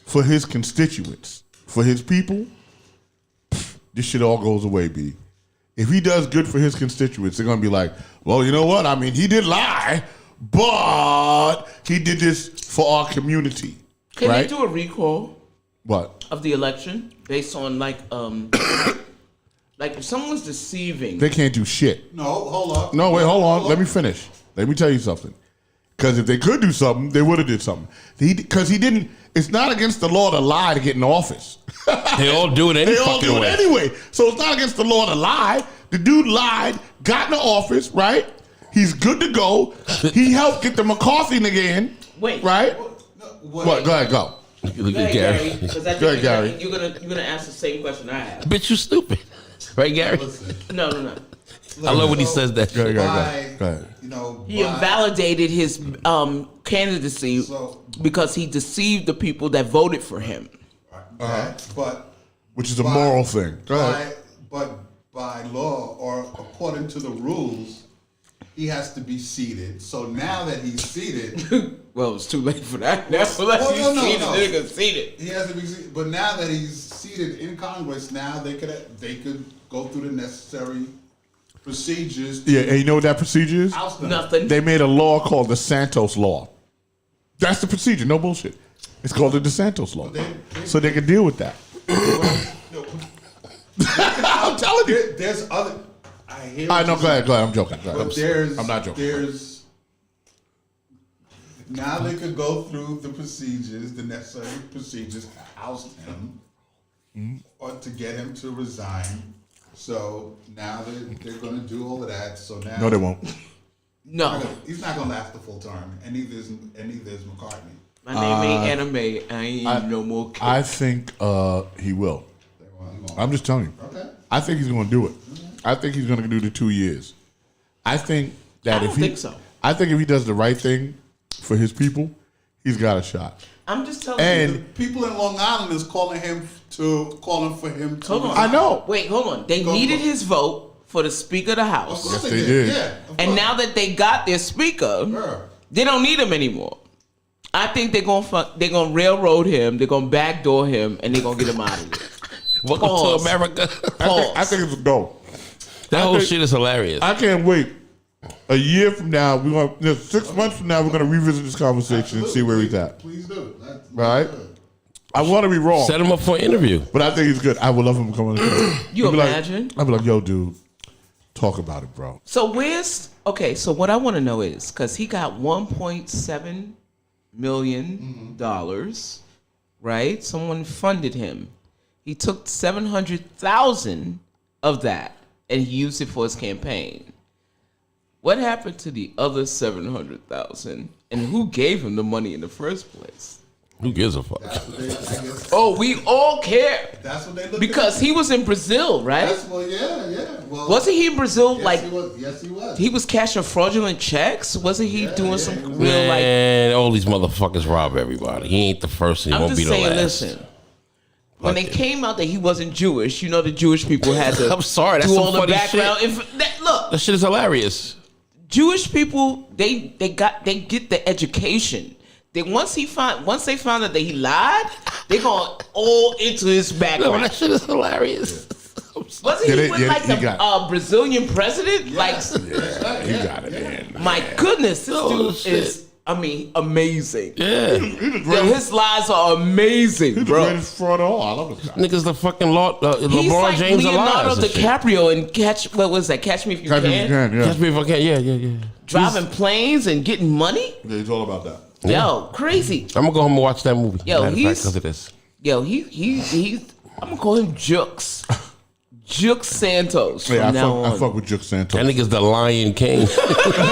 for his constituents, for his people, this shit all goes away, B. If he does good for his constituents, they're going to be like, well, you know what? I mean, he did lie, but he did this for our community. Can right? they do a recall What? of the election based on like if someone's deceiving? They can't do shit. No, hold up. No, wait, hold on. Let me finish. Let me tell you something. Because if they could do something, they would have did something. Because he didn't. It's not against the law to lie to get in office. They all do it any They all fucking do it way. anyway. So it's not against the law to lie. The dude lied, got in the office, right? He's good to go. He helped get the McCarthy nigga in. Wait. Right? What? Go ahead, go. Look Go at ahead, Gary. Gary, 'cause I Go think ahead, Gary. you're gonna ask the same question I have. Bitch, you stupid. Right, Gary? No. I love when he says that. Go shit. ahead. Go ahead. He invalidated his candidacy because he deceived the people that voted for him. But Which is a moral thing. Go ahead. But by law or according to the rules, he has to be seated. So now that he's seated, Well, it's too late for that. That's what Well, he's no. seated. Seated. he has to be seated. But now that he's seated in Congress, now they could go through the necessary procedures. Yeah, and you know what that procedure is? Oust them. Nothing. They made a law called the Santos Law. That's the procedure, no bullshit. It's called the DeSantos Law. So they can deal with that. I'm telling you. There's other. I hear. I know, go ahead. I'm joking. Go ahead. But I'm not joking. Now they could go through the procedures, the necessary procedures to oust him or to get him to resign. So now they're going to do all of that. So now No, they won't. No. he's not going to last the full term, and neither is McCartney. My name ain't Anime. I ain't no more kid. I think he will. I'm just telling you. Okay. I think he's going to do it. I think he's going to do the 2 years. I think that I don't think so. I think if he does the right thing for his people, he's got a shot. I'm just telling And- you. The people in Long Island is calling for him to. Hold on. I know. Wait, hold on. They Go needed for it. his vote for the Speaker of the Of House. course Yes, they did. Yeah. of And course. now that they got their Speaker, Sure. they don't need him anymore. I think they're gonna railroad him. They're gonna backdoor him, and they're gonna get him out of here. Welcome Pause. to America. I think it's a go. That whole think- shit is hilarious. I can't wait. A year from now, 6 months from now, we're going to revisit this conversation and see where he's at. Please do. That's Right? good. I want to be wrong, Set him up for an interview. but I think he's good. I would love him to come on the show. You I'd be imagine? I'd be like, yo, dude, talk about it, bro. So so what I want to know is, because he got $1.7 million, right? Someone funded him. He took 700,000 of that and he used it for his campaign. What happened to the other 700,000? And who gave him the money in the first place? Who gives a fuck? That's what they, I guess, Oh, we all care that's what they look because at. he was in Brazil, right? Yeah. Well, Wasn't he in Brazil? yes, Like he was. Yes, he was. he was cashing fraudulent checks. Wasn't he doing yeah, some he was. real like? Man, all these motherfuckers rob everybody. He ain't the first and he I'm won't just be the saying. last. Listen, when Fuck they it. came out that he wasn't Jewish, you know the Jewish people had to. I'm sorry, that's do some all the funny background. shit. Look, That shit is hilarious. Jewish people they get the education. Once they found out that he lied, they going all into his No, background. that shit is hilarious. Wasn't Yeah, he they- with yeah, like he the got- Brazilian president? Like, He got it, man. my goodness, this Oh, dude shit. is. I mean, amazing. Yeah. He's the Yo, greatest, his lies are amazing, he's the bro. greatest fraud of all. I love this guy. Niggas the fucking He's LeBron like James Leonardo alive. DiCaprio and What was that? Catch Me If You Catch him if Can. you can, yeah. Catch me if I can. Yeah. Driving planes and getting money. Yeah, he's all about that. Yo, crazy. I'm gonna go home and watch that movie. Yo, Matter of fact, he's- because of this. Yo, he's. I'm gonna call him Jux. Jux Santos from Yeah, now I on. fuck with Juke Santos. That nigga's the Lion King. He's the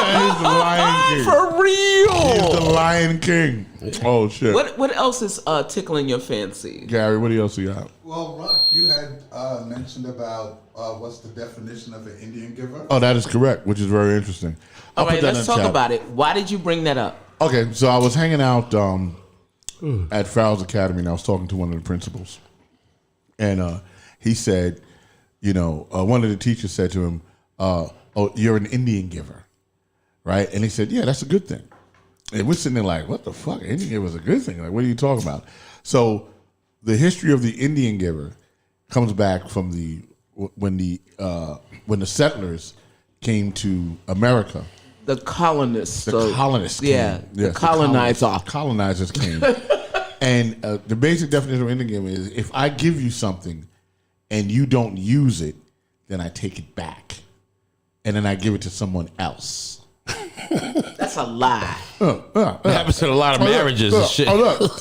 Lion King. For real. He's the Lion King. Oh, shit. What else is tickling your fancy? Gary, what else you got? Well, Rock, you had mentioned about what's the definition of an Indian giver? Oh, that is correct, which is very interesting. I'll All right, put that in let's the talk chat. about it. Why did you bring that up? Okay, so I was hanging out at Farrell's Academy, and I was talking to one of the principals. And he said, one of the teachers said to him, oh, you're an Indian giver, right? And he said, yeah, that's a good thing. And we're sitting there like, what the fuck? Indian giver is a good thing. Like, what are you talking about? So the history of the Indian giver comes back from when the settlers came to America. The colonists. The colonists came. Yeah, Yes, the colonizer. colonizers came. And the basic definition of Indian giver is if I give you something and you don't use it, then I take it back. And then I give it to someone else. That's a lie. That happens in a lot of marriages and shit. Oh, look.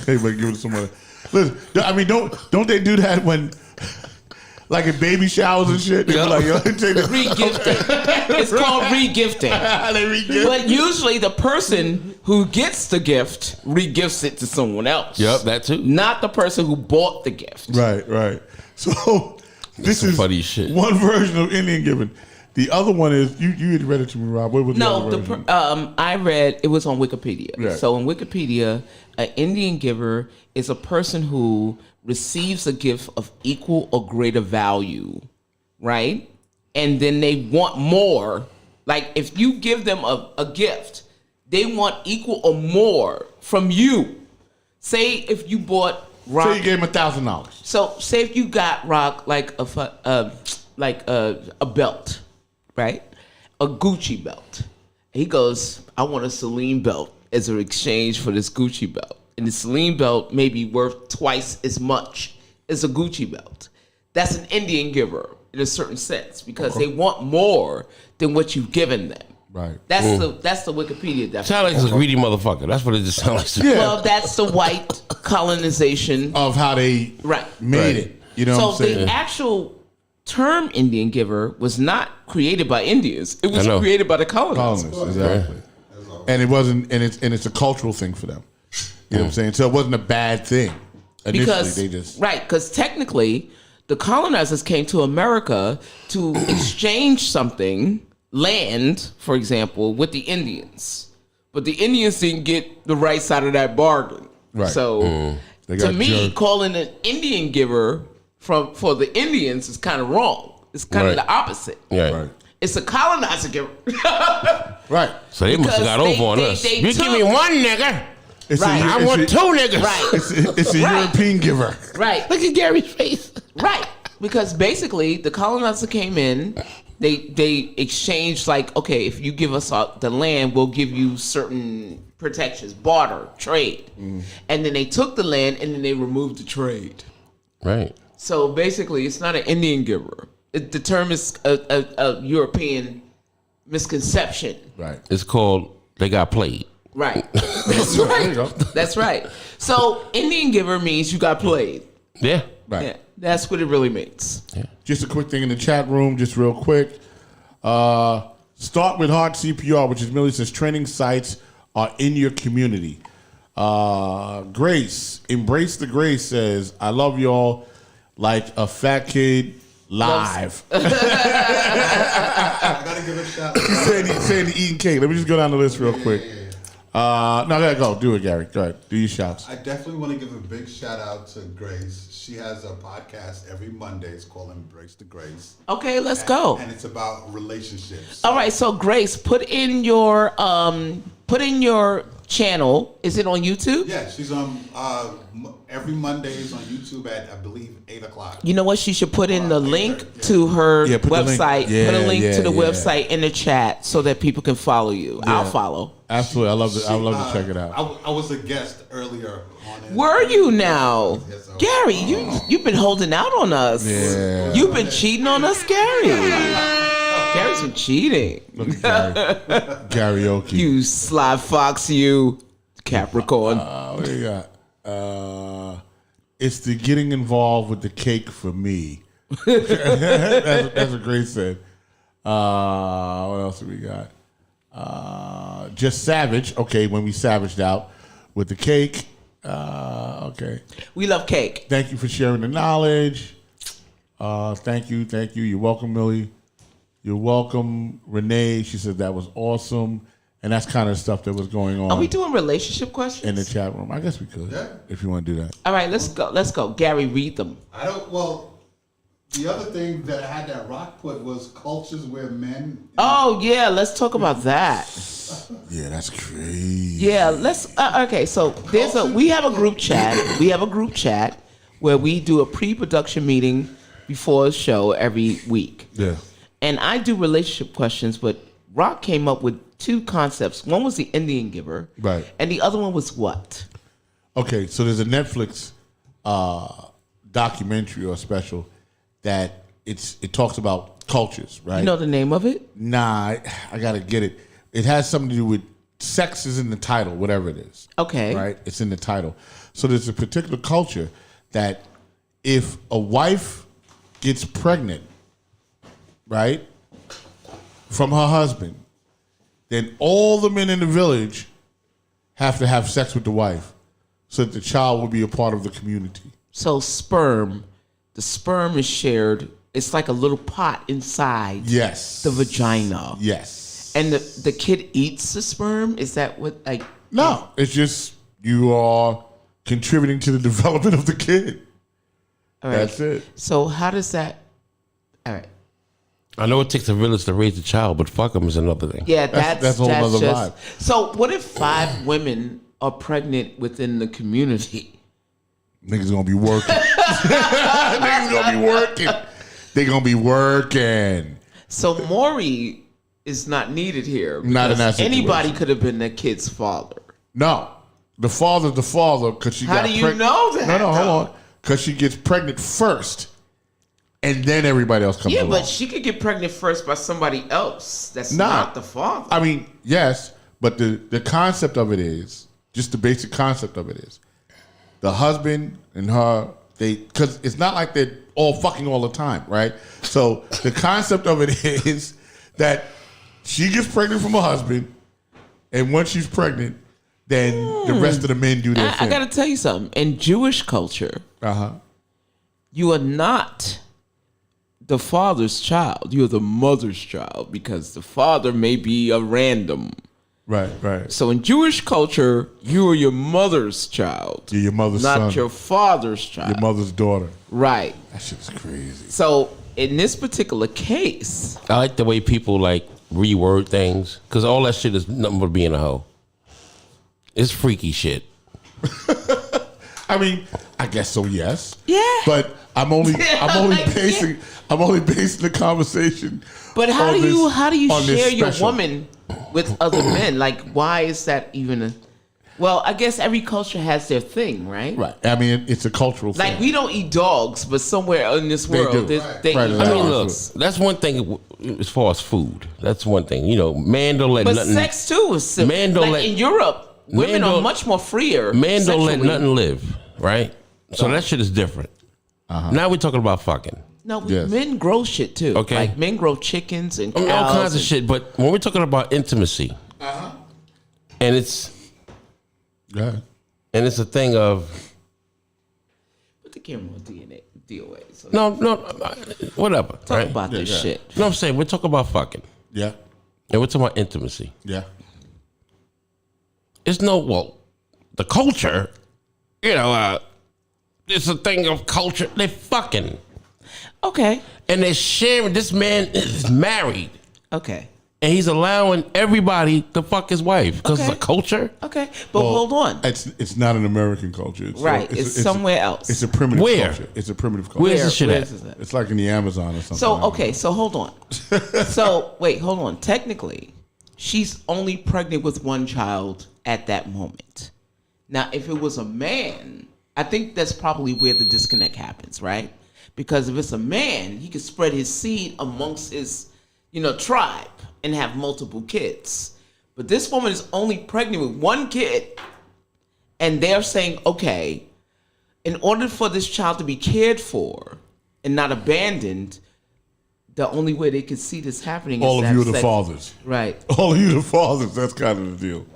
Hey, but give it to someone. Listen, I mean, don't they do that when, like in baby showers and shit? They be like, yo, take this. Regifting. It's called regifting. They re-gift. But usually the person who gets the gift regifts it to someone else. Yep, that too. Not the person who bought the gift. Right. So this some is funny shit. one version of Indian giving. The other one is you had read it to me, Rob. What was the No, other version? I read it was on Wikipedia. Right. So in Wikipedia, an Indian giver is a person who receives a gift of equal or greater value, right? And then they want more. Like if you give them a gift, they want equal or more from you. Say if you bought Rock. Say you gave him $1,000. So say if you got Rock like a belt, right? A Gucci belt. He goes, I want a Celine belt as an exchange for this Gucci belt. And the Celine belt may be worth twice as much as a Gucci belt. That's an Indian giver in a certain sense because they want more than what you've given them. Right. That's the Wikipedia definition. Sound like a greedy motherfucker. That's what it just sounds like. Yeah. Well, that's the white colonization Of how they made it. You know what I'm So saying? the actual term Indian giver was not created by Indians. It was created by the colonizers. Colonists, exactly. And it wasn't, and it's a cultural thing for them. You know what I'm saying? So it wasn't a bad thing. Initially, Because technically, the colonizers came to America to exchange something, land, for example, with the Indians. But the Indians didn't get the right side of that bargain. Right. So to me, calling an Indian giver for the Indians is kind of wrong. It's kind of the opposite. Yeah. Right. It's a colonizer giver. Right. So they must have got over on us. You give me one nigga. It's Right. I want two niggas. Right. It's a Right. European giver. Right. Look at Gary's face. Right. Because basically the colonizer came in, they exchanged like, okay, if you give us the land, we'll give you certain protections, barter, trade. And then they took the land and then they removed the trade. Right. So basically it's not an Indian giver. The term is a European misconception. Right. It's called they got played. Right. That's right. That's right. So Indian giver means you got played. Yeah. Right. Yeah. That's what it really means. Just a quick thing in the chat room, just real quick. Start with Hard CPR, which is Millie says training sites are in your community. Grace, Embrace the Grace says, I love y'all like a fat kid live. I gotta give a shout out. saying the eating cake. Let me just go down the list real quick. No, go. Do it, Gary. Go ahead. Do your shouts. I definitely want to give a big shout out to Grace. She has a podcast every Monday. It's called Embrace the Grace. Okay, let's go. And it's about relationships. All right, so Grace, put in your channel. Is it on YouTube? Yeah, she's on every Mondays on YouTube at, I believe, 8 o'clock. You know what? She should put in the link to her Yeah, put the link. website. Yeah, put a link to the yeah. website in the chat so that people can follow you. I'll follow. Absolutely. I love to check it out. I was a guest earlier on it. Were you now? Yes, I was. Gary, you've been holding out on us. Yeah. You've been cheating on us, Gary. Gary's been cheating. Look at Gary. Karaoke. You sly fox, you Capricorn. What do you got? It's the getting involved with the cake for me. that's what Grace said. What else do we got? Just savage. Okay, when we savaged out with the cake. Okay. We love cake. Thank you for sharing the knowledge. Thank you. You're welcome, Millie. You're welcome, Renee. She said that was awesome. And that's kind of stuff that was going on. Are we doing relationship questions? in the chat room? I guess we could, if you want to do that. All right, let's go. Gary, read them. The other thing that I had that Rock put was cultures where men. Oh yeah, let's talk about that. Yeah, that's crazy. Yeah, let's. Okay, so we have a group chat. We have a group chat where we do a pre-production meeting before a show every week. Yeah. And I do relationship questions, but Rock came up with two concepts. One was the Indian giver, Right. And the other one was what? Okay, so there's a Netflix documentary or special that it talks about cultures, right? You know the name of it? Nah, I gotta get it. It has something to do with sex is in the title, whatever it is. Okay. Right? It's in the title. So there's a particular culture that if a wife gets pregnant, right, from her husband, then all the men in the village have to have sex with the wife so that the child will be a part of the community. So the sperm is shared. It's like a little pot inside Yes. the vagina. Yes. And the kid eats the sperm? Is that what, like... No, it's just you are contributing to the development of the kid. All right. That's it. So how does that... All right. I know it takes a village to raise a child, but fuck them is another thing. Yeah, That's that's a whole other vibe. So what if 5 women are pregnant within the community? Niggas gonna be working. Niggas gonna be working. They gonna be working. So Maury is not needed here. Not in that because anybody situation. could have been the kid's father. No, the father's the father because she How got do you know that? No, hold though? on. Because she gets pregnant first, and then everybody else comes Yeah, along. but she could get pregnant first by somebody else. That's Nah. not the father. I mean, yes, but the concept of it is, just the basic concept of it is, the husband and her, because it's not like they're all fucking all the time, right? So the concept of it is that she gets pregnant from her husband, and once she's pregnant, then the rest of the men do their I thing. got to tell you something. In Jewish culture, you are not the father's child. You're the mother's child because the father may be a random. Right. So in Jewish culture, you are your mother's child. You're your mother's not son. your father's child. Your mother's daughter. Right. That shit's crazy. So in this particular case, I like the way people like reword things because all that shit is nothing but being a hoe. It's freaky shit. I mean, I guess so. Yes. Yeah. But I'm only Like, basing the conversation. but how on do you on this share your special. woman with other men? Like, why is that even a? Well, I guess every culture has their thing, right? Right. I mean, it's a cultural thing. Like we don't eat dogs, but somewhere in this They world, do. they Right. eat I I dogs. mean, look, that's one thing as far as food. That's one thing. You know, man don't let But nothing. sex too is simple. Man don't like let- in Europe, women man are don't- much more freer. Man don't let sexually. nothing live, right? So that shit is different. Now we're talking about fucking. No, Yes. men grow shit too. Okay. Like men grow chickens and I mean, cows all kinds of and- shit. But when we're talking about intimacy, and it's Yeah. a thing of Put the camera on DOA. So no, whatever. talk right? about this yeah. shit. You know what I'm saying? We're talking about fucking, Yeah. and we're talking about intimacy. Yeah. It's the culture, it's a thing of culture. They're fucking. Okay. And they're sharing. This man is married. Okay. And he's allowing everybody to fuck his wife because Okay. it's a culture. Okay. But hold on. It's not an American culture. It's Right. It's somewhere else. It's a primitive Where? culture. It's a primitive culture. Where's this shit Where at? is that? It's like in the Amazon or something. So like okay, so hold on. So wait, hold on. Technically, she's only pregnant with one child at that moment. Now, if it was a man, I think that's probably where the disconnect happens, right? Because if it's a man, he can spread his seed amongst his, tribe and have multiple kids. But this woman is only pregnant with one kid, and they're saying, okay, in order for this child to be cared for and not abandoned, the only way they can see this happening is All to of you are have the sex. fathers. Right. All of you the fathers. That's kind of the deal.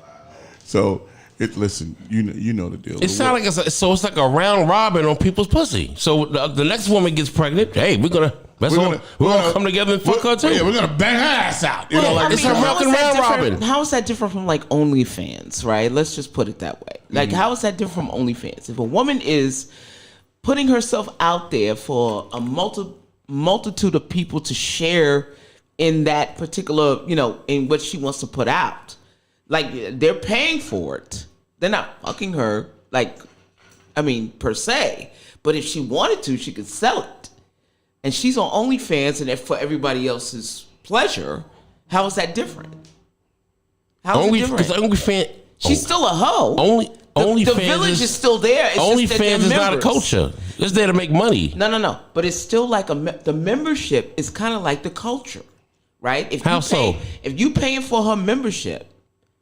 So listen, you know the deal. It sounds like it's like a round robin on people's pussy. So the next woman gets pregnant. Hey, we're gonna come together and fuck her too. Yeah, we're gonna bang her ass out. Well, I it's mean, a how rock is and that round different- robin. How is that different from like OnlyFans, right? Let's just put it that way. Like, how is that different from OnlyFans? If a woman is putting herself out there for a multitude of people to share in that particular, in what she wants to put out, like they're paying for it. They're not fucking her, per se. But if she wanted to, she could sell it. And she's on OnlyFans, and if for everybody else's pleasure, how is that different? How is it different? Because OnlyFans, She's still a hoe. the OnlyFans village is still there. It's just that they're OnlyFans is not a members. culture. It's there to make money. No. But it's still like the membership is kind of like the culture, right? If How you so? If you paying for her membership,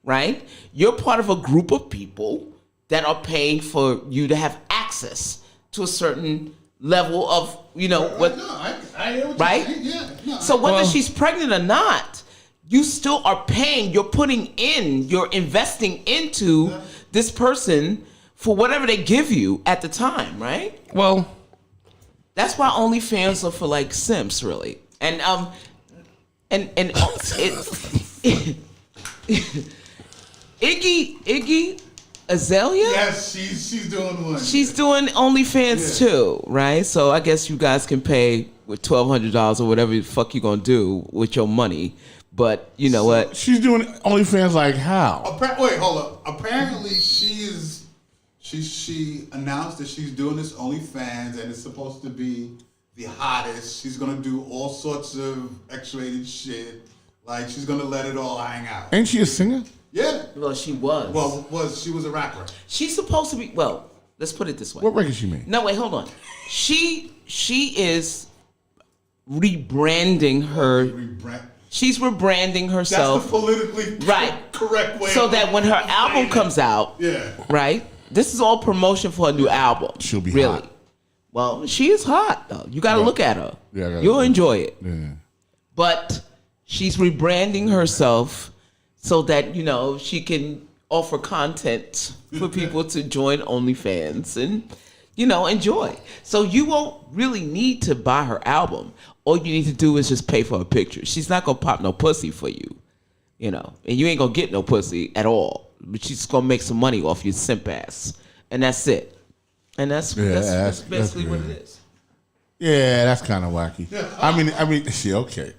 right? You're part of a group of people that are paying for you to have access to a certain level of, what. No, I hear what Right? you're saying. Yeah. No, So whether Well- she's pregnant or not, you still are paying. You're you're investing into this person for whatever they give you at the time, right? Well, That's why OnlyFans are for like simps, really. And Iggy Azalea. yes, she's doing one. She's doing OnlyFans too, right? So I guess you guys can pay with $1,200 or whatever the fuck you gonna do with your money. But you know what? She's doing OnlyFans like how? Wait, hold up. Apparently, she announced that she's doing this OnlyFans, and it's supposed to be the hottest. She's gonna do all sorts of X-rated shit. Like she's gonna let it all hang out. Ain't she a singer? Yeah. Well, she was. Well, she was a rapper. She's supposed to be. Well, let's put it this way. What record she made? No, wait, hold on. She is rebranding her. She's rebranding herself. That's the politically right. correct way. So that when her album it. comes out, Yeah. right? This is all promotion for her new album. She'll be really hot. Well, she is hot though. You got to look at her. Yeah, you'll enjoy it. Yeah. But she's rebranding herself so that she can offer content for people to join OnlyFans and enjoy. So you won't really need to buy her album. All you need to do is just pay for her picture. She's not gonna pop no pussy for you, and you ain't gonna get no pussy at all. But she's gonna make some money off your simp ass, and that's it. And that's basically what it is. Yeah, that's kind of wacky. I mean, yeah, okay.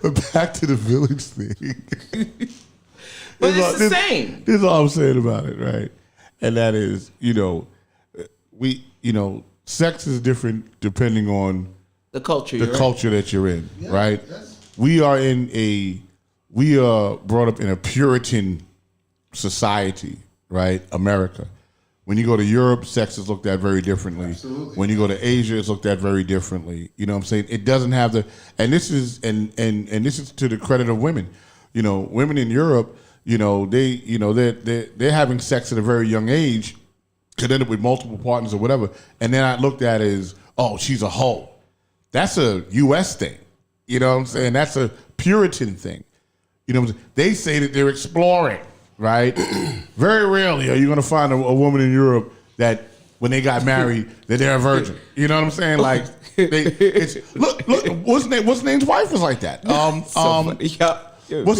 But back to the village thing. But it's the same. This is all I'm saying about it, right? And that is, sex is different depending on the culture that you're in, right? Yes. We are brought up in a Puritan society, right? America. When you go to Europe, sex is looked at very differently. Absolutely. When you go to Asia, it's looked at very differently. You know what I'm saying? It doesn't have and this is to the credit of women. Women in Europe, they're having sex at a very young age, could end up with multiple partners or whatever, and they're not looked at as, oh, she's a hoe. That's a U.S. thing. You know what I'm saying? That's a Puritan thing. You know what I'm saying? They say that they're exploring, right? Very rarely are you going to find a woman in Europe that when they got married, that they're a virgin. You know what I'm saying? Like, look, what's the name's wife was like that. What's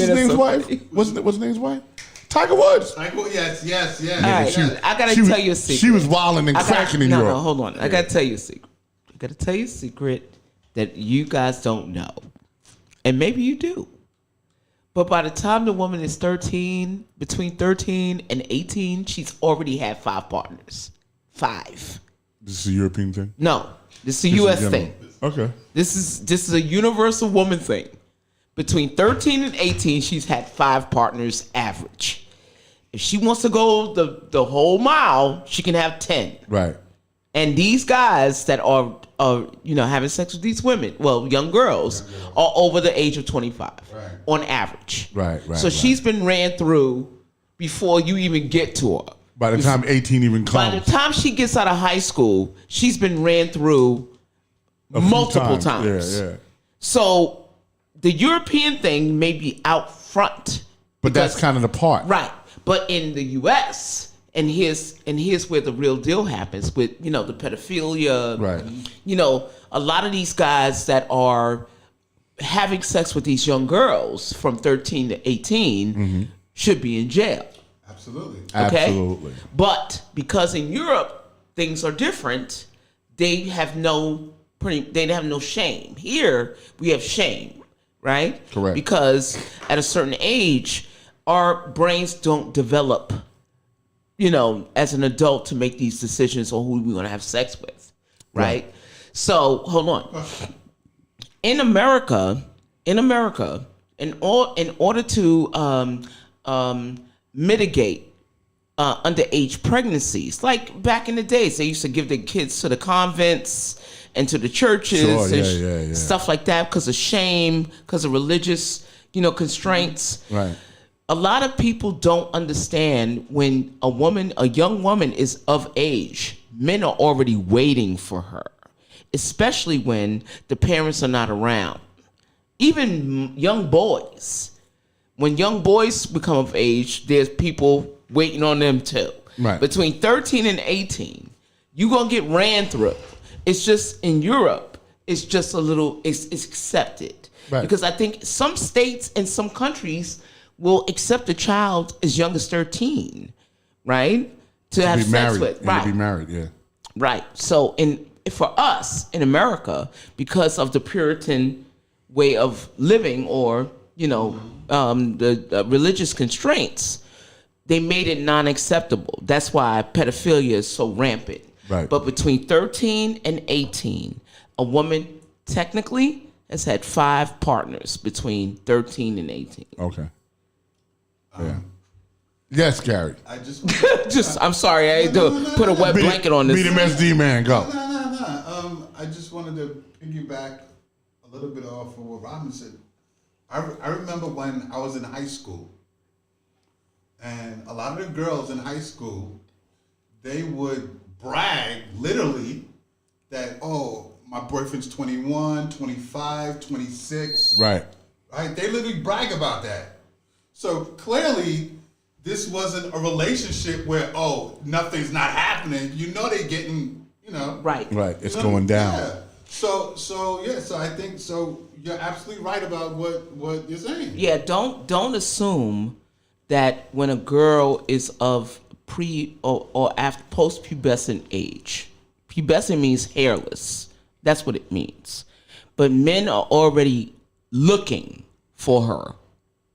his name's wife? What's his name's wife? Tiger Woods. Yes. All right, I gotta tell you a secret. She was wilding and cracking in Europe. No, hold on. I gotta tell you a secret. I gotta tell you a secret that you guys don't know, and maybe you do. But by the time the woman is 13, between 13 and 18, she's already had 5 partners. 5. This is a European thing? No, this is a U.S. thing. Okay. This is a universal woman thing. Between 13 and 18, she's had 5 partners average. If she wants to go the whole mile, she can have 10. Right. And these guys that are having sex with these women, well, young girls, are over the age of 25 on average. Right. So she's been ran through before you even get to her. By the time 18 even comes. By the time she gets out of high school, she's been ran through multiple times. Yeah. So the European thing may be out front. But that's kind of the part. Right. But in the U.S., and here's where the real deal happens with, the pedophilia. Right. A lot of these guys that are having sex with these young girls from 13 to 18 should be in jail. Absolutely. Okay? Absolutely. But because in Europe things are different, they have no shame. Here we have shame, right? Correct. Because at a certain age, our brains don't develop, as an adult to make these decisions on who we're going to have sex with, right? So hold on. In America, in order to mitigate underage pregnancies, like back in the days, they used to give their kids to the convents and to the churches and stuff like that because of shame, because of religious, constraints. Right. A lot of people don't understand when a young woman is of age, men are already waiting for her, especially when the parents are not around. Even young boys. When young boys become of age, there's people waiting on them too. Right. Between 13 and 18, you're going to get ran through. It's just in Europe, it's just it's accepted. Right. Because I think some states and some countries will accept a child as young as 13, right? To have sex with. Right. To be married, yeah. Right. So for us in America, because of the Puritan way of living or, the religious constraints, they made it non-acceptable. That's why pedophilia is so rampant. Right. But between 13 and 18, a woman technically has had 5 partners between 13 and 18. Okay. Yeah. Yes, Gary. I just I'm sorry, I had to put a wet blanket on this. Be the SD man, go. No. I just wanted to piggyback a little bit off of what Robin said. I remember when I was in high school, and a lot of the girls in high school, they would brag literally that, oh, my boyfriend's 21, 25, 26. Right. Right? They literally brag about that. So clearly, this wasn't a relationship where, oh, nothing's not happening. You know they're getting, Right. Right. It's going down. Yeah. So I think so. You're absolutely right about what you're saying. Yeah, don't assume that when a girl is of pre or after post-pubescent age. Pubescent means hairless. That's what it means. But men are already looking for her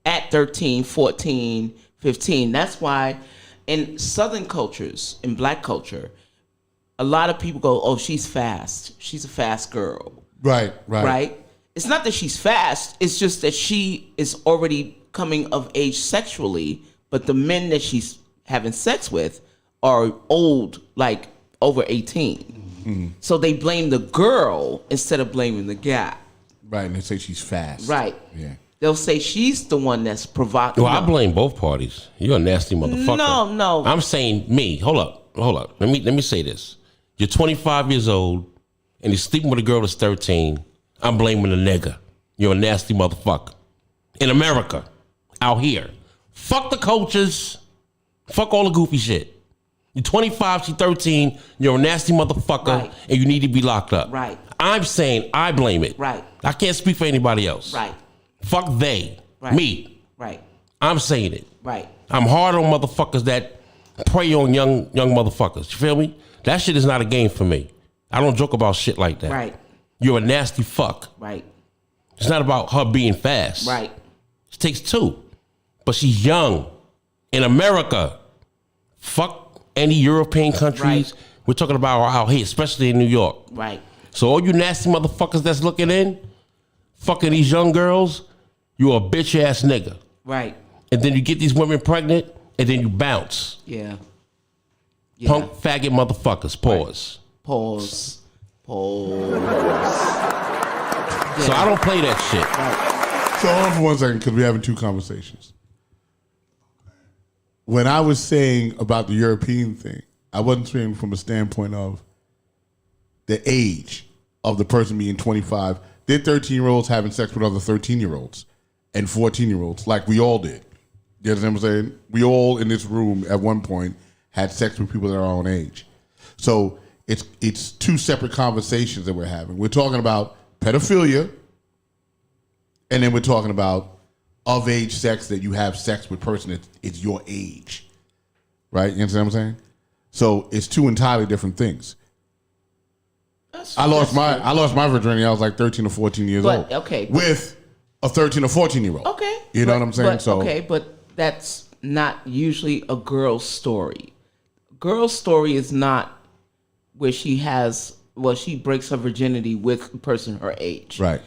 at 13, 14, 15. That's why in Southern cultures, in Black culture, a lot of people go, oh, she's fast. She's a fast girl. Right. It's not that she's fast. It's just that she is already coming of age sexually, but the men that she's having sex with are old, like over 18. Mm-hmm. So they blame the girl instead of blaming the guy. Right, and they say she's fast. Right. Yeah. They'll say she's the one that's provocative. Well, I blame both parties. You're a nasty motherfucker. No. I'm saying me. Hold up. Let me say this. You're 25 years old and you're sleeping with a girl that's 13. I'm blaming the nigga. You're a nasty motherfucker. In America, out here. Fuck the coaches. Fuck all the goofy shit. You're 25, she's 13. You're a nasty motherfucker, Right. and you need to be locked up. Right. I'm saying I blame it. Right. I can't speak for anybody else. Right. Fuck they. Right. Me. Right. I'm saying it. Right. I'm hard on motherfuckers that prey on young motherfuckers. You feel me? That shit is not a game for me. I don't joke about shit like that. Right. You're a nasty fuck. Right. It's not about her being fast. Right. It takes 2. But she's young. In America, fuck any European countries. Right. We're talking about out here, especially in New York. Right. So all you nasty motherfuckers that's looking in, fucking these young girls, you a bitch ass nigga. Right. And then you get these women pregnant, and then you bounce. Yeah. Punk faggot motherfuckers. Pause. Pause. So I don't play that shit. So hold on for 1 second because we're having 2 conversations. When I was saying about the European thing, I wasn't saying from a standpoint of the age of the person being 25. They're 13-year-olds having sex with other 13-year-olds and 14-year-olds like we all did. You understand what I'm saying? We all in this room at one point had sex with people that are our own age. So it's 2 separate conversations that we're having. We're talking about pedophilia, and then we're talking about of age sex that you have sex with person that is your age. Right? You understand what I'm saying? So it's 2 entirely different things. I lost my virginity. I was like 13 or 14 years old. Okay. With a 13 or 14-year-old. Okay. You know what I'm saying? But that's not usually a girl's story. Girl's story is not where she breaks her virginity with a person her age. Right.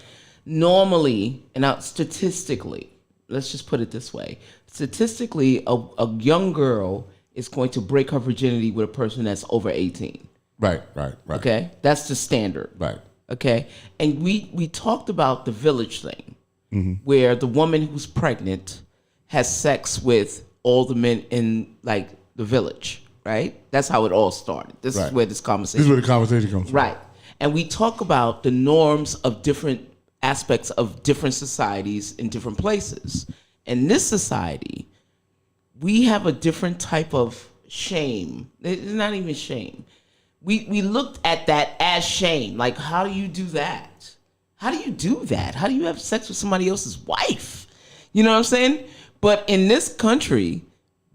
Normally, and statistically, let's just put it this way. Statistically, a young girl is going to break her virginity with a person that's over 18. Right. Okay? That's the standard. Right. Okay? And we talked about the village thing, where the woman who's pregnant has sex with all the men in, like, the village, right? That's how it all started. This is where this conversation... This is where the conversation comes from. Right. And we talk about the norms of different aspects of different societies in different places. In this society, we have a different type of shame. It's not even shame. We looked at that as shame. Like, how do you do that? How do you do that? How do you have sex with somebody else's wife? You know what I'm saying? But in this country,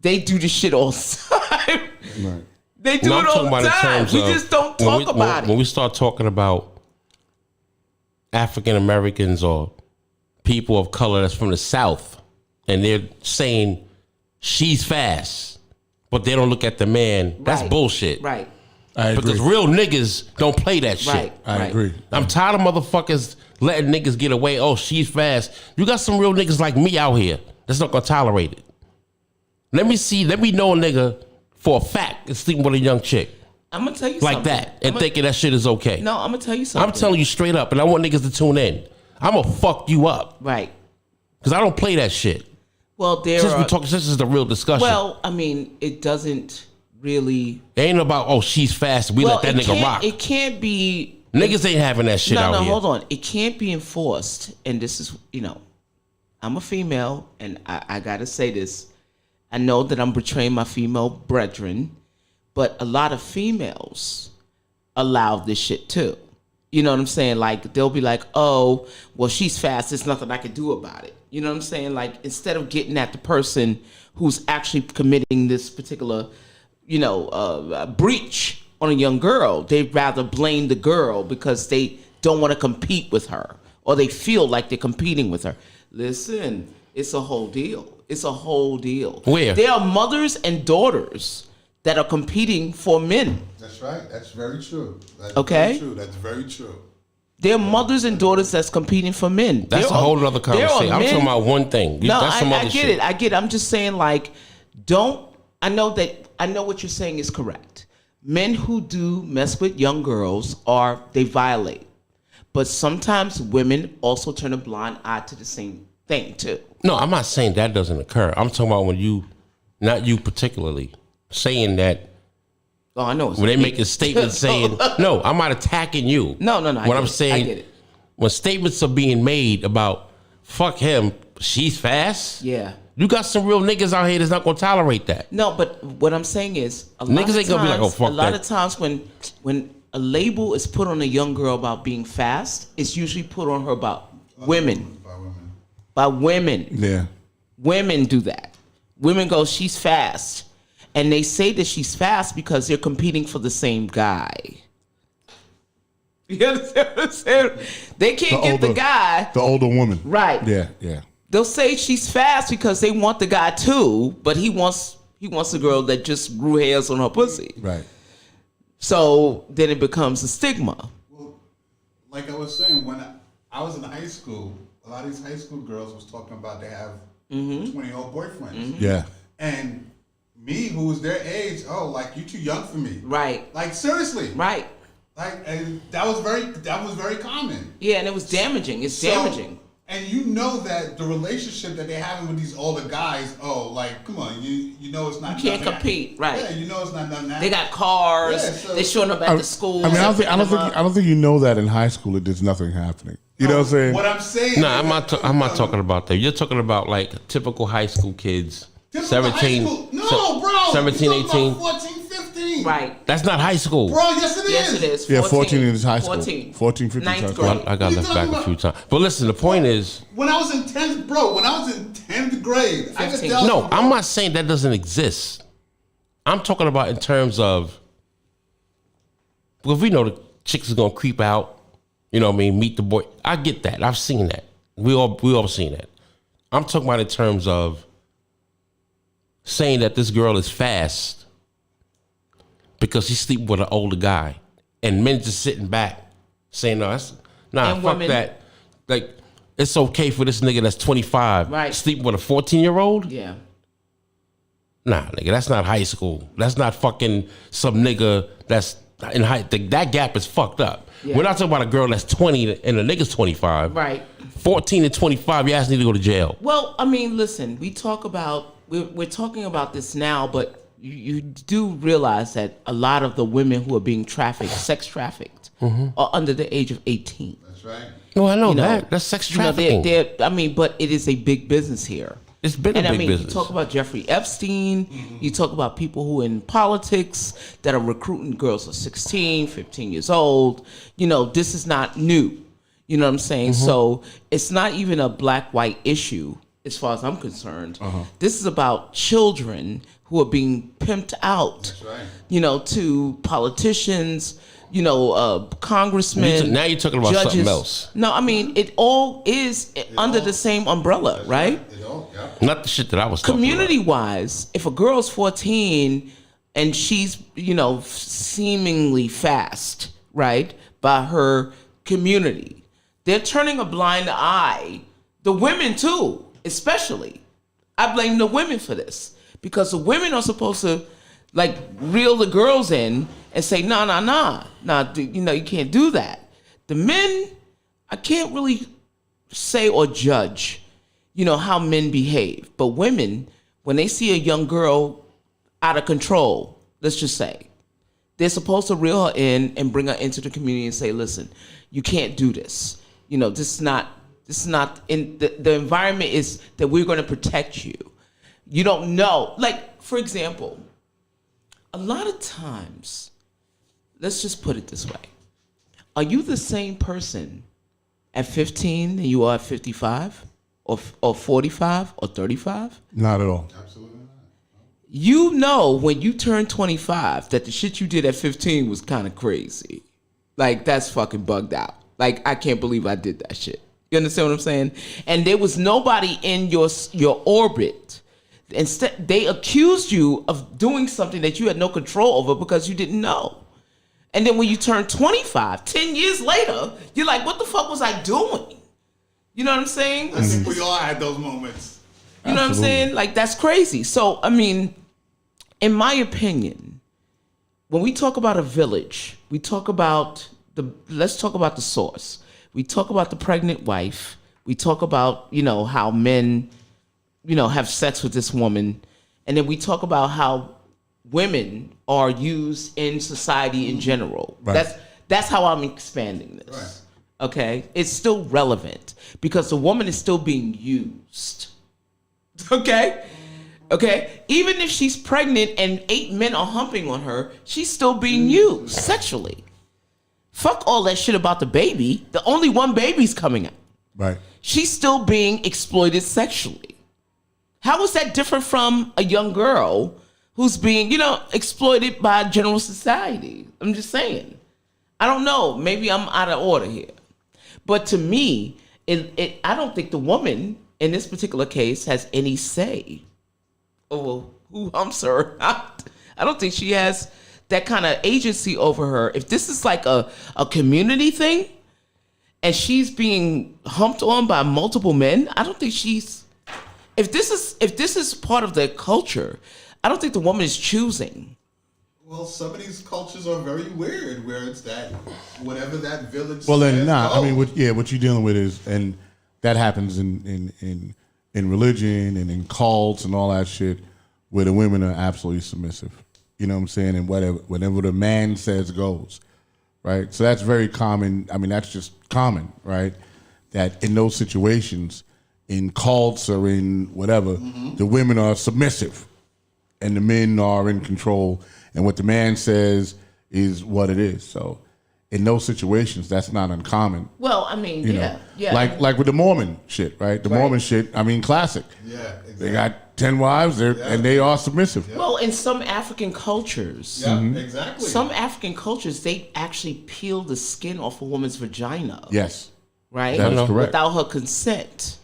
they do this shit all the time. Right. They do it all the time. We just don't talk about it. When we start talking about African Americans or people of color that's from the South, and they're saying she's fast, but they don't look at the man, that's bullshit. Right. I agree. Because real niggas don't play that shit. Right. I agree. I'm tired of motherfuckers letting niggas get away. Oh, she's fast. You got some real niggas like me out here that's not gonna tolerate it. Let me know a nigga for a fact is sleeping with a young chick. I'm gonna tell you like something. that and thinking that shit is okay. No, I'm gonna tell you something. I'm telling you straight up, and I want niggas to tune in. I'm gonna fuck you up. Right. Because I don't play that shit. Well, This is the real discussion. Well, I mean, it doesn't really. It ain't about, oh, she's fast. We let that nigga rock. It can't be. Niggas ain't having that shit out here. No, hold on. It can't be enforced. And this is, I'm a female, and I gotta say this. I know that I'm betraying my female brethren, but a lot of females allow this shit too. You know what I'm saying? Like, they'll be like, oh, well, she's fast. There's nothing I can do about it. You know what I'm saying? Like, instead of getting at the person who's actually committing this particular, breach on a young girl, they'd rather blame the girl because they don't want to compete with her or they feel like they're competing with her. Listen, it's a whole deal. It's a whole deal. Where? There are mothers and daughters that are competing for men. That's right. That's very true. That's Okay. very true. That's very true. There are mothers and daughters that's compeing for men. That's a whole other conversation. I'm talking about one thing. No, That's some I other get shit. it. I get it. I'm just saying, like, I know what you're saying is correct. Men who do mess with young girls they violate. But sometimes women also turn a blind eye to the same thing too. No, I'm not saying that doesn't occur. I'm talking about when you, not you particularly, saying that. Oh, I know. When they make a statement saying, no, I'm not attacking you. No. What I'm saying, I get it. when statements are being made about, fuck him, she's fast. Yeah. You got some real niggas out here that's not gonna tolerate that. No, but what I'm saying is, Niggas ain't gonna be like, oh, fuck a lot that. of times when a label is put on a young girl about being fast, it's usually put on her about women. By women. Yeah. Women do that. Women go, she's fast. And they say that she's fast because they're competing for the same guy. You understand what I'm saying? They can't get the guy. The older woman. Right. Yeah. They'll say she's fast because they want the guy too, but he wants a girl that just grew hairs on her pussy. Right. So then it becomes a stigma. Well, like I was saying, when I was in high school, a lot of these high school girls was talking about they have 20-year-old boyfriends. Yeah. And me, who was their age, like, you too young for me. Right. Like, seriously. Right. Like, and that was very common. Yeah, and it was damaging. It's damaging. And you know that the relationship that they're having with these older guys, like, come on, you know it's not. You can't nothing compete, right? Yeah, you know it's not nothing. They got cars. Yeah, so- They're showing up at the schools. I mean, I don't think you know that in high school. There's nothing happening. You know what I'm saying? What I'm saying. No, I'm not talking about that. You're talking about like typical high school kids. Typical 17. high school. No, bro. 17, You're talking 18. about 14, 15. Right. That's not high school. Bro, yes it is. Yes, it is. Yeah, 14 is high school. 14, 15 Ninth high school. grade. I got left back a few times. But listen, the point is. When I was in 10th, grade, I could 15. tell. No, I'm not saying that doesn't exist. I'm talking about in terms of. Because we know the chicks is going to creep out. You know what I mean? Meet the boy. I get that. I've seen that. We all seen that. I'm talking about in terms of saying that this girl is fast because she's sleeping with an older guy, and men just sitting back saying, "No, fuck women, that." Like, it's okay for this nigga that's 25 Right. sleeping with a 14-year-old. Yeah. Nah, nigga, that's not high school. That's not fucking some nigga that's in high. That gap is fucked up. Yeah. We're not talking about a girl that's 20 and a nigga's 25. Right. 14 and 25, your ass need to go to jail. Well, I mean, listen, we're talking about this now, but you do realize that a lot of the women who are being sex trafficked, are under the age of 18. That's right. No, I know You know, that. That's sex trafficking. But it is a big business here. It's been a And I big mean, business. you talk about Jeffrey Epstein, you talk about people who are in politics that are recruiting girls of 16, 15 years old. You know, this is not new. You know what I'm saying? So it's not even a black-white issue as far as I'm concerned. This is about children who are being pimped out, That's right. you know, to politicians, you know, congressmen. Now you're talking about judges. something else. No, I mean, it all is under the same umbrella, right? You know, yeah. Not the shit that I was talking Community-wise, if a girl's 14, and she's, seemingly fast, right, by her community. They're turning a blind eye. The women too, especially. I blame the women for this because the women are supposed to like reel the girls in and say, nah, you can't do that. The men, I can't really say or judge, how men behave. But women, when they see a young girl out of control, let's just say, they're supposed to reel her in and bring her into the community and say, listen, you can't do this. This is not in the environment is that we're going to protect you. You don't know. Like, for example, a lot of times, let's just put it this way. Are you the same person at 15 than you are at 55 or 45 or 35? Not at all. Absolutely not. You know when you turn 25 that the shit you did at 15 was kind of crazy. Like, that's fucking bugged out. Like, I can't believe I did that shit. You understand what I'm saying? And there was nobody in your orbit. Instead, they accused you of doing something that you had no control over because you didn't know. And then when you turn 25, 10 years later, you're like, what the fuck was I doing? You know what I'm saying? I think we all had those moments. You know what I'm saying? Like, that's crazy. So, I mean, in my opinion, when we talk about a village, we talk about let's talk about the source. We talk about the pregnant wife. We talk about, how men, have sex with this woman. And then we talk about how women are used in society in general. Right. That's how I'm expanding this. Right. Okay? It's still relevant because the woman is still being used. Okay? Okay? Even if she's pregnant and 8 men are humping on her, she's still being used sexually. Fuck all that shit about the baby. The only one baby's coming out. Right. She's still being exploited sexually. How is that different from a young girl who's being, exploited by general society? I'm just saying. I don't know. Maybe I'm out of order here. But to me, I don't think the woman in this particular case has any say over who humps her. I don't think she has that kind of agency over her. If this is like a community thing and she's being humped on by multiple men, I don't think she's, if this is part of their culture, I don't think the woman is choosing. Well, some of these cultures are very weird where it's that whatever that village Well, then, says, I mean, go. what you're dealing with is, and that happens in religion and in cults and all that shit, where the women are absolutely submissive. You know what I'm saying? And whatever the man says goes, right? So that's very common. I mean, that's just common, right? That in those situations, in cults or in whatever, the women are submissive and the men are in control. And what the man says is what it is. So in those situations, that's not uncommon. Well, I mean, yeah. Like with the Mormon shit, right? The Mormon shit, I mean, classic. Yeah, exactly. They got 10 wives, and they are submissive. Yeah. Well, in some African cultures, Exactly. some African cultures, they actually peel the skin off a woman's vagina. Yes. Right? That is correct. Without her consent.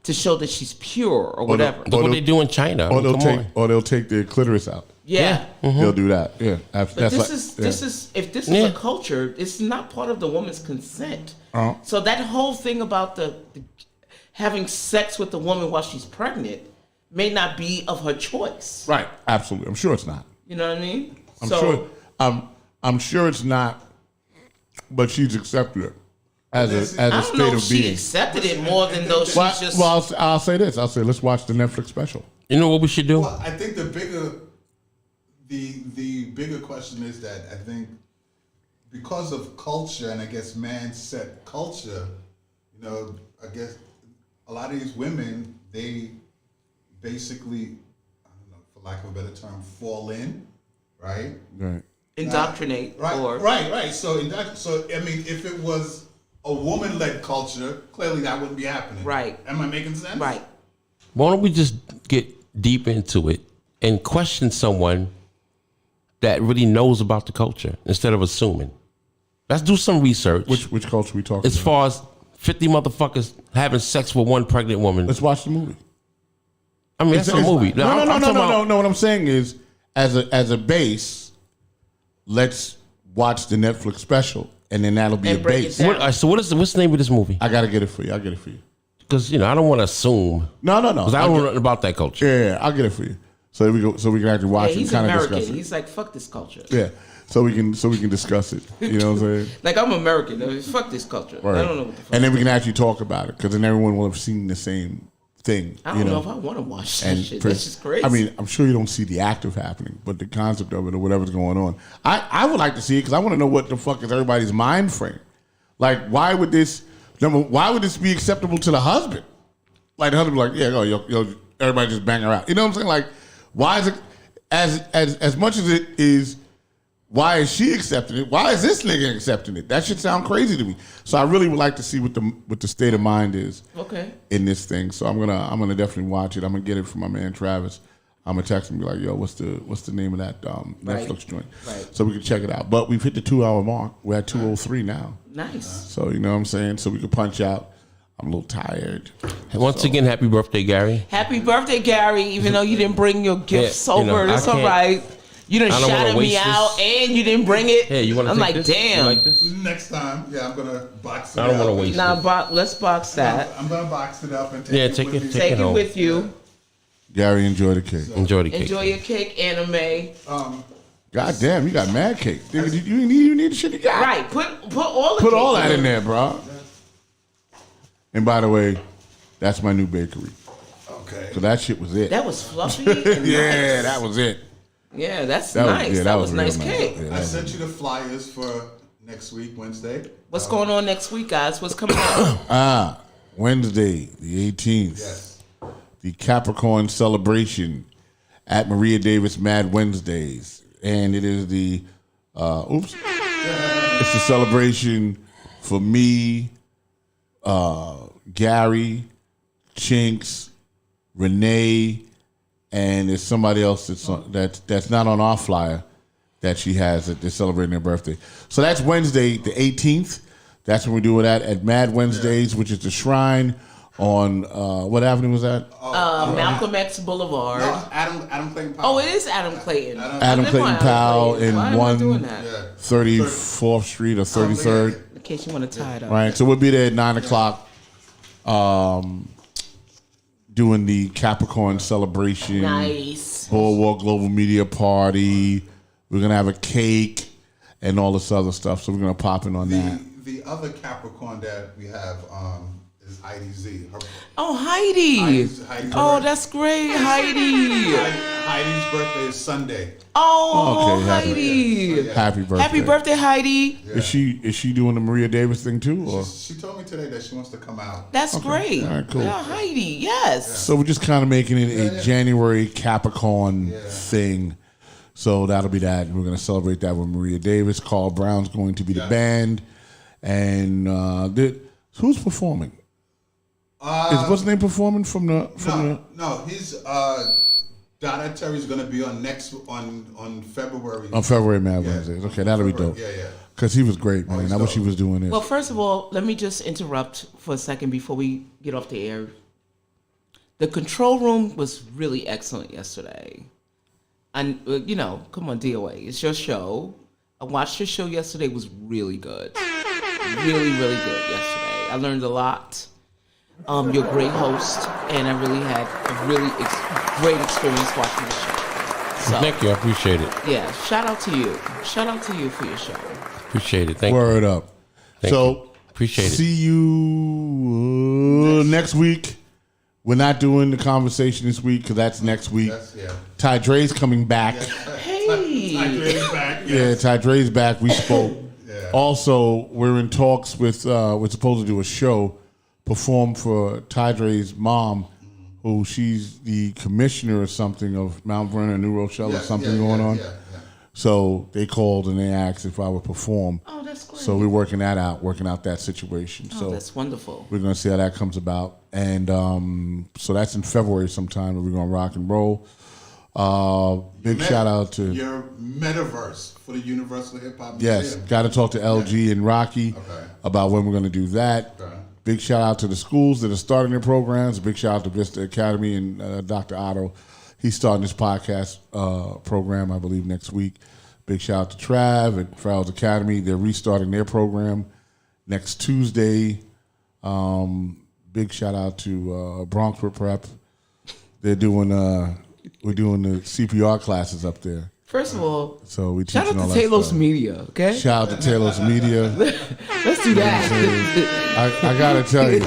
To show that she's pure or whatever. Look what they do in China. Or they'll take their clitoris out. Yeah. They'll do that. Yeah. But this is if this is a culture, it's not part of the woman's consent. So that whole thing about the having sex with the woman while she's pregnant may not be of her choice. Right. Absolutely. I'm sure it's not. You know what I mean? I'm sure it's not, but she's accepted it as a I don't state know if of she being. accepted it more than though she's just. Well, I'll say this. I'll say let's watch the Netflix special. You know what we should do? Well, I think the bigger question is that I think because of culture and I guess man set culture, I guess a lot of these women, they basically, I don't know, for lack of a better term, fall in, right? Right. Indoctrinate. Right. So I mean, if it was a woman-led culture, clearly that wouldn't be happening. Right. Am I making sense? Right. Why don't we just get deep into it and question someone that really knows about the culture instead of assuming? Let's do some research. Which culture we talking as about? far as 50 motherfuckers having sex with one pregnant woman. Let's watch the movie. I mean, that's a movie. No. What I'm saying is, as a base, let's watch the Netflix special, and then that'll be And a break it base. down. So what's the name of this movie? I gotta get it for you. I'll get it for you. Because I don't want to assume. No. Because I don't know nothing about that culture. Yeah, I'll get it for you. So there we go. So we can actually watch Yeah, it and he's kind of American. discuss it. He's like, fuck this culture. Yeah. So we can discuss it. You know what I'm saying? Like, I'm American. Fuck this culture. Right. I don't know what the fuck. And then we can actually talk about it because then everyone will have seen the same thing. I don't know if I want to watch that shit. for- That's just crazy. I mean, I'm sure you don't see the active happening, but the concept of it or whatever's going on. I would like to see it because I want to know what the fuck is everybody's mind frame. Like, why would this be acceptable to the husband? Like, the husband be like, yeah, yo, everybody just bang her out. You know what I'm saying? Like, why is it, as much as it is, why is she accepting it? Why is this nigga accepting it? That should sound crazy to me. So I really would like to see what the state of mind is in this thing. So I'm gonna definitely watch it. I'm gonna get it from my man Travis. I'm gonna text him and be like, yo, what's the name of that Netflix joint? Right. So we can check it out. But we've hit the 2-hour mark. We're at 2:03 now. Nice. So you know what I'm saying? So we can punch out. I'm a little tired. And once again, happy birthday, Gary. Happy birthday, Gary. Even though you didn't bring your gifts Yeah, you know, over, I it's all can't- right. You done I don't wanna shouted me waste out this. and you didn't bring it. Hey, you want to I'm take like, this? damn. You like this? Next time, I'm gonna box it I don't up. wanna waste Now, let's box that. I'm gonna box it up and take Yeah, it take with it- me. take Take it home. with you. Gary, enjoy the cake. Enjoy the cake. Enjoy your cake, anime. God damn, you got mad cake. Nigga, you need the shit you got. Right. Put all the Put cake all that in there, bro. And by the way, that's my new bakery. Okay. So that shit was it. That was fluffy. And Yeah, nice. that was it. Yeah, that's That was- nice. yeah, that that was was nice real nice. cake. Yeah, that I was sent you the flyers for next week, Wednesday. What's going on next week, guys? What's coming up? Wednesday, the 18th. Yes. The Capricorn celebration at Maria Davis Mad Wednesdays. And it is the it's the celebration for me, Gary, Chinks, Renee, and there's somebody else that's not on our flyer that she has that they're celebrating their birthday. So that's Wednesday, the 18th. That's when we do it at Mad Wednesdays, which is the Shrine on what avenue was that? Malcolm X Boulevard. No, Adam Clayton Powell. Oh, it is Adam Clayton. Adam I live on Clayton Powell Clayton. in Why am I doing that? 134th Street or 33rd. In case you want to tie it up. Right, so we'll be there at 9 o'clock, doing the Capricorn celebration. Nice. Boardwalk Global Media Party. We're gonna have a cake and all this other stuff. So we're gonna pop in on that. The other Capricorn that we have is Heidi Z. Oh, Heidi. Heidi's Oh, birthday. that's great, Heidi. Heidi's birthday is Sunday. Oh, Okay, happy- Heidi. Happy birthday! Happy birthday, Heidi. Is she doing the Maria Davis thing too? Or? She told me today that she wants to come out. That's great. All right, cool. Yeah, Heidi. Yes. So we're just kind of making it a January Capricorn thing. So that'll be that. We're gonna celebrate that with Maria Davis. Carl Brown's going to be the band, and who's performing? What's his name performing from the? No, he's Donna Terry's gonna be on on February. On February Mad Yeah. Wednesdays. Okay, that'll be dope. Yeah. Because he was great, man. he's I wish he dope. was doing this. Well, first of all, let me just interrupt for a second before we get off the air. The control room was really excellent yesterday. And, come on, DOA. It's your show. I watched your show yesterday. It was really good. Really, really good yesterday. I learned a lot. You're a great host, and I really had a really great experience watching the show. So, Thank you. I appreciate it. yeah, shout out to you. Shout out to you for your show. Appreciate it. Thank you. Word up. Thank So you. Appreciate it. see you next week. We're not doing the conversation this week because that's next week. Ty Dre's coming back. Hey. Yeah, Ty Dre's back. We spoke. Also, we're in talks with. We're supposed to do a show, perform for Ty Dre's mom, who she's the commissioner or something of Mount Vernon, New Rochelle, or something going on. So they called and they asked if I would perform. Oh, that's great. So we're working out that situation. Oh, So that's wonderful. we're gonna see how that comes about, and so that's in February sometime. And we're gonna rock and roll. Big shout out to your metaverse for the Universal Hip Hop yes, Museum. got to talk to LG and Rocky about when we're gonna do that. Big shout out to the schools that are starting their programs. Big shout out to Vista Academy and Dr. Otto. He's starting his podcast program, I believe, next week. Big shout out to Trav at Frow's Academy. They're restarting their program next Tuesday. Big shout out to Bronxford Prep. They're doing we're doing the CPR classes up there. First of all, So we shout out teaching all to that Talos stuff. Media, okay? Shout out to Talos Media. Let's do that. I gotta tell you,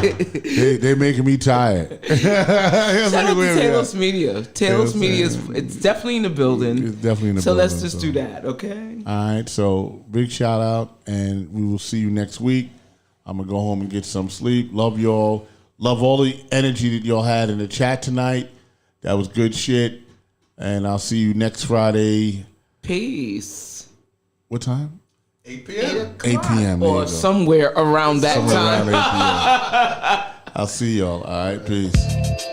they making me tired. Shout out to Talos Media. Talos Media it's definitely in the building. It's definitely in the so building. let's just do that, okay? All right, so big shout out, and we will see you next week. I'm gonna go home and get some sleep. Love y'all. Love all the energy that y'all had in the chat tonight. That was good shit. And I'll see you next Friday. Peace. What time? 8 p.m. 8 p.m. There you Or go. somewhere around that Somewhere time. around 8 p.m. I'll see y'all. All right, peace.